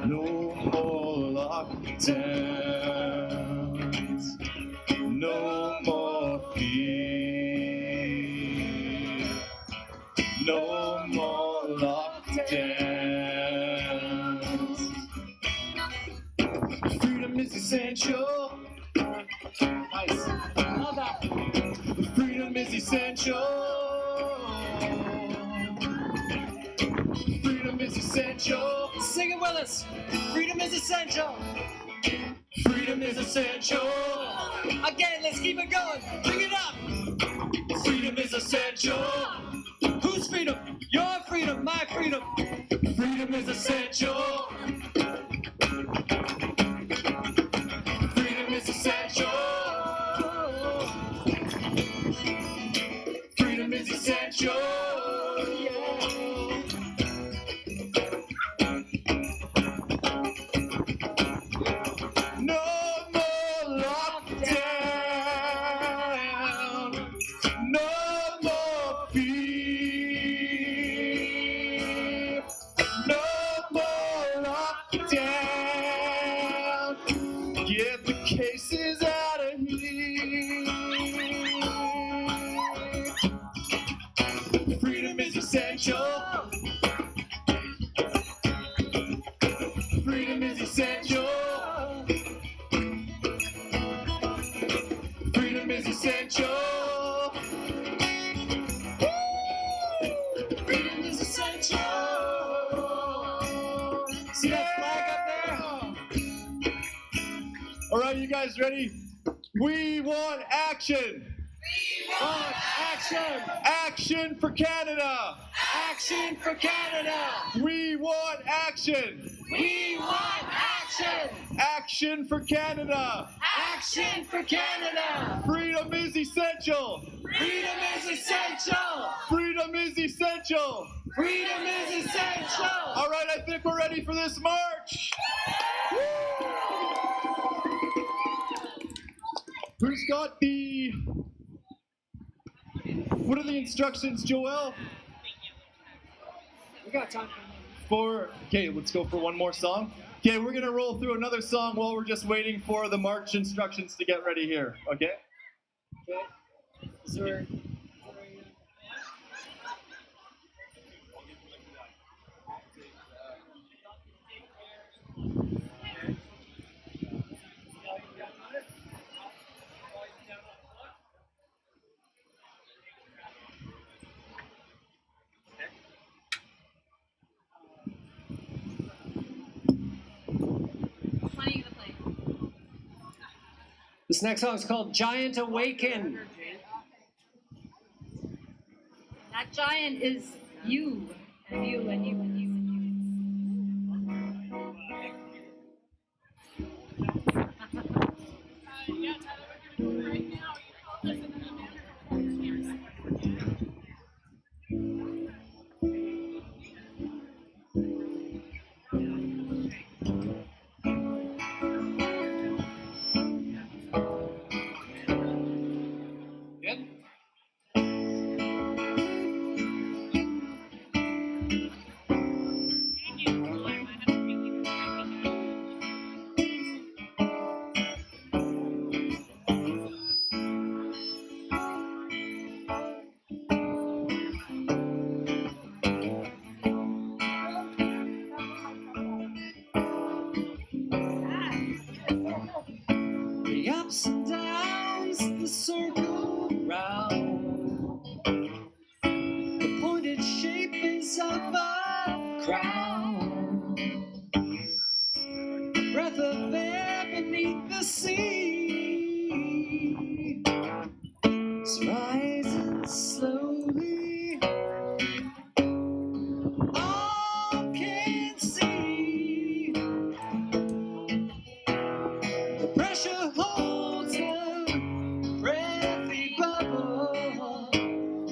No more lockdowns, no more fear, no more lockdowns. Freedom is essential. Nice. Love that. Freedom is essential. Freedom is essential. Sing it with us. Freedom is essential. Freedom is essential. Again, let's keep it going. Bring it up. Freedom is essential. Whose freedom? Your freedom, my freedom. Freedom is essential. Freedom is essential. Freedom is essential. No more lockdown. No more fear. No more lockdown. Get the cases out of here. Freedom is essential. Freedom is essential. Freedom is essential. Freedom is essential. See that flag up there? All right, you guys ready? We want action. We want action. Action for Canada. Action for Canada. We want action. We want action. Action for Canada. Action for Canada. Freedom is essential. Freedom is essential. Freedom is essential. Freedom is essential. All right, I think we're ready for this march. Who's got the... What are the instructions, Joel? We got time for... Okay, let's go for one more song. Okay, we're gonna roll through another song while we're just waiting for the march instructions to get ready here. Okay. Okay. Is there... This next song is called Giant Awaken. That giant is you, and you, and you, and you, and you. The ups and downs, the circle round. The pointed shape is of a crown. A breath of air beneath the sea. It's rising slowly. All can see. The pressure holds a breathy bubble,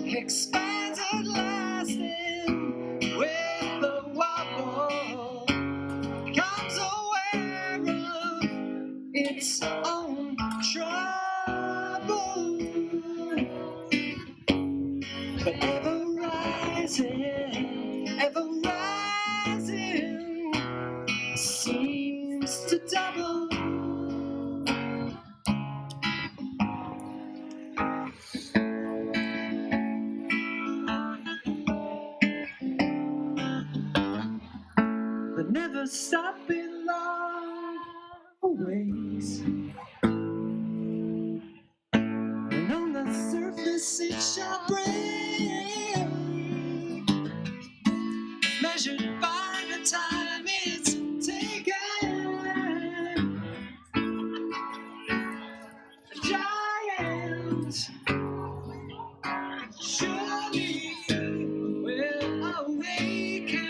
expands at last and with a wobble, becomes aware of its own trouble. But ever rising, seems to double. The never stopping long ways. And on the surface it shall break, measured by the time it's taken. The giant surely will awaken.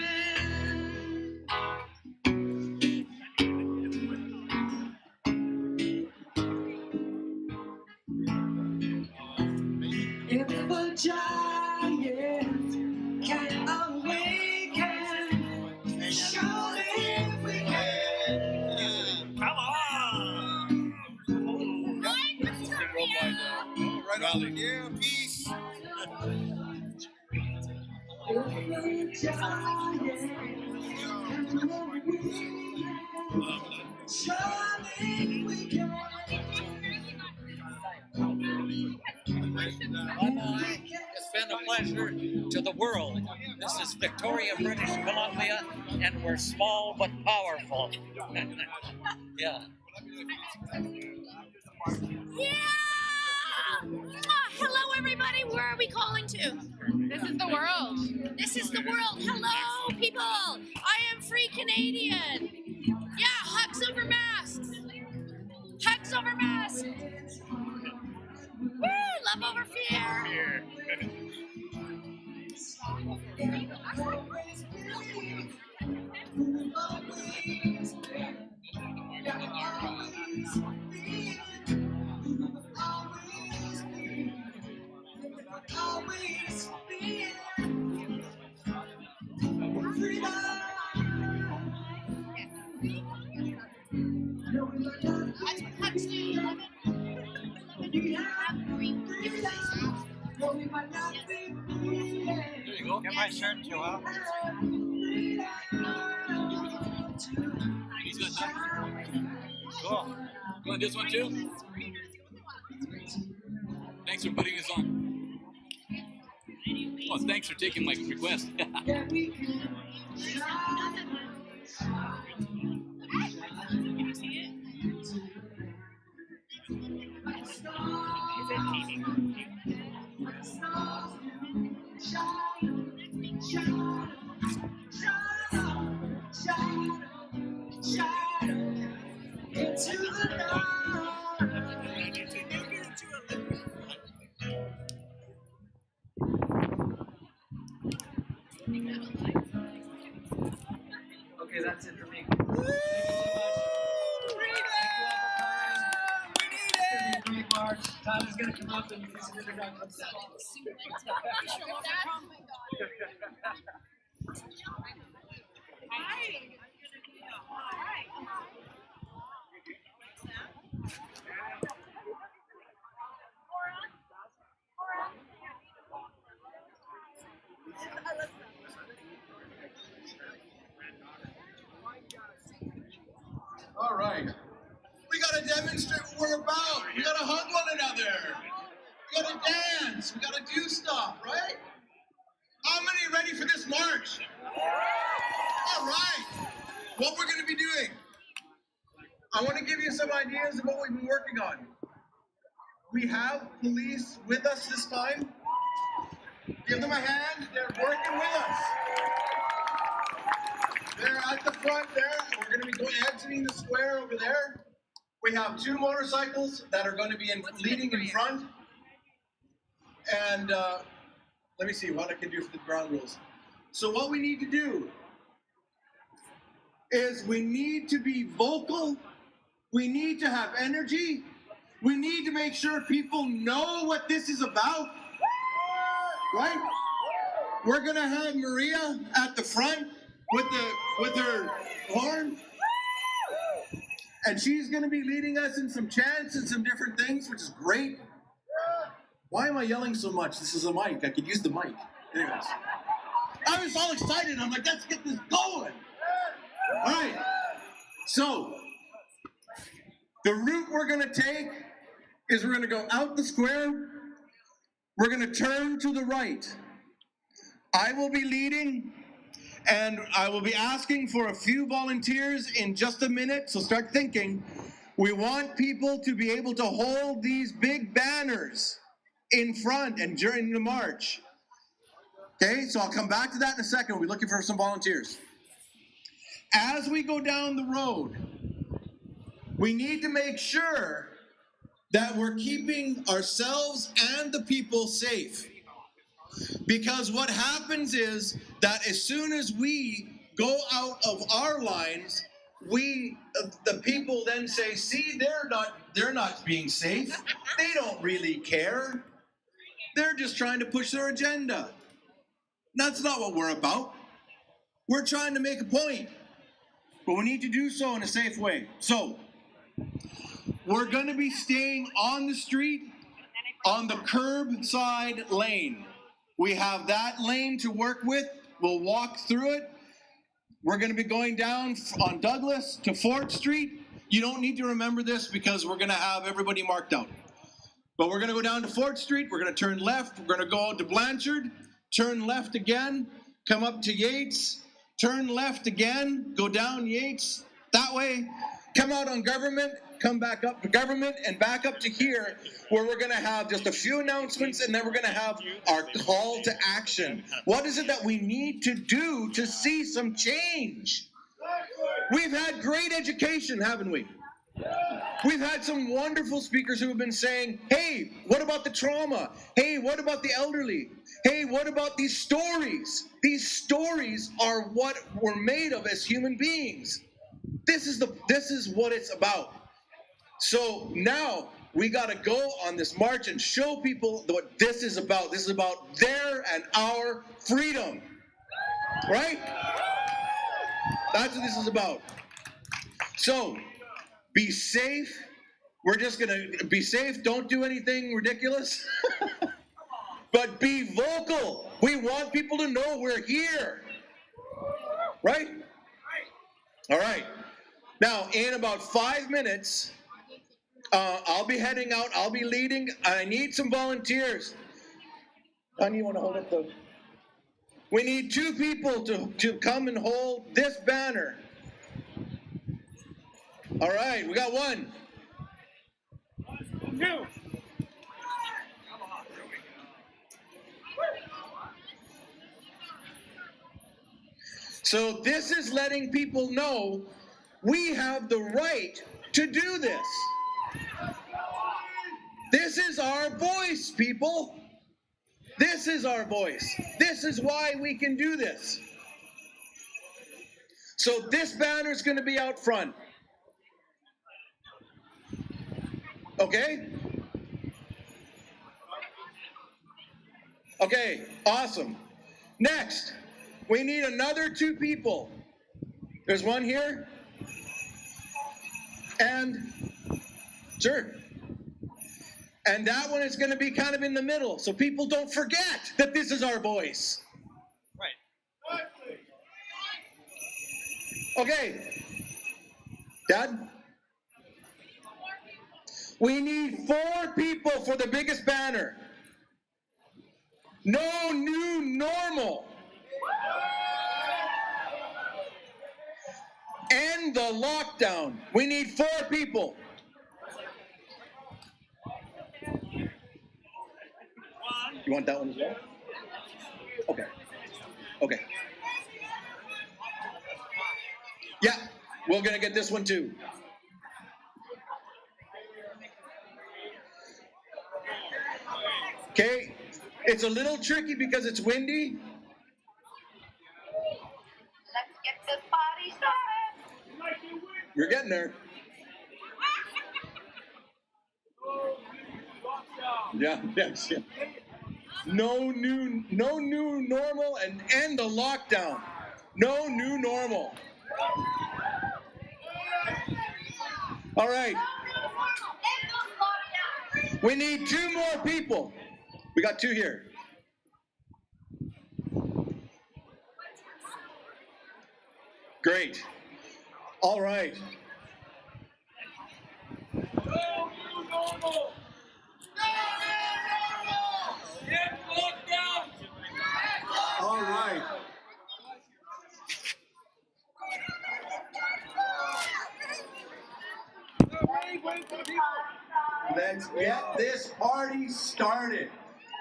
If a giant can awaken, surely we can. Come on! Right on. Yeah, peace. If a giant can awaken, surely we can. It's been a pleasure to the world. This is Victoria, British Columbia, and we're small but powerful. Yeah. Hello, everybody. Where are we calling to? This is the world. This is the world. Hello, people. I am free Canadian. Yeah, hugs over masks. Hugs over masks. Woo, love over fear. There you go. Get my shirt, Joel. Oh. You want this one too? Thanks for putting this on. Oh, thanks for taking my request. Into the dark. Okay, that's it for me. Thank you so much. Thank you all for coming. It's gonna be a great march. Tyler's gonna come up and do some introductions. All right. We gotta demonstrate what we're about. We gotta hug one another. We gotta dance. We gotta do stuff, right? How many are ready for this march? All right. What we're gonna be doing. I want to give you some ideas of what we've been working on. We have police with us this time. Give them a hand. They're working with us. They're at the front there. We're going to be exiting the square over there. We have 2 motorcycles that are going to be leading in front. And let me see what I can do for the ground rules. So what we need to do is we need to be vocal. We need to have energy. We need to make sure people know what this is about. Right? We're going to have Maria at the front with her horn. And she's going to be leading us in some chants and some different things, which is great. Why am I yelling so much? This is a mic. I could use the mic. Anyways. I was all excited. I'm like, let's get this going. All right. So, the route we're going to take is we're going to go out the square. We're going to turn to the right. I will be leading, and I will be asking for a few volunteers in just a minute, so start thinking. We want people to be able to hold these big banners in front and during the march. Okay, so I'll come back to that in a second. We'll be looking for some volunteers. As we go down the road, we need to make sure that we're keeping ourselves and the people safe. Because what happens is that as soon as we go out of our lines, the people then say, see, they're not being safe. They don't really care. They're just trying to push their agenda. That's not what we're about. We're trying to make a point, but we need to do so in a safe way. So, we're going to be staying on the street, on the curbside lane. We have that lane to work with. We'll walk through it. We're going to be going down on Douglas to 4th Street. You don't need to remember this because we're going to have everybody marked out. But we're going to go down to 4th Street. We're going to turn left. We're going to go out to Blanchard, turn left again, come up to Yates, turn left again, go down Yates that way, come out on Government, come back up to Government and back up to here, where we're going to have just a few announcements, and then we're going to have our call to action. What is it that we need to do to see some change? We've had great education, haven't we? We've had some wonderful speakers who have been saying, hey, what about the trauma? Hey, what about the elderly? Hey, what about these stories? These stories are what we're made of as human beings. This is what it's about. So now we got to go on this march and show people what this is about. This is about their and our freedom. Right? That's what this is about. So, be safe. We're just going to be safe. Don't do anything ridiculous. But be vocal. We want people to know we're here. Right? All right. Now, in about 5 minutes, I'll be heading out. I'll be leading. I need some volunteers. Honey, you want to hold up the... We need 2 people to come and hold this banner. All right, we got 1. 2. So this is letting people know we have the right to do this. This is our voice, people. This is our voice. This is why we can do this. So this banner is going to be out front. Okay? Okay, awesome. Next, we need another 2 people. There's 1 here. And, sure. And that one is going to be kind of in the middle, so people don't forget that this is our voice. Right. Okay. Dad? We need 4 people for the biggest banner. No new normal. End the lockdown. We need 4 people. You want that one as well? Okay. Okay. Yeah, we're gonna get this one too. Okay, it's a little tricky because it's windy. Let's get this party started. You're getting there. Yeah, yes, yeah. No new normal and end the lockdown. No new normal. All right. We need 2 more people. We got 2 here. Great. All right. All right. Let's get this party started.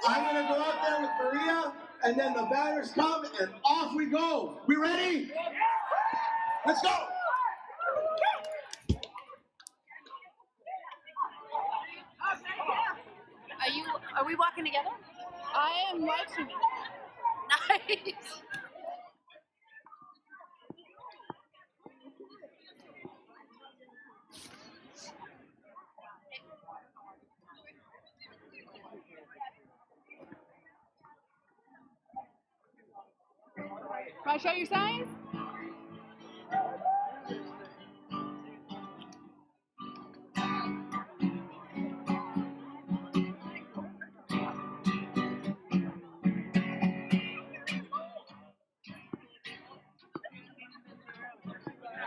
I'm going to go out there with Maria, and then the banners come, and off we go. We ready? Let's go. Are we walking together? I am watching it. Nice. Want to show your signs? I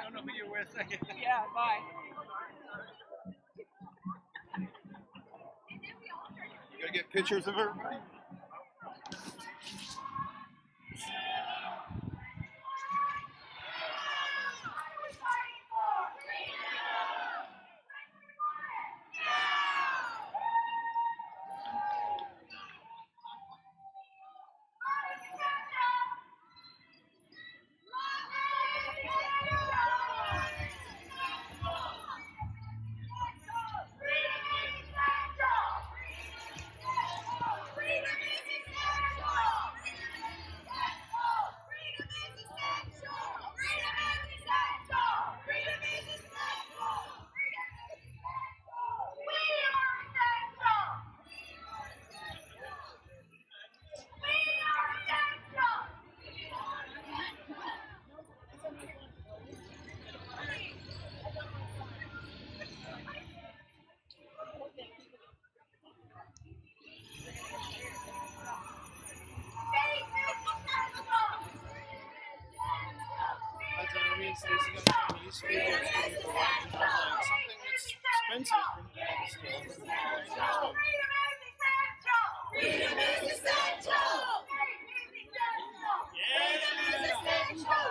don't know who you're with. Yeah, bye. You gotta get pictures of everybody. Stacey got Chinese food. Freedom is essential! Freedom is essential! Freedom is essential! Freedom is essential!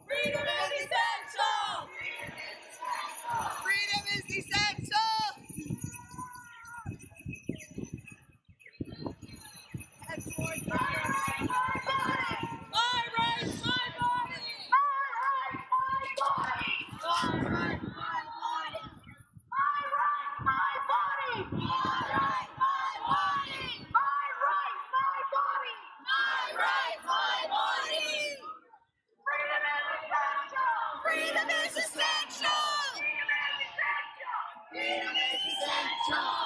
Freedom is essential! Freedom is essential! My rights, my body! My rights, my body! My rights, my body! My rights, my body! My rights, my body! My rights, my body! My rights, my body! Freedom is essential! Freedom is essential! Freedom is essential!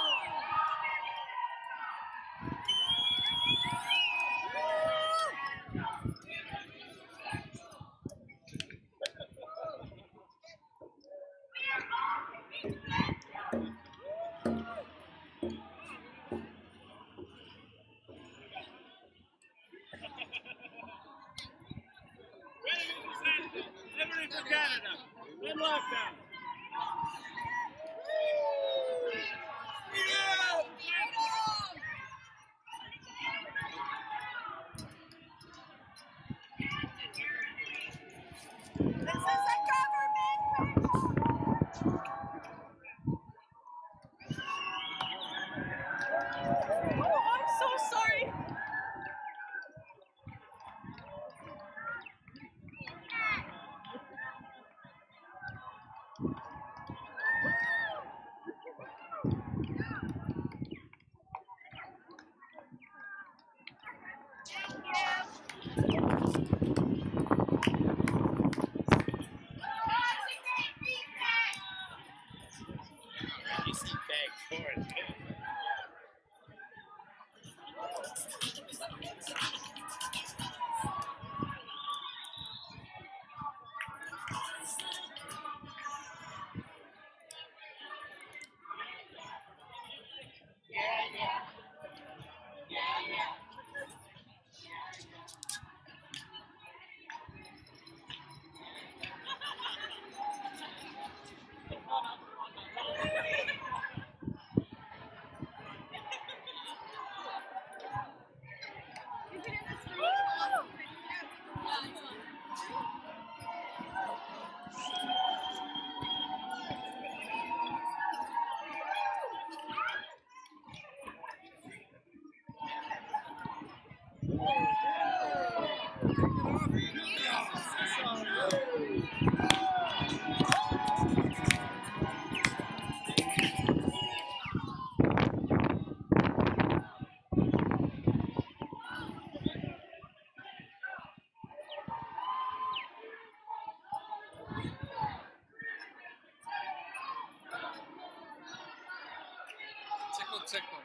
Liberty for Canada. Good luck now. This is a government! Oh, I'm so sorry. Tickle.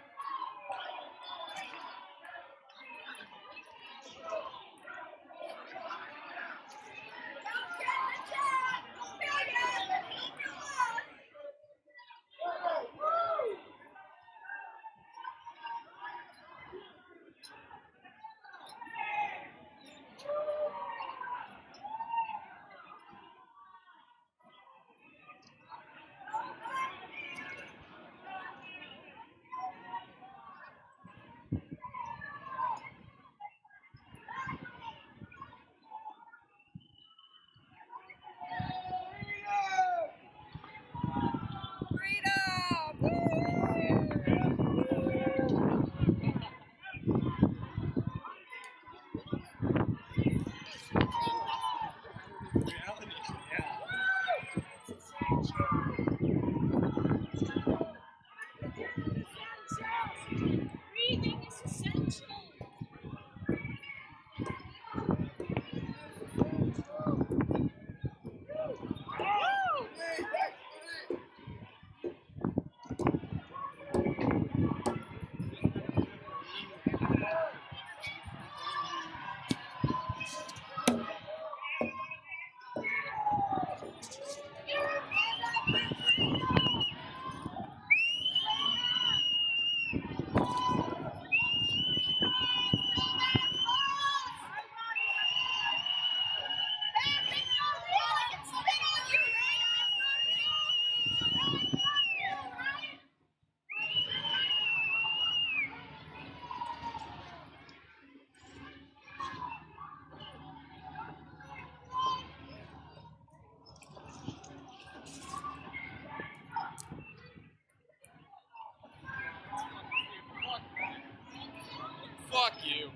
Breathing is essential. Fuck you.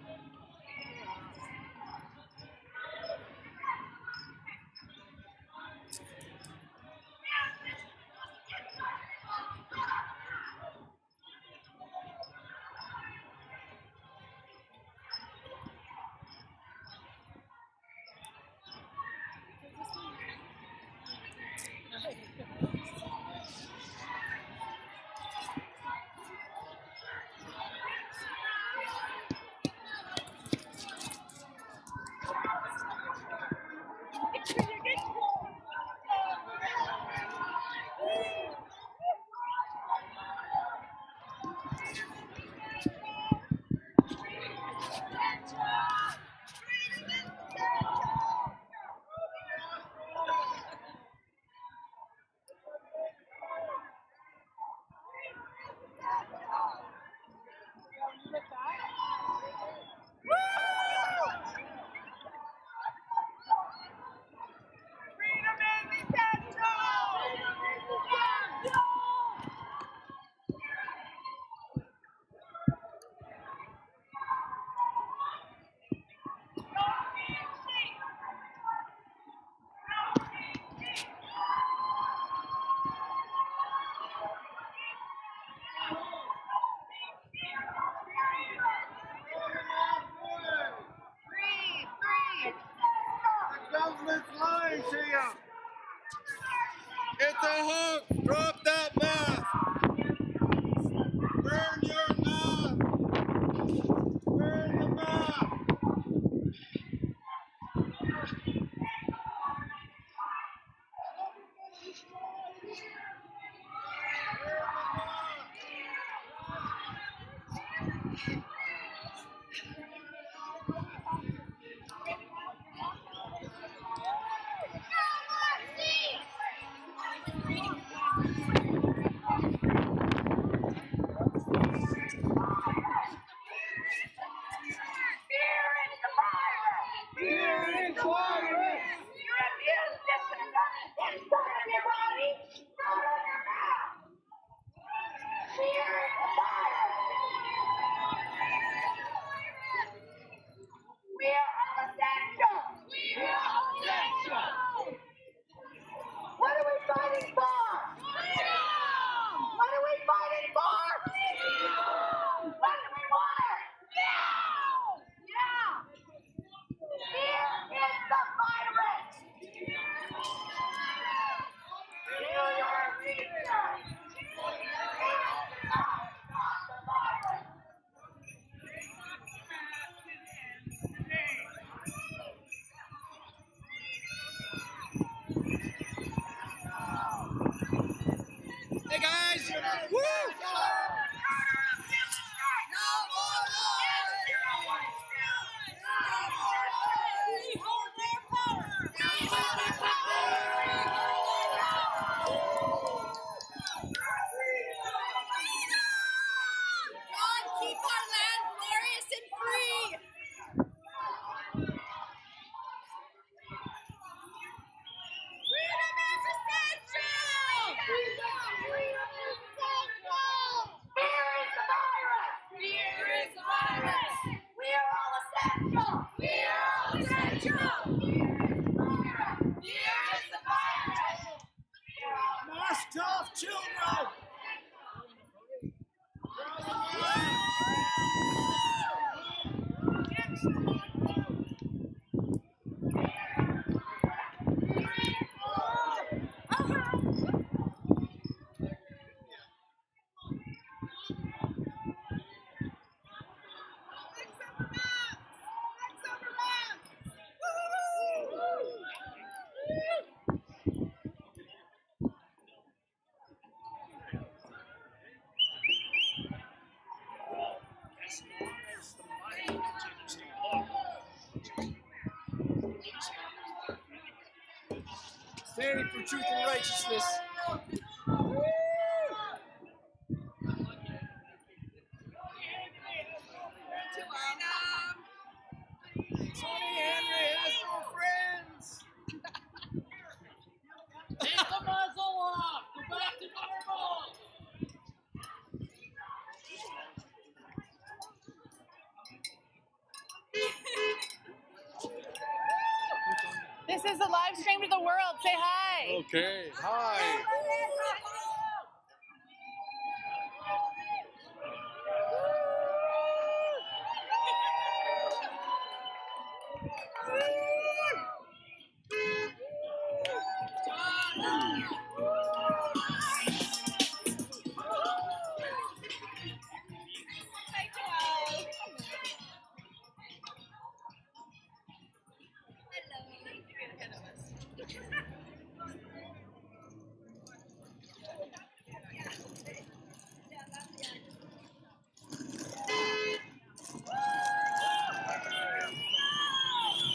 The government's lying to you. It's a hoax. Drop that mask. Burn your mask. Burn the mask. Hey guys! Woo! Keep our land glorious and free! Freedom is essential! Freedom is essential! Fear is the virus! Fear is the virus! We are all essential! We are all essential! Fear is the virus! Fear is the virus! Mask off, children! standing for truth and righteousness. Tony Henry has no friends. Take the muzzle off. Go back to normal. This is a live stream to the world. Say hi. Okay, hi.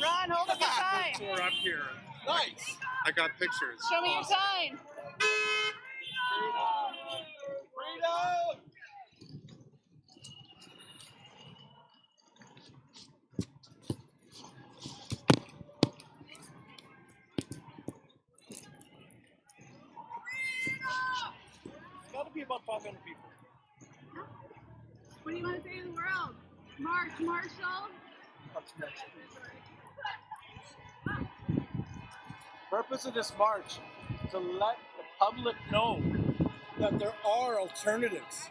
Ron, hold up your sign. We're up here. Nice. I got pictures. Show me your sign. Freedom. It's got to be about 500 people. What do you want to say to the world? March, Marshall. Purpose of this march is to let the public know that there are alternatives,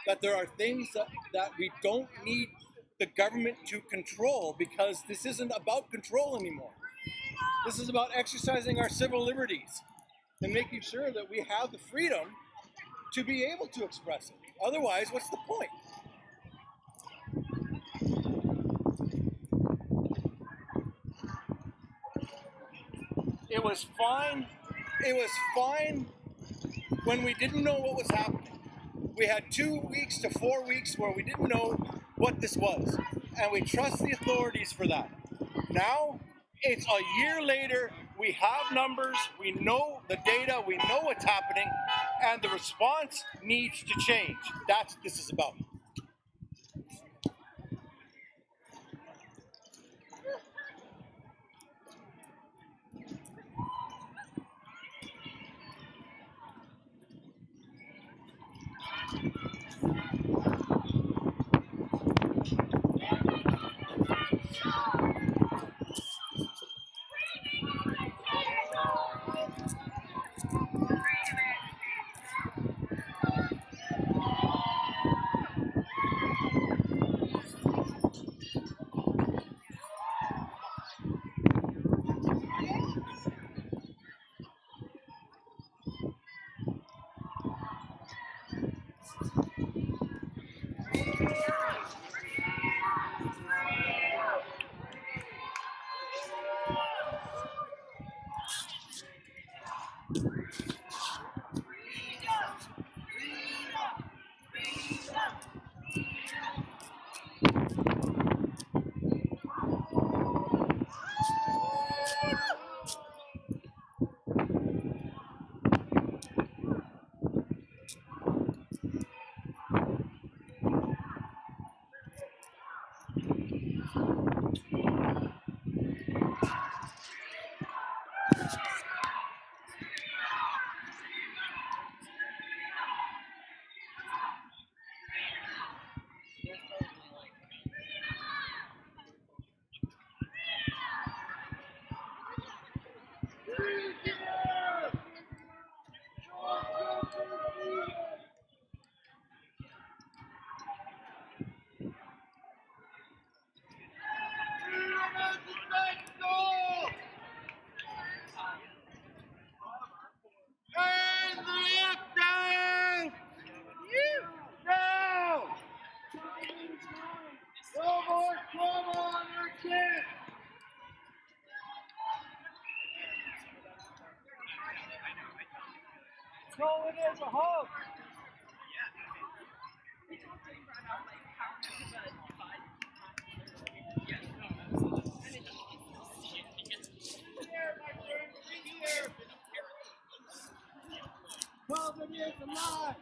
that there are things that we don't need the government to control, because this isn't about control anymore. This is about exercising our civil liberties and making sure that we have the freedom to be able to express it. Otherwise, what's the point? It was fine. It was fine when we didn't know what was happening. We had 2 weeks to 4 weeks where we didn't know what this was, and we trust the authorities for that. Now, it's a year later, we have numbers, we know the data, we know what's happening, and the response needs to change. That's what this is about. Throw it as a hug. COVID is a lie.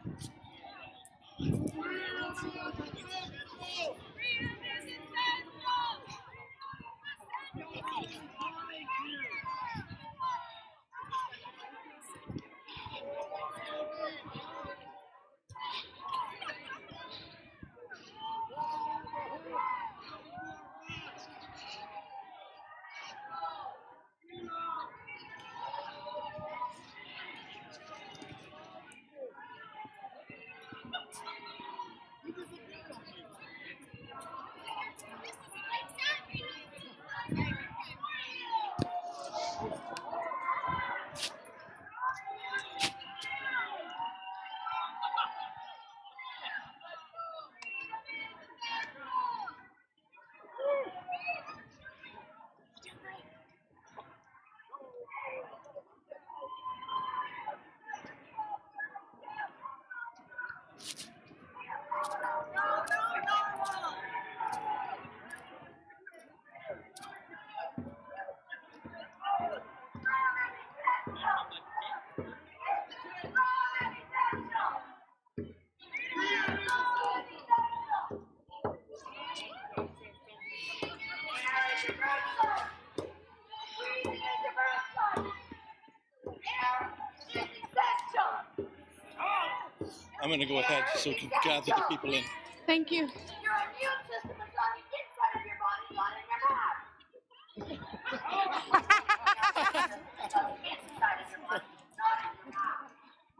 I'm going to go ahead so we can gather the people in. Thank you. Your immune system is on the inside of your body, not in your mouth.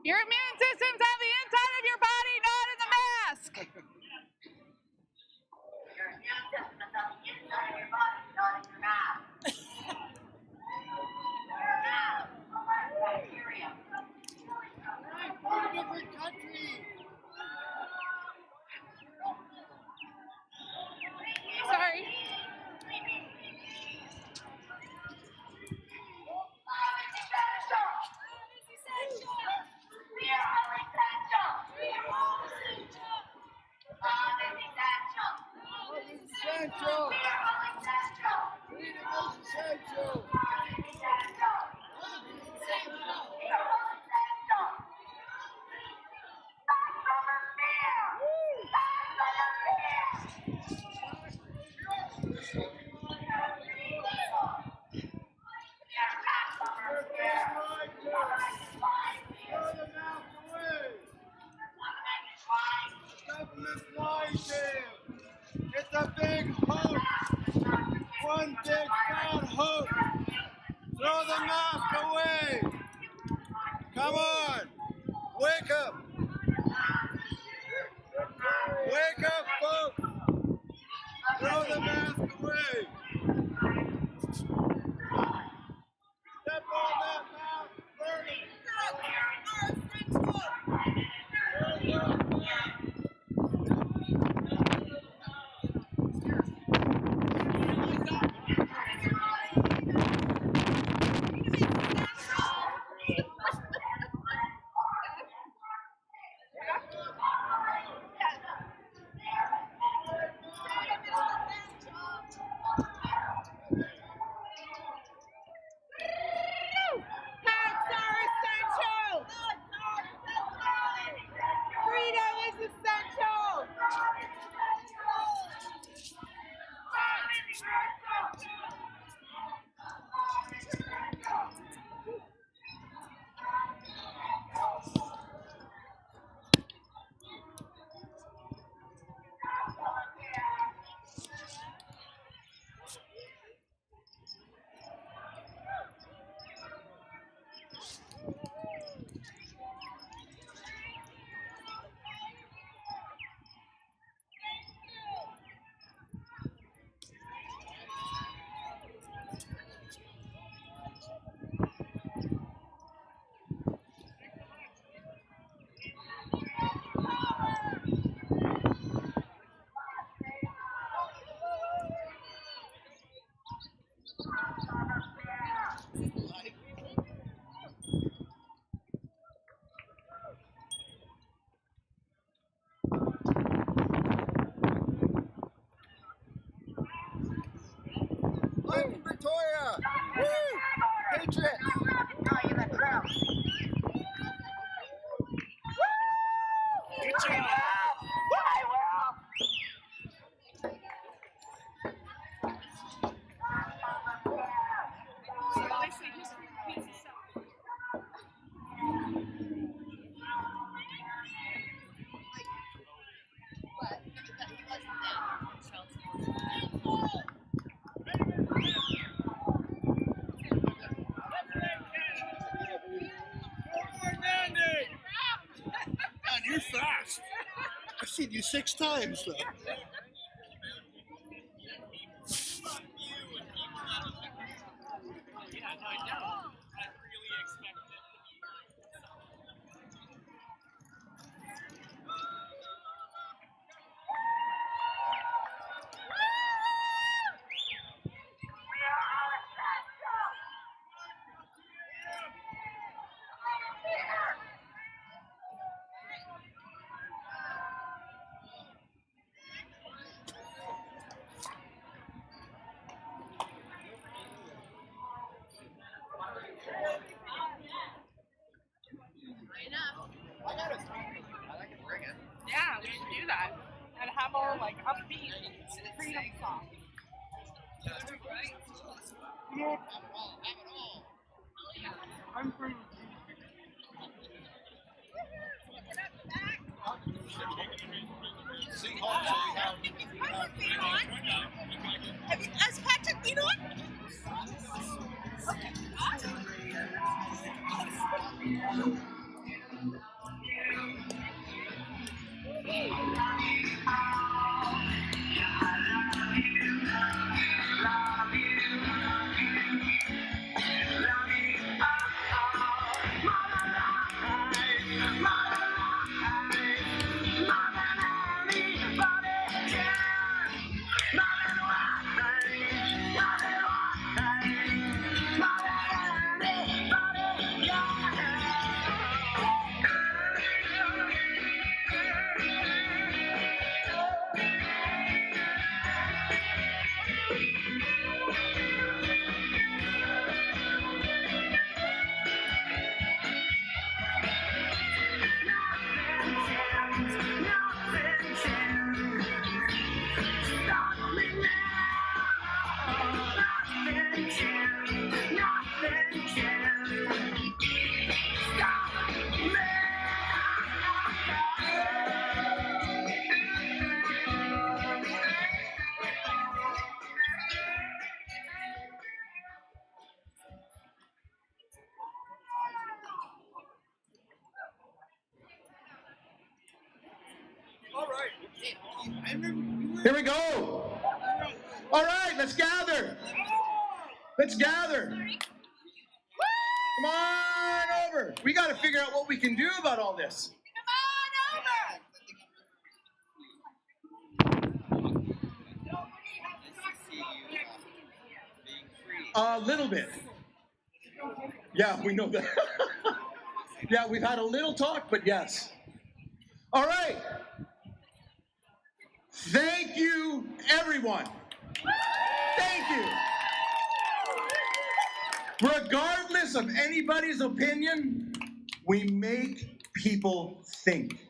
Your immune system's on the inside of your body, not in the mask. Your immune system is on the inside of your body, not in your mouth. Your mouth, bacteria. Four different countries. Sorry. Essential. Freedom is essential. Government lies here. It's a big hoax. One big fat hoax. Throw the mask away. Come on. Wake up. Wake up, folks. Throw the mask away. Step on that mask. Burn it. I'm from Victoria. Woo! Patriots. seen you 6 times, though. Yeah, we should do that. And have all like upbeat freedom songs. Yeah. I'm from Has Patrick been on? Here we go. All right, let's gather. Let's gather. Come on over. We got to figure out what we can do about all this. A little bit. Yeah, we know that. Yeah, we've had a little talk, but yes. All right. Thank you, everyone. Thank you. Regardless of anybody's opinion, we make people think.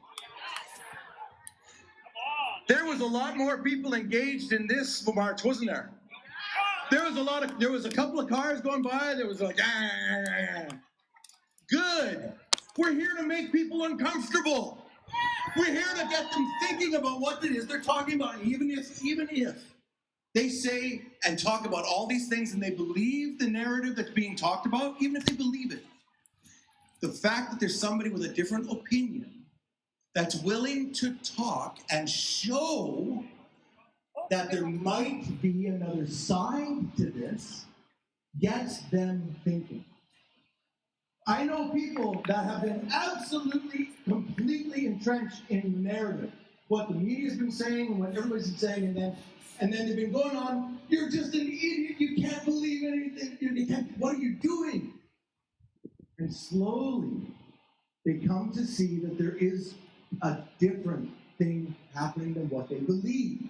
There was a lot more people engaged in this march, wasn't there? There was a couple of cars going by. There was like, Good. We're here to make people uncomfortable. We're here to get them thinking about what it is they're talking about, even if they say and talk about all these things and they believe the narrative that's being talked about, even if they believe it. The fact that there's somebody with a different opinion that's willing to talk and show that there might be another side to this gets them thinking. I know people that have been absolutely, completely entrenched in the narrative, what the media's been saying and what everybody's been saying, and then they've been going on, you're just an idiot, you can't believe anything, what are you doing? And slowly, they come to see that there is a different thing happening than what they believe.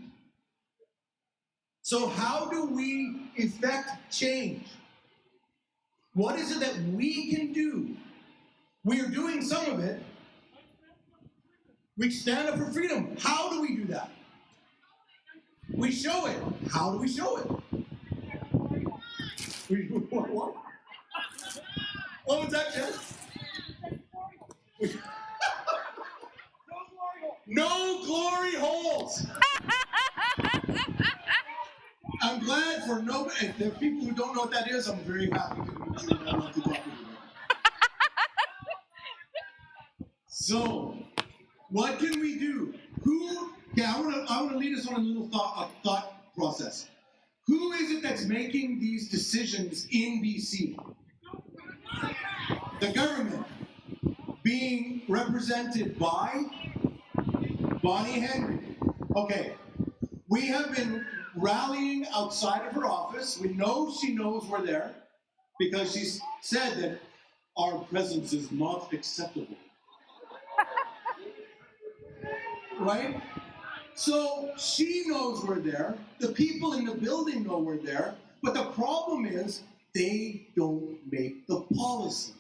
So how do we effect change? What is it that we can do? We are doing some of it. We stand up for freedom. How do we do that? We show it. How do we show it? What? What was that, Jess? No glory holes. I'm glad for nobody. If there are people who don't know what that is, I'm very happy to talk to you. So, what can we do? I want to lead us on a little thought process. Who is it that's making these decisions in BC? The government, being represented by Bonnie Henry. Okay, we have been rallying outside of her office. We know she knows we're there because she's said that our presence is not acceptable. Right? So she knows we're there. The people in the building know we're there. But the problem is they don't make the policy.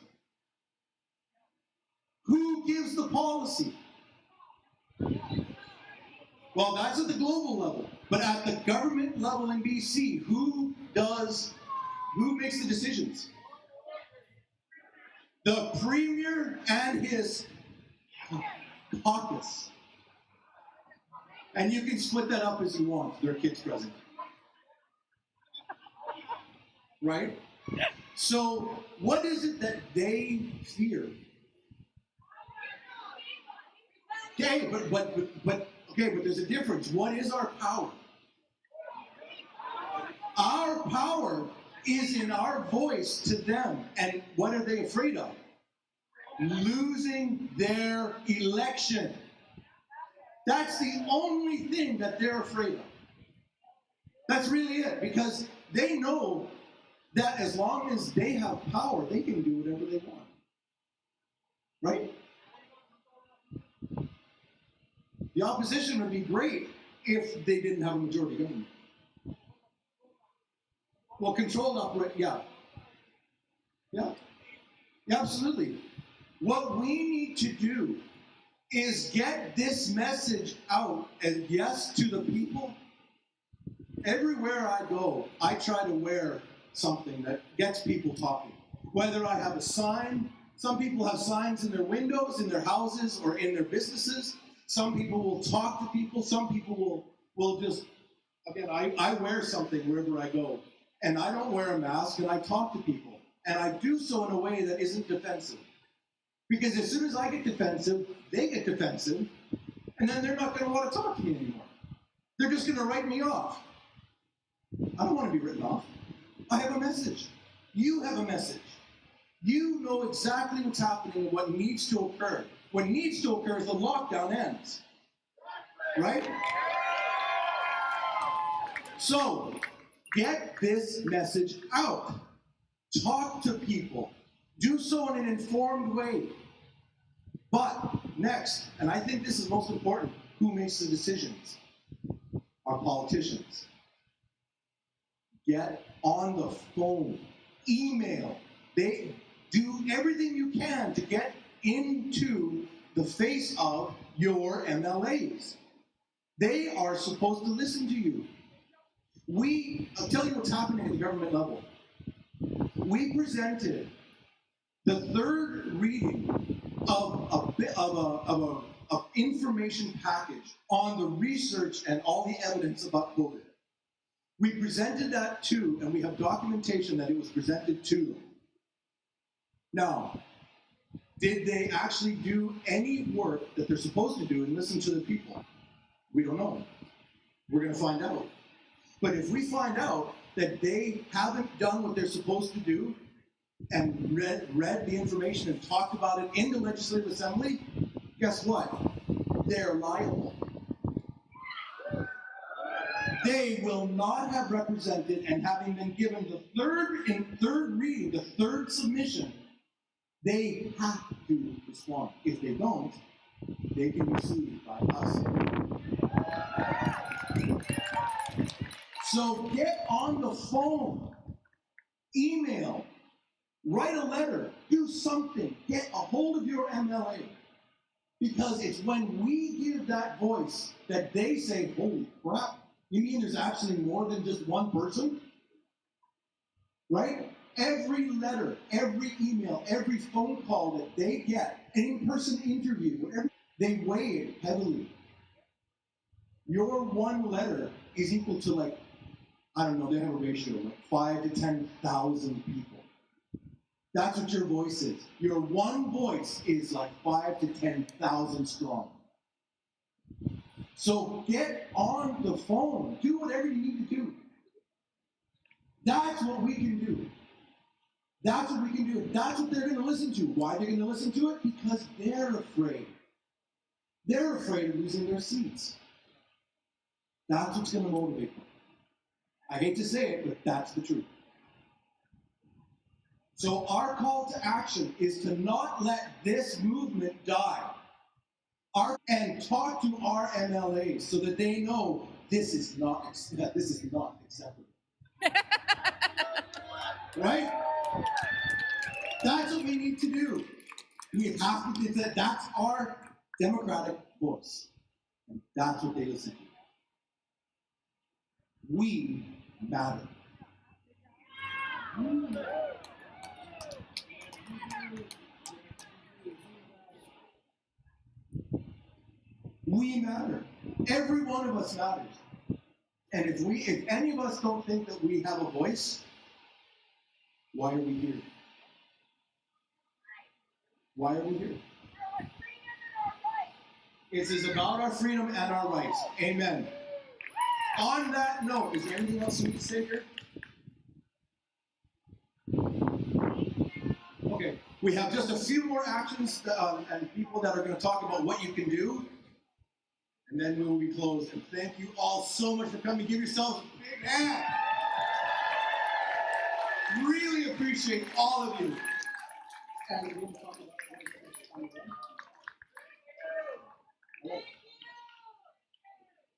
Who gives the policy? Well, that's at the global level. But at the government level in BC, who makes the decisions? The Premier and his caucus. And you can split that up as you want. There are kids present. Right? So, what is it that they fear? Okay, but there's a difference. What is our power? Our power is in our voice to them. And what are they afraid of? Losing their election. That's the only thing that they're afraid of. That's really it, because they know that as long as they have power, they can do whatever they want. Right? The opposition would be great if they didn't have a majority government. Well, controlled operation, yeah, absolutely. What we need to do is get this message out, and yes, to the people. Everywhere I go, I try to wear something that gets people talking. Whether I have a sign, some people have signs in their windows, in their houses, or in their businesses. Some people will talk to people. Some people will just, again, I wear something wherever I go. And I don't wear a mask, and I talk to people. And I do so in a way that isn't defensive. Because as soon as I get defensive, they get defensive, and then they're not going to want to talk to me anymore. They're just going to write me off. I don't want to be written off. I have a message. You have a message. You know exactly what's happening and what needs to occur. What needs to occur is the lockdown ends. Right? So, get this message out. Talk to people. Do so in an informed way. But next, and I think this is most important, who makes the decisions? Our politicians. Get on the phone. Email. They do everything you can to get into the face of your MLAs. They are supposed to listen to you. I'll tell you what's happening at the government level. We presented the third reading of an information package on the research and all the evidence about COVID. We presented that to, and we have documentation that it was presented to them. Now, did they actually do any work that they're supposed to do and listen to the people? We don't know. We're going to find out. But if we find out that they haven't done what they're supposed to do and read the information and talked about it in the Legislative Assembly, guess what? They're liable. They will not have represented, and having been given the third reading, the third submission, they have to respond. If they don't, they can be sued by us. So get on the phone, email, write a letter, do something, get a hold of your MLA. Because it's when we give that voice that they say, holy crap, you mean there's actually more than just one person? Right? Every letter, every email, every phone call that they get, an in-person interview, whatever, they weigh it heavily. Your one letter is equal to they have a ratio, 5 to 10,000 people. That's what your voice is. Your one voice is 5 to 10,000 strong. So get on the phone. Do whatever you need to do. That's what we can do. That's what we can do. That's what they're going to listen to. Why they're going to listen to it? Because they're afraid. They're afraid of losing their seats. That's what's going to motivate them. I hate to say it, but that's the truth. So our call to action is to not let this movement die. And talk to our MLAs so that they know this is not acceptable. Right? That's what we need to do. We have to do that. That's our democratic voice. And that's what they listen to. We matter. We matter. Every one of us matters. And if any of us don't think that we have a voice, why are we here? Why are we here? It is about our freedom and our rights. Amen. On that note, is there anything else you need to say here? Okay, we have just a few more actions and people that are going to talk about what you can do. And then we will be closed. And thank you all so much for coming. Give yourselves a big hand. Really appreciate all of you.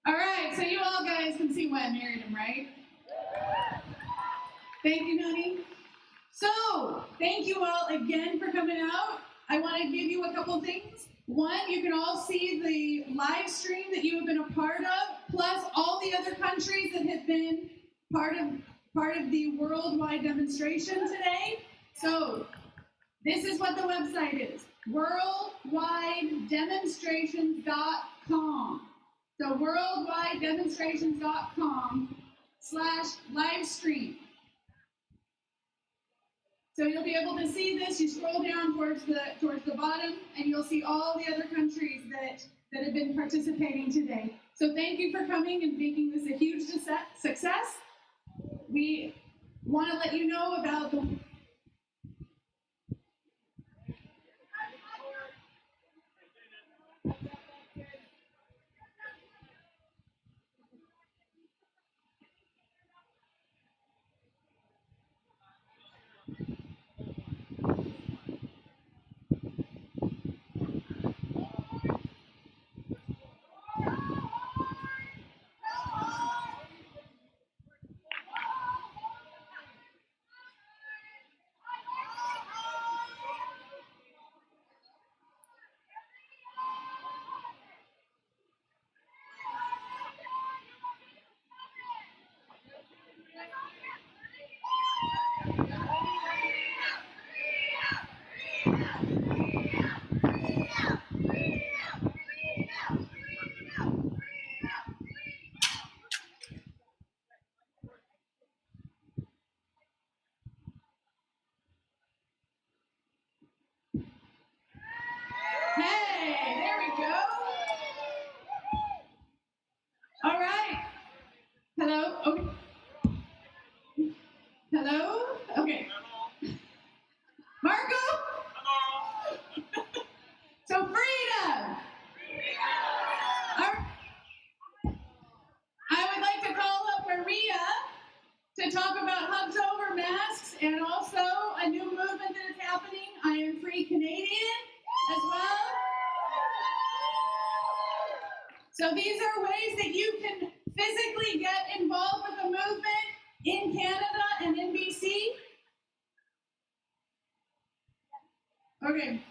All right, so you all guys can see why I married him, right? Thank you, honey. So, thank you all again for coming out. I want to give you a couple things. One, you can all see the live stream that you have been a part of, plus all the other countries that have been part of the worldwide demonstration today. So, this is what the website is, worldwidedemonstrations.com. So, worldwidedemonstrations.com/livestream. So you'll be able to see this. You scroll down towards the bottom, and you'll see all the other countries that have been participating today. So thank you for coming and making this a huge success. We want to let you know about the Hey, there we go. All right. Hello? Okay. Hello? Okay. Marco? So freedom! I would like to call up Maria to talk about Hugs Over Masks and also a new movement that is happening, I Am Free Canadian, as well. So these are ways that you can physically get involved with the movement in Canada and in BC. Okay.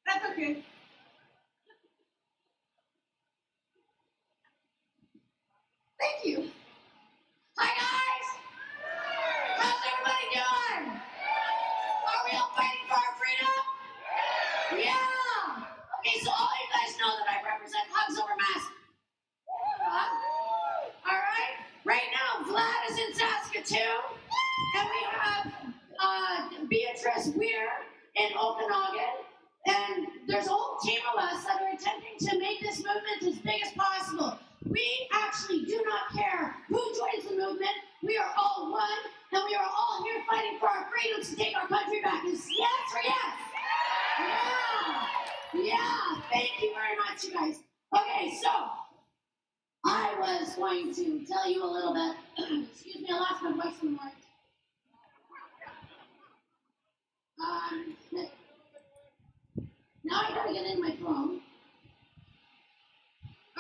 That's okay. Thank you. Hi guys! How's everybody doing? Are we all fighting for our freedom? Yeah! Okay, so all you guys know that I represent Hugs Over Masks. Alright? Right now, Vlad is in Saskatoon, and we have Beatrice Weir in Okanagan, and there's a whole team of us that are attempting to make this movement as big as possible. We actually do not care who joins the movement. We are all one, and we are all here fighting for our freedoms to take our country back. Is yes or yes? Yeah. Yeah. Thank you very much, you guys. Okay, so I was going to tell you a little bit. Excuse me, I lost my voice in the morning. Now I gotta get in my phone.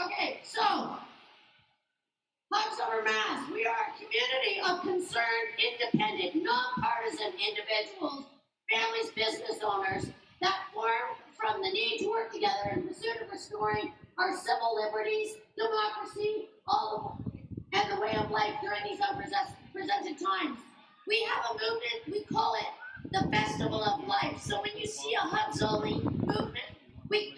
Okay, so Hugs Over Mass. We are a community of concerned, independent, nonpartisan individuals, families, business owners that form from the need to work together in pursuit of restoring our civil liberties, democracy, and the way of life during these unprecedented times. We have a movement, we call it the Festival of Life. So when you see a Hugs Only movement, we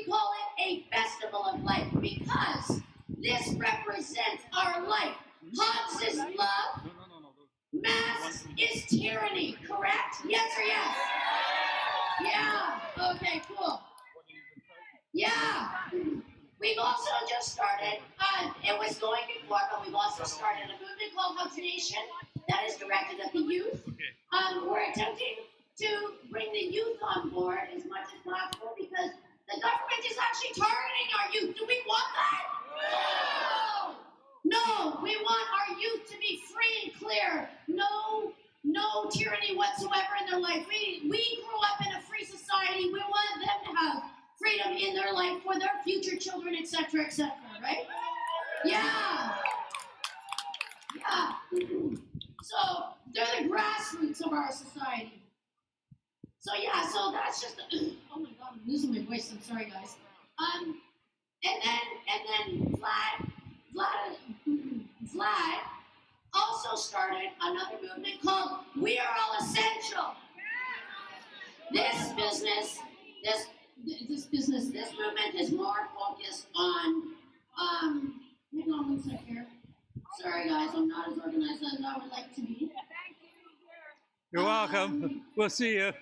call it a Festival of Life because this represents our life. Hugs is love, Mass is tyranny, correct? Yes or yes? Yeah, okay, cool. Yeah. We've also just started, it was going before, but we've also started a movement called Hugs Nation that is directed at the youth. We're attempting to bring the youth on board as much as possible because the government is actually targeting our youth. Do we want that? No! No, we want our youth to be free and clear. No tyranny whatsoever in their life. We grew up in a free society. We want them to have freedom in their life for their future children, etc., right? Yeah. Yeah. So they're the grassroots of our society. So yeah, so that's just oh my god, I'm losing my voice. I'm sorry, guys. And then Vlad also started another movement called We Are All Essential. This movement is more focused on hang on one sec here. Sorry guys, I'm not as organized as I would like to be. You're welcome. We'll see you.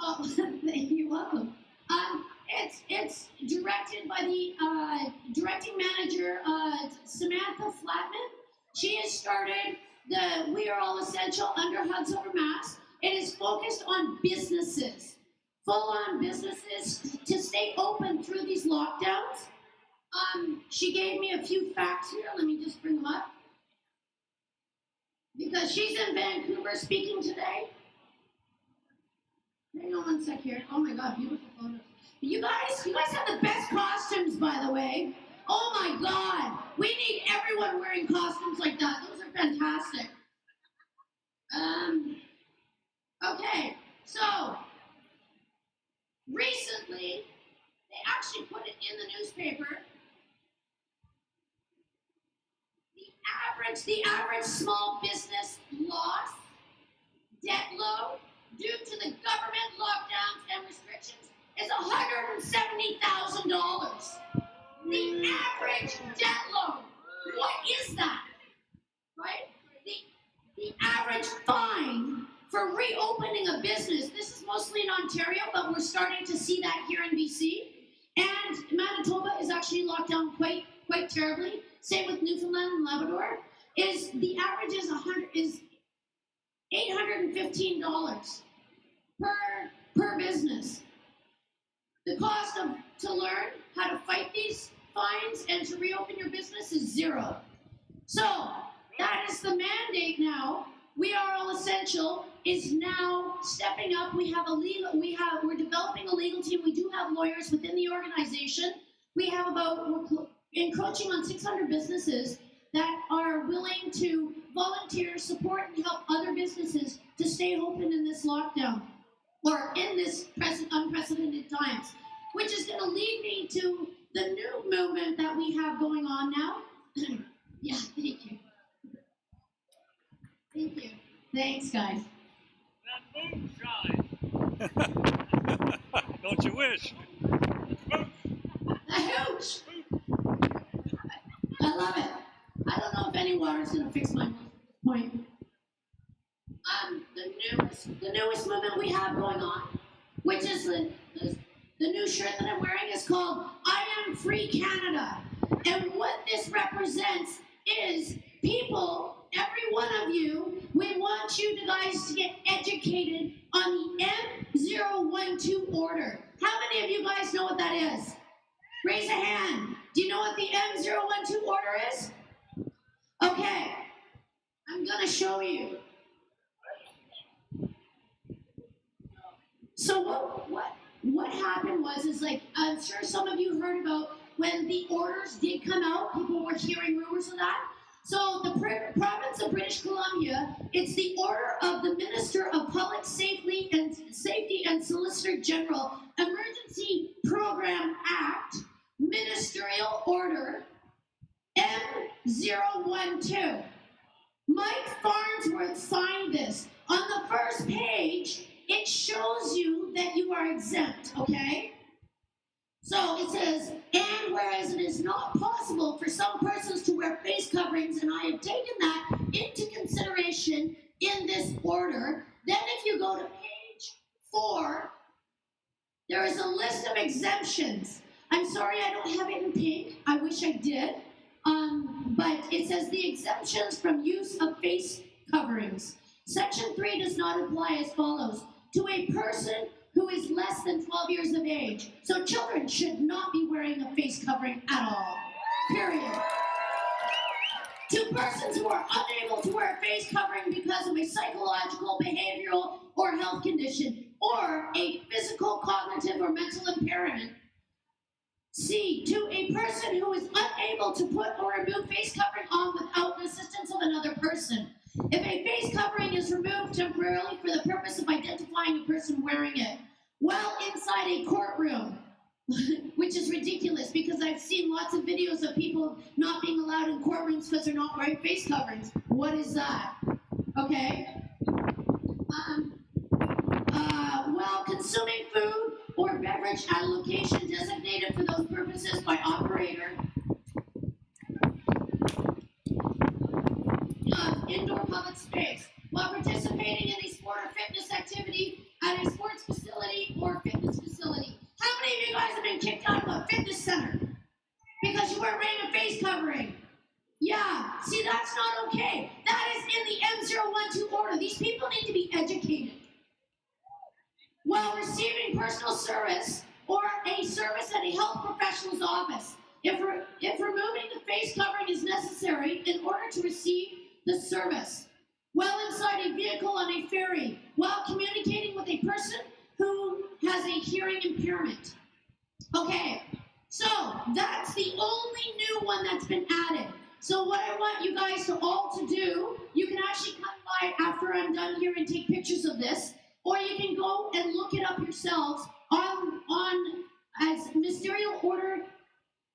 Oh, thank you. Welcome. It's directed by the directing manager, Samantha Flatman. She has started the We Are All Essential under Hugs Over Mass. It is focused on businesses, full-on businesses, to stay open through these lockdowns. She gave me a few facts here. Let me just bring them up. Because she's in Vancouver speaking today. Hang on one sec here. Oh my god, beautiful photos. You guys have the best costumes, by the way. Oh my god. We need everyone wearing costumes like that. Those are fantastic. Okay, so recently they actually put it in the newspaper. The average small business loss, debt load, due to the government lockdowns and restrictions is $170,000. The average debt load. What is that? Right? The average fine for reopening a business. This is mostly in Ontario, but we're starting to see that here in BC. And Manitoba is actually locked down quite terribly. Same with Newfoundland and Labrador. The average is $815 per business. The cost to learn how to fight these fines and to reopen your business is $0. So that is the mandate now. We Are All Essential is now stepping up. We're developing a legal team. We do have lawyers within the organization. We're encroaching on 600 businesses that are willing to volunteer, support, and help other businesses to stay open in this lockdown or in this unprecedented times, which is going to lead me to the new movement that we have going on now. Yeah, thank you. Thank you. Thanks, guys. Don't you wish? A hooch! I love it. I don't know if any water's going to fix my point. the newest movement we have going on, which is the new shirt that I'm wearing is called I Am Free Canada. And what this represents is people, every one of you, we want you guys to get educated on the M012 order. How many of you guys know what that is? Raise a hand. Do you know what the M012 order is? Okay, I'm gonna show you. So what happened was like, I'm sure some of you heard about when the orders did come out, people were hearing rumors of that. So the province of British Columbia, it's the order of the Minister of Public Safety and Solicitor General, Emergency Program Act, Ministerial Order M012. Mike Farnsworth signed this. On the first page, it shows you that you are exempt, okay? So it says, and whereas it is not possible for some persons to wear face coverings, and I have taken that into consideration in this order, then if you go to page 4, there is a list of exemptions. I'm sorry I don't have it in pink. I wish I did. But it says the exemptions from use of face coverings. Section 3 does not apply as follows. To a person who is less than 12 years of age. So children should not be wearing a face covering at all. Period. To persons who are unable to wear a face covering because of a psychological, behavioral, or health condition, or a physical, cognitive, or mental impairment. C, to a person who is unable to put or remove face covering on without the assistance of another person. If a face covering is removed temporarily for the purpose of identifying a person wearing it while inside a courtroom, which is ridiculous because I've seen lots of videos of people not being allowed in courtrooms because they're not wearing face coverings. What is that? Okay. While consuming food or beverage at a location designated for those purposes by operator of indoor public space, while participating in a sport or fitness activity at a sports facility or fitness facility. How many of you guys have been kicked out of a fitness center because you weren't wearing a face covering? Yeah, see, that's not okay. That is in the M012 order. These people need to be educated. While receiving personal service or a service at a health professional's office, if removing the face covering is necessary in order to receive the service, while inside a vehicle on a ferry, while communicating with a person who has a hearing impairment. Okay, so that's the only new one that's been added. So what I want you guys to all to do, you can actually come by after I'm done here and take pictures of this, or you can go and look it up yourselves on as Ministerial Order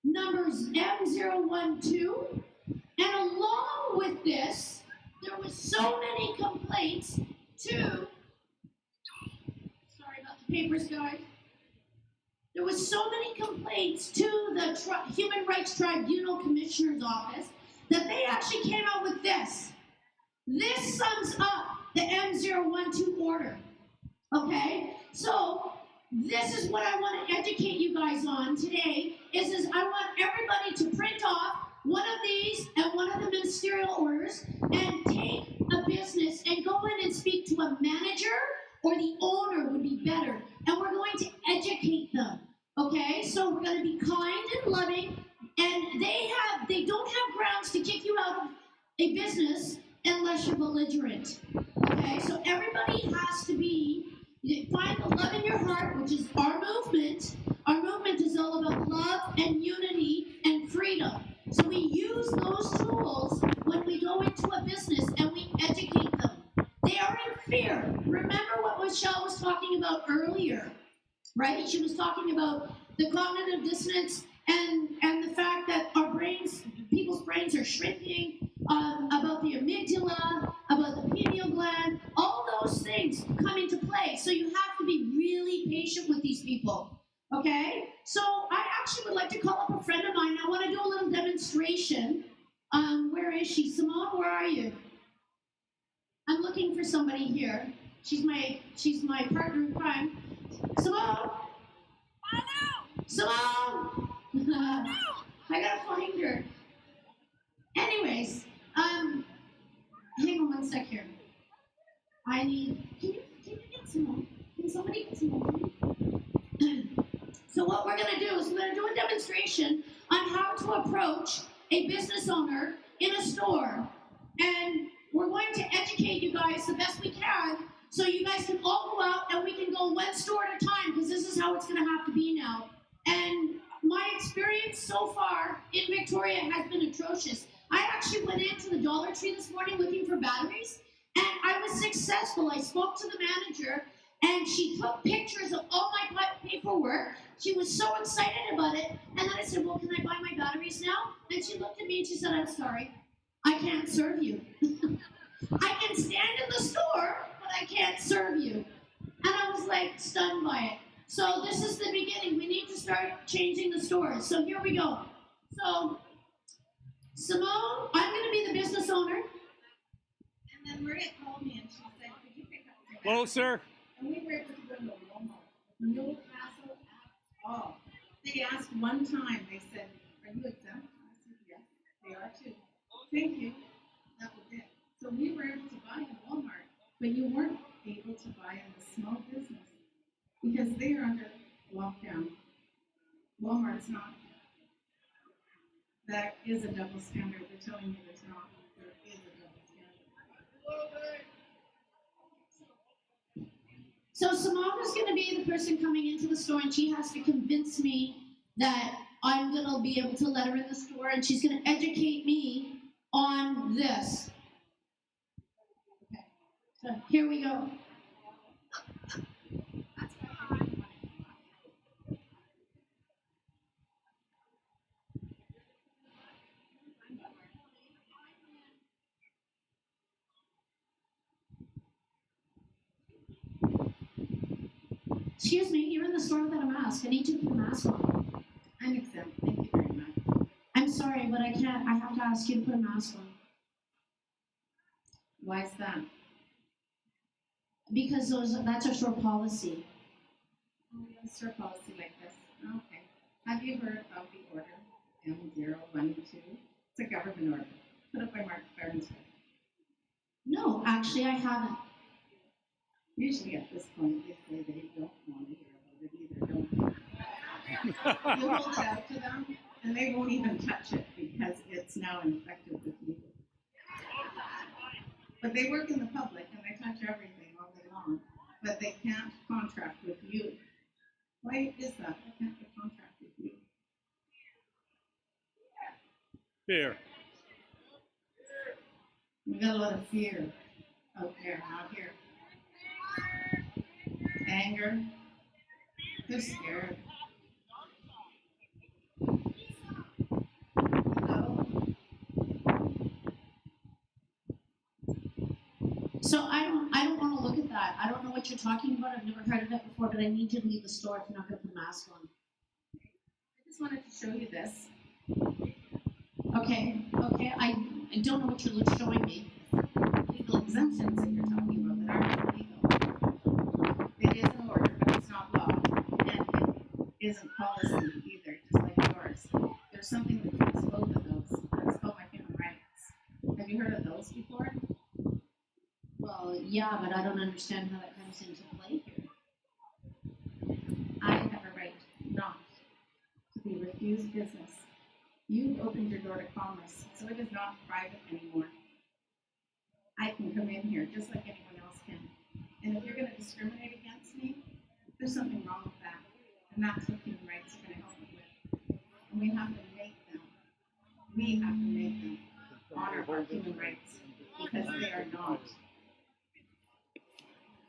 numbers M012. And along with this, there was so many complaints to, sorry about the papers, guys. There was so many complaints to the Human Rights Tribunal Commissioner's Office that they actually came out with this. This sums up the M012 order. Okay, so this is what I want to educate you guys on today, is I want everybody to print off one of these and one of the ministerial orders and take a business and go in and speak to a manager or the owner would be better. And we're going to educate them, okay? So we're going to be kind and loving, and they don't have grounds to kick you out of a business unless you're belligerent, okay? So everybody has to find the love in your heart, which is our movement. Our movement is all about love and unity and freedom. So we use those tools when we go into a business and we educate them. They are in fear. Remember what Michelle was talking about earlier, right? She was talking about the cognitive dissonance and the fact that people's brains are shrinking, about the amygdala, about the pineal gland, all those things come into play. So you have to be really patient with these people, okay? So I actually would like to call up a friend of mine. I want to do a little demonstration. Where is she? Simone, where are you? I'm looking for somebody here. She's my partner in crime. Simone! Simone! I gotta find her. Anyways, hang on one sec here. Can you get Simone? Can somebody get Simone? So what we're gonna do is we're gonna do a demonstration on how to approach a business owner in a store. And we're going to educate you guys the best we can so you guys can all go out and we can go one store at a time, because this is how it's gonna have to be now. And my experience so far in Victoria has been atrocious. I actually went into the Dollar Tree this morning looking for batteries, and I was successful. I spoke to the manager, and she took pictures of all my paperwork. She was so excited about it. And then I said, well, can I buy my batteries now? And she looked at me and she said, I'm sorry, I can't serve you. I can stand in the store, but I can't serve you. And I was like stunned by it. So this is the beginning. We need to start changing the stores. So here we go. So Simone, I'm going to be the business owner. And then Maria called me and she said, could you pick up your Closer. And we were able to go to Walmart. No hassle at all. They asked one time, they said, are you exempt? I said, yes, they are too. Thank you. That was it. So we were able to buy in Walmart, but you weren't able to buy in the small business because they are under lockdown. Walmart's not. That is a double standard. They're telling me there's not. There is a double standard. So Simone is going to be the person coming into the store, and she has to convince me that I'm going to be able to let her in the store, and she's going to educate me on this. Okay, so here we go. Excuse me, you're in the store without a mask. I need you to put a mask on. I'm exempt. Thank you very much. I'm sorry, but I can't. I have to ask you to put a mask on. Why is that? Because that's our store policy. Oh, we have a store policy like this. Okay. Have you heard of the order M012? It's a government order put up by Mark Farnsworth. No, actually, I haven't. Usually at this point, they say they don't want to hear about it either, don't they? You hold it out to them, and they won't even touch it because it's now infected with you. But they work in the public, and they touch everything all day long, but they can't contract with you. Why is that? Why can't they contract with you? Fear. We got a lot of fear out there, not here. Anger. They're scared. So I don't want to look at that. I don't know what you're talking about. I've never heard of it before, but I need you to leave the store if you're not going to put a mask on. I just wanted to show you this. Okay. I don't know what you're showing me. Legal exemptions that you're talking about that aren't legal. It is an order, but it's not law, and it isn't policy either, just like yours. There's something that keeps both of those. That's called my human rights. Have you heard of those before? Well, yeah, but I don't understand how that comes into play here. I have a right not to be refused business. You've opened your door to commerce, so it is not private anymore. I can come in here just like anyone else can. And if you're going to discriminate against me, there's something wrong with that. And that's what human rights are going to help me with. And we have to make them honor our human rights because they are not.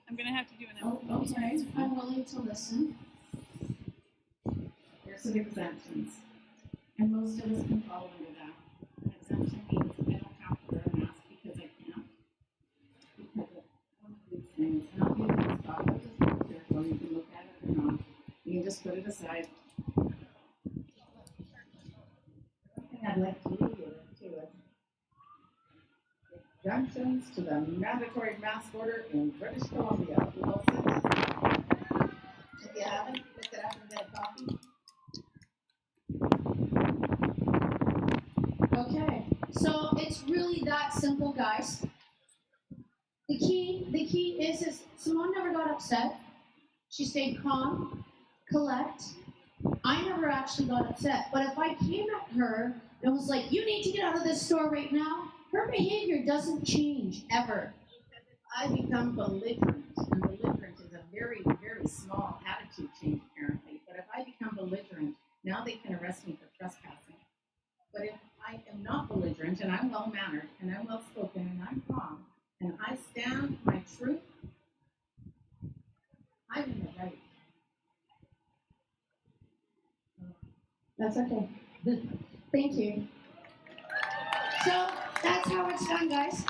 I'm going to have to do an Okay, I'm willing to listen. There's some exemptions. And most of us can fall under that. An exemption means I don't have to wear a mask because I can't. Because of one of these things. And I'll be able to stop it just real careful. You can look at it or not. You can just put it aside. One thing I'd like to leave you with too is exemptions to the mandatory mask order in British Columbia. Who else is? If you haven't, look it up and get a copy. Okay, so it's really that simple, guys. The key is Simone never got upset. She stayed calm, collect. I never actually got upset. But if I came at her and was like, you need to get out of this store right now, her behavior doesn't change ever. I become belligerent, and belligerent is a very, very small attitude change apparently. But if I become belligerent, now they can arrest me for trespassing. But if I am not belligerent, and I'm well-mannered, and I'm well-spoken, and I'm calm, and I stand my truth, I'm in the right. That's okay. Thank you. So that's how it's done, guys.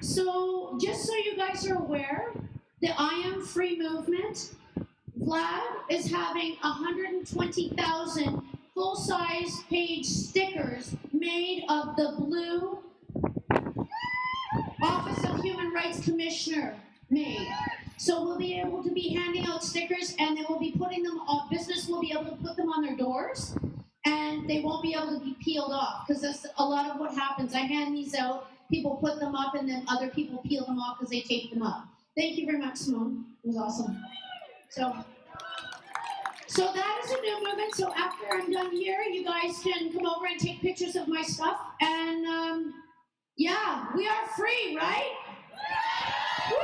So just so you guys are aware, the I Am Free movement, Vlad is having 120,000 full-size page stickers made of the blue Office of Human Rights Commissioner made. So we'll be able to be handing out stickers, and they will be putting them on, business will be able to put them on their doors, and they won't be able to be peeled off, because that's a lot of what happens. I hand these out, people put them up, and then other people peel them off because they tape them up. Thank you very much, Simone. It was awesome. So that is a new movement. So after I'm done here, you guys can come over and take pictures of my stuff. And yeah, we are free, right? Woo!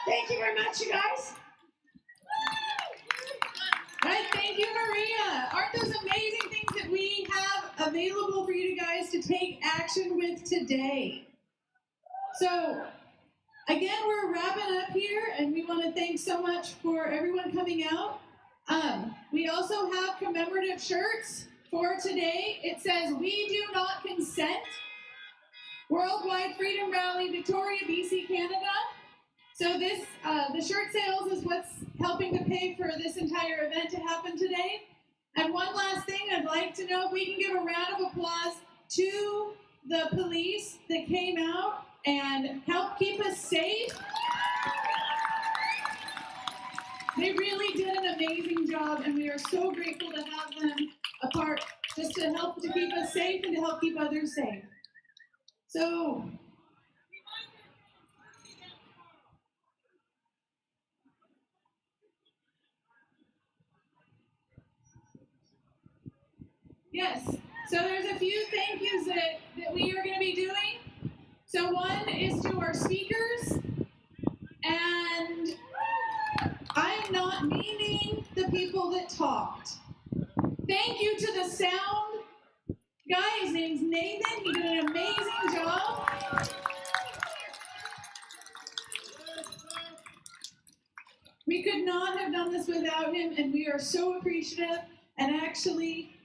Thank you very much, you guys. All right, thank you, Maria. Aren't those amazing things that we have available for you guys to take action with today? So, again, we're wrapping up here, and we want to thank so much for everyone coming out. We also have commemorative shirts for today. It says, "We do not consent. Worldwide Freedom Rally, Victoria, BC, Canada." So this, the shirt sales is what's helping to pay for this entire event to happen today. And one last thing, I'd like to know if we can give a round of applause to the police that came out and helped keep us safe. They really did an amazing job, and we are so grateful to have them a part, just to help to keep us safe and to help keep others safe. So, yes, so there's a few thank yous that we are going to be doing. So one is to our speakers, and I am not meaning the people that talked. Thank you to the sound guy. His name's Nathan. He did an amazing job. We could not have done this without him, and we are so appreciative. And actually,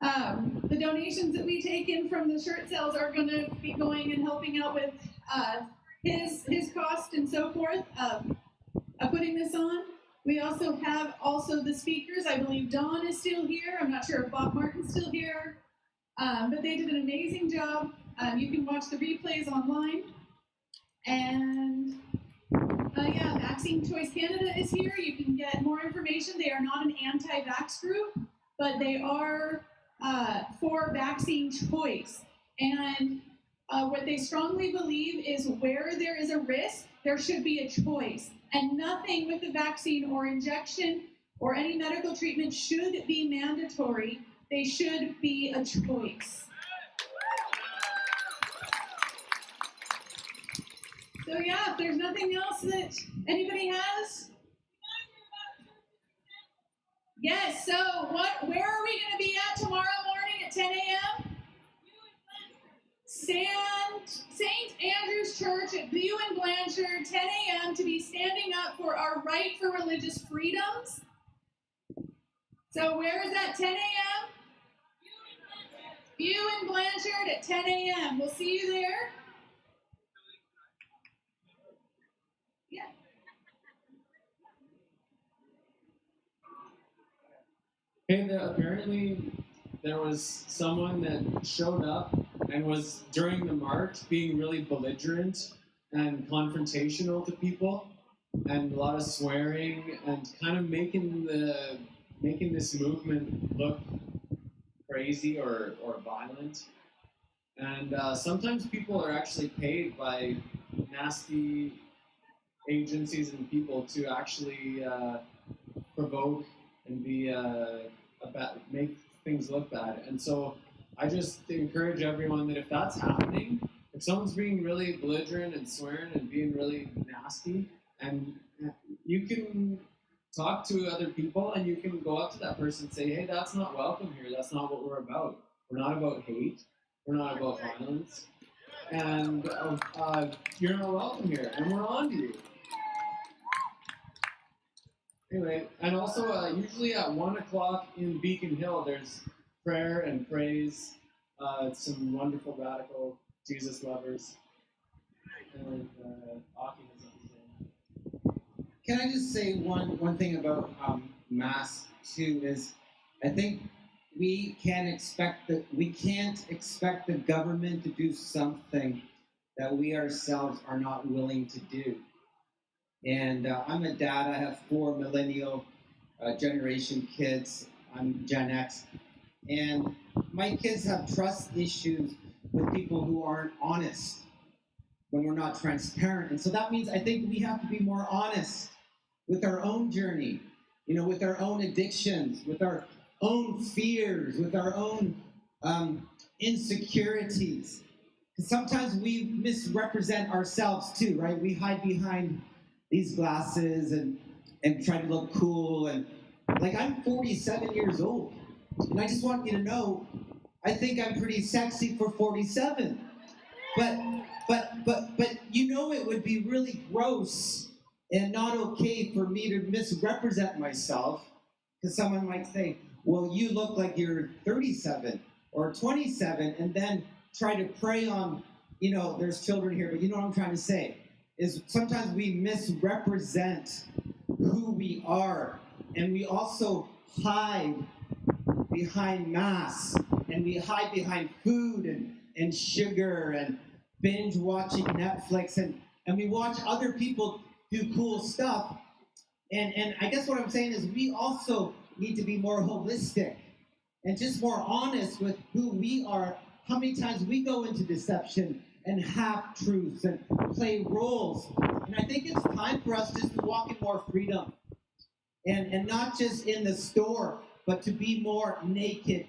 the donations that we take in from the shirt sales are going to be going and helping out with his cost and so forth of putting this on. We also have the speakers. I believe Dawn is still here. I'm not sure if Bob Martin's still here, but they did an amazing job. You can watch the replays online. And yeah, Vaccine Choice Canada is here. You can get more information. They are not an anti-vax group, but they are for vaccine choice. And what they strongly believe is where there is a risk, there should be a choice. And nothing with the vaccine or injection or any medical treatment should be mandatory. They should be a choice. So yeah, if there's nothing else that anybody has. Yes, so where are we going to be at tomorrow morning at 10 a.m.? St. Andrew's Church at View and Blanchard, 10 a.m. to be standing up for our right for religious freedoms. So where is that, 10 a.m.? View and Blanchard at 10 a.m. We'll see you there. Yeah. And apparently there was someone that showed up and was, during the march, being really belligerent and confrontational to people, and a lot of swearing, and kind of making this movement look crazy or violent. And sometimes people are actually paid by nasty agencies and people to actually provoke and make things look bad. And so I just encourage everyone that if that's happening, if someone's being really belligerent and swearing and being really nasty, and you can talk to other people and you can go up to that person and say, hey, that's not welcome here. That's not what we're about. We're not about hate. We're not about violence. And you're not welcome here. And we're on to you. Anyway, and also usually at 1 o'clock in Beacon Hill, there's prayer and praise. Some wonderful radical Jesus lovers. And Aki has something to say. Can I just say one thing about Mass too is, I think we can't expect the government to do something that we ourselves are not willing to do. And I'm a dad. I have 4 millennial generation kids. I'm Gen X, and my kids have trust issues with people who aren't honest when we're not transparent. And so that means I think we have to be more honest with our own journey, with our own addictions, with our own fears, with our own insecurities. Because sometimes we misrepresent ourselves too, right? We hide behind these glasses and try to look cool. And like, I'm 47 years old, and I just want you to know, I think I'm pretty sexy for 47. But it would be really gross and not okay for me to misrepresent myself, because someone might say, well, you look like you're 37 or 27, and then try to prey on, there's children here, but you know what I'm trying to say, is sometimes we misrepresent who we are, and we also hide behind masks, and we hide behind food and sugar and binge watching Netflix, and we watch other people do cool stuff. And I guess what I'm saying is we also need to be more holistic and just more honest with who we are, how many times we go into deception and half-truths and play roles. And I think it's time for us just to walk in more freedom. And not just in the store, but to be more naked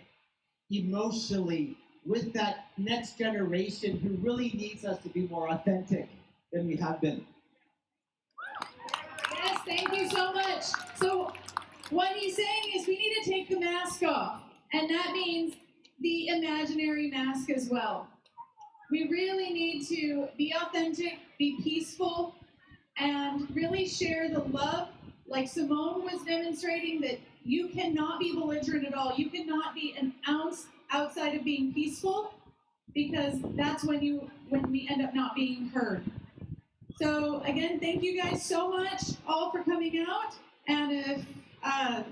emotionally with that next generation who really needs us to be more authentic than we have been. Yes, thank you so much. So what he's saying is we need to take the mask off, and that means the imaginary mask as well. We really need to be authentic, be peaceful, and really share the love, like Simone was demonstrating, that you cannot be belligerent at all. You cannot be an ounce outside of being peaceful, because that's when we end up not being heard. So again, thank you guys so much all for coming out. And if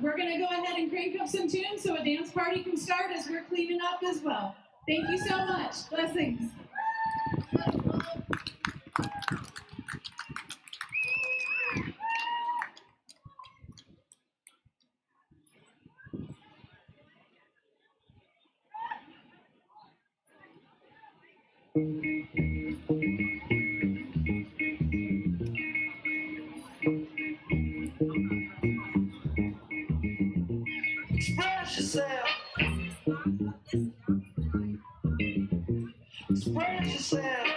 we're going to go ahead and crank up some tunes so a dance party can start as we're cleaning up as well. Thank you so much. Blessings. Express yourself. Express yourself.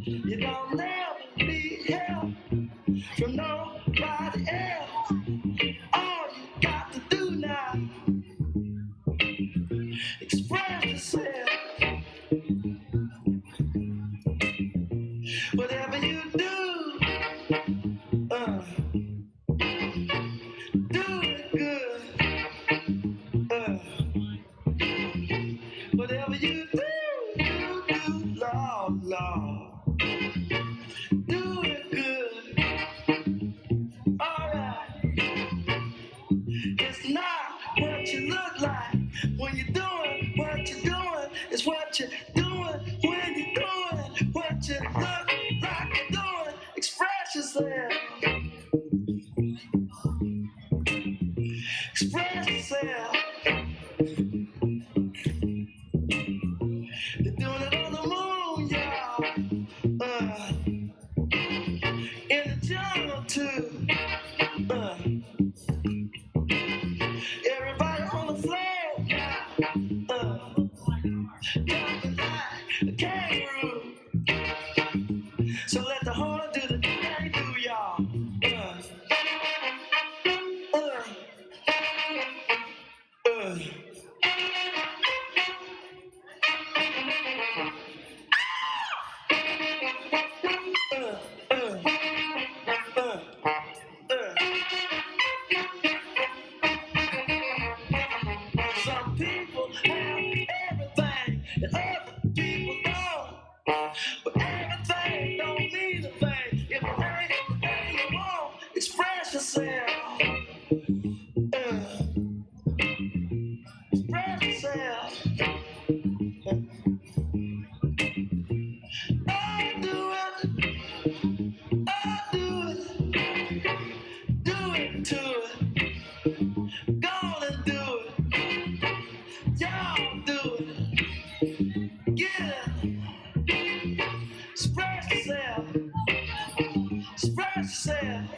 You don't never need help from nobody else. All you got to do now, express yourself. Whatever you do, do it good. Whatever you do, Lord, Lord. Do it good. All right. They're doing it on the moon, y'all. In the jungle too. Everybody on the floor, jumping like a kangaroo. So let the horn do the thing they do, y'all. Some people have everything that other people don't. But everything don't mean a thing. If it ain't everything you want, express yourself. Express yourself. I do it. I do it. Do it to it. Gonna do it. Y'all do it. Get it. Express yourself. Express yourself.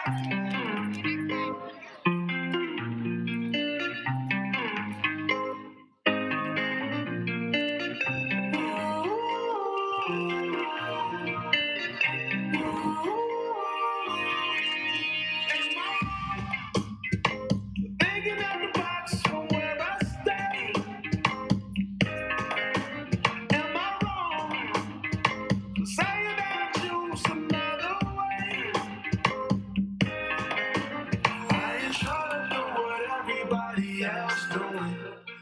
Thinking out the box from where I stay. Am I wrong? Saying that I choose another way. I ain't trying to do what everybody else doing.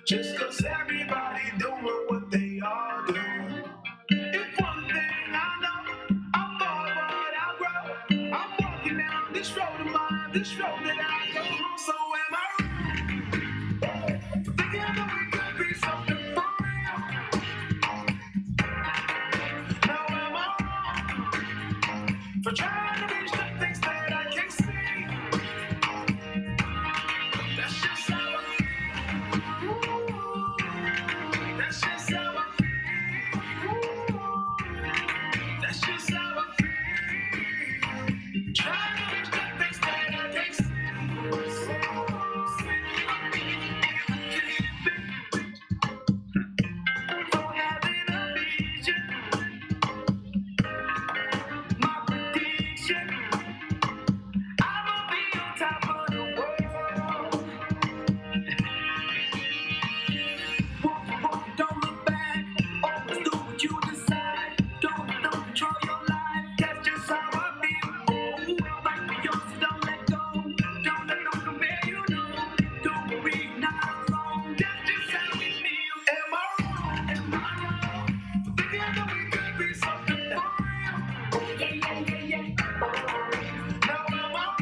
Just cause everybody doing what they all do. If one thing I know, I'm forward, I'll grow. I'm walking down this road of mine, this road that I go home. So am I wrong? Thinking that we could be something for real. Now am I wrong for trying to reach the things that I can't see? That's just how I feel. That's just how I feel. That's just how I feel. Trying to reach the things that I can't see. For having a vision, my prediction, I'ma be on top of the world. Don't look back, always do what you decide. Don't control your life, that's just how I feel. Oh, fight for yours, don't let go. Don't let them compare you, no. Don't worry, not alone. That's just how we feel. Am I wrong? Am I wrong? Thinking that we could be something for real. Oh, yeah. Now am I wrong?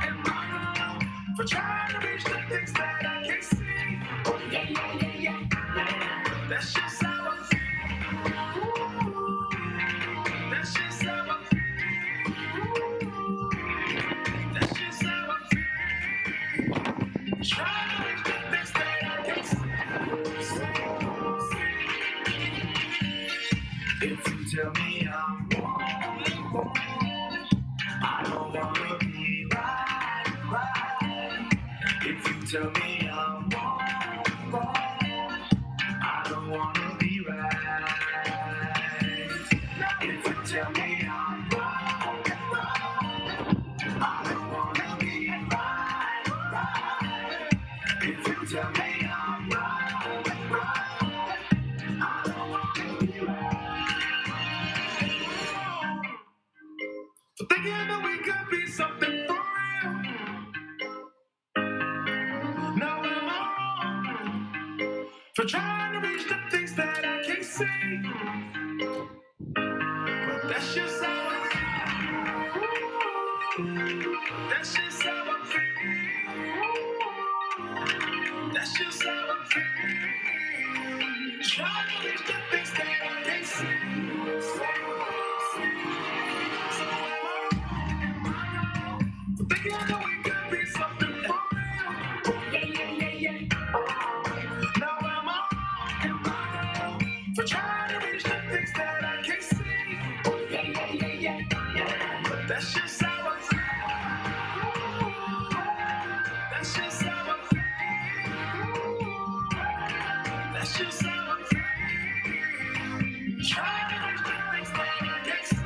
Am I wrong? For trying to reach the things that I can't see. Oh, yeah. That's just how I feel. That's just how I feel. That's just how I feel. Trying to reach the things that I can't see. If you tell me I'm wrong, I don't wanna be right. If you tell me I'm wrong, I don't wanna be right. If you tell me I'm wrong, I don't wanna be right. If you tell me I'm wrong, I don't wanna be right. Thinking that we could be something for real. Now am I wrong for trying to reach the things that I can't see? But that's just how I feel. That's just how I feel. That's just how I feel. Trying to reach the things that I can't see. So am I wrong? Thinking that we could be something for real. Yeah. Now am I wrong? Am I wrong for trying to reach the things that I can't see? Yeah. But that's just how I feel. That's just how I feel. That's just how I feel. Trying to reach the things that I can't see.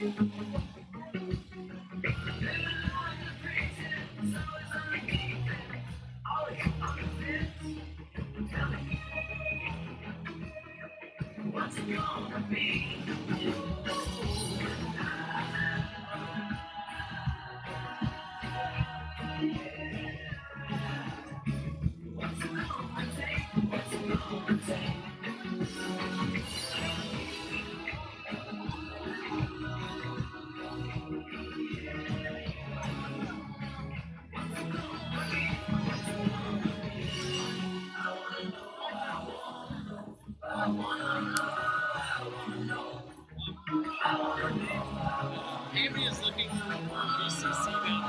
What's it gonna be? What's it gonna take? What's it gonna take? Avery is looking for BCC now.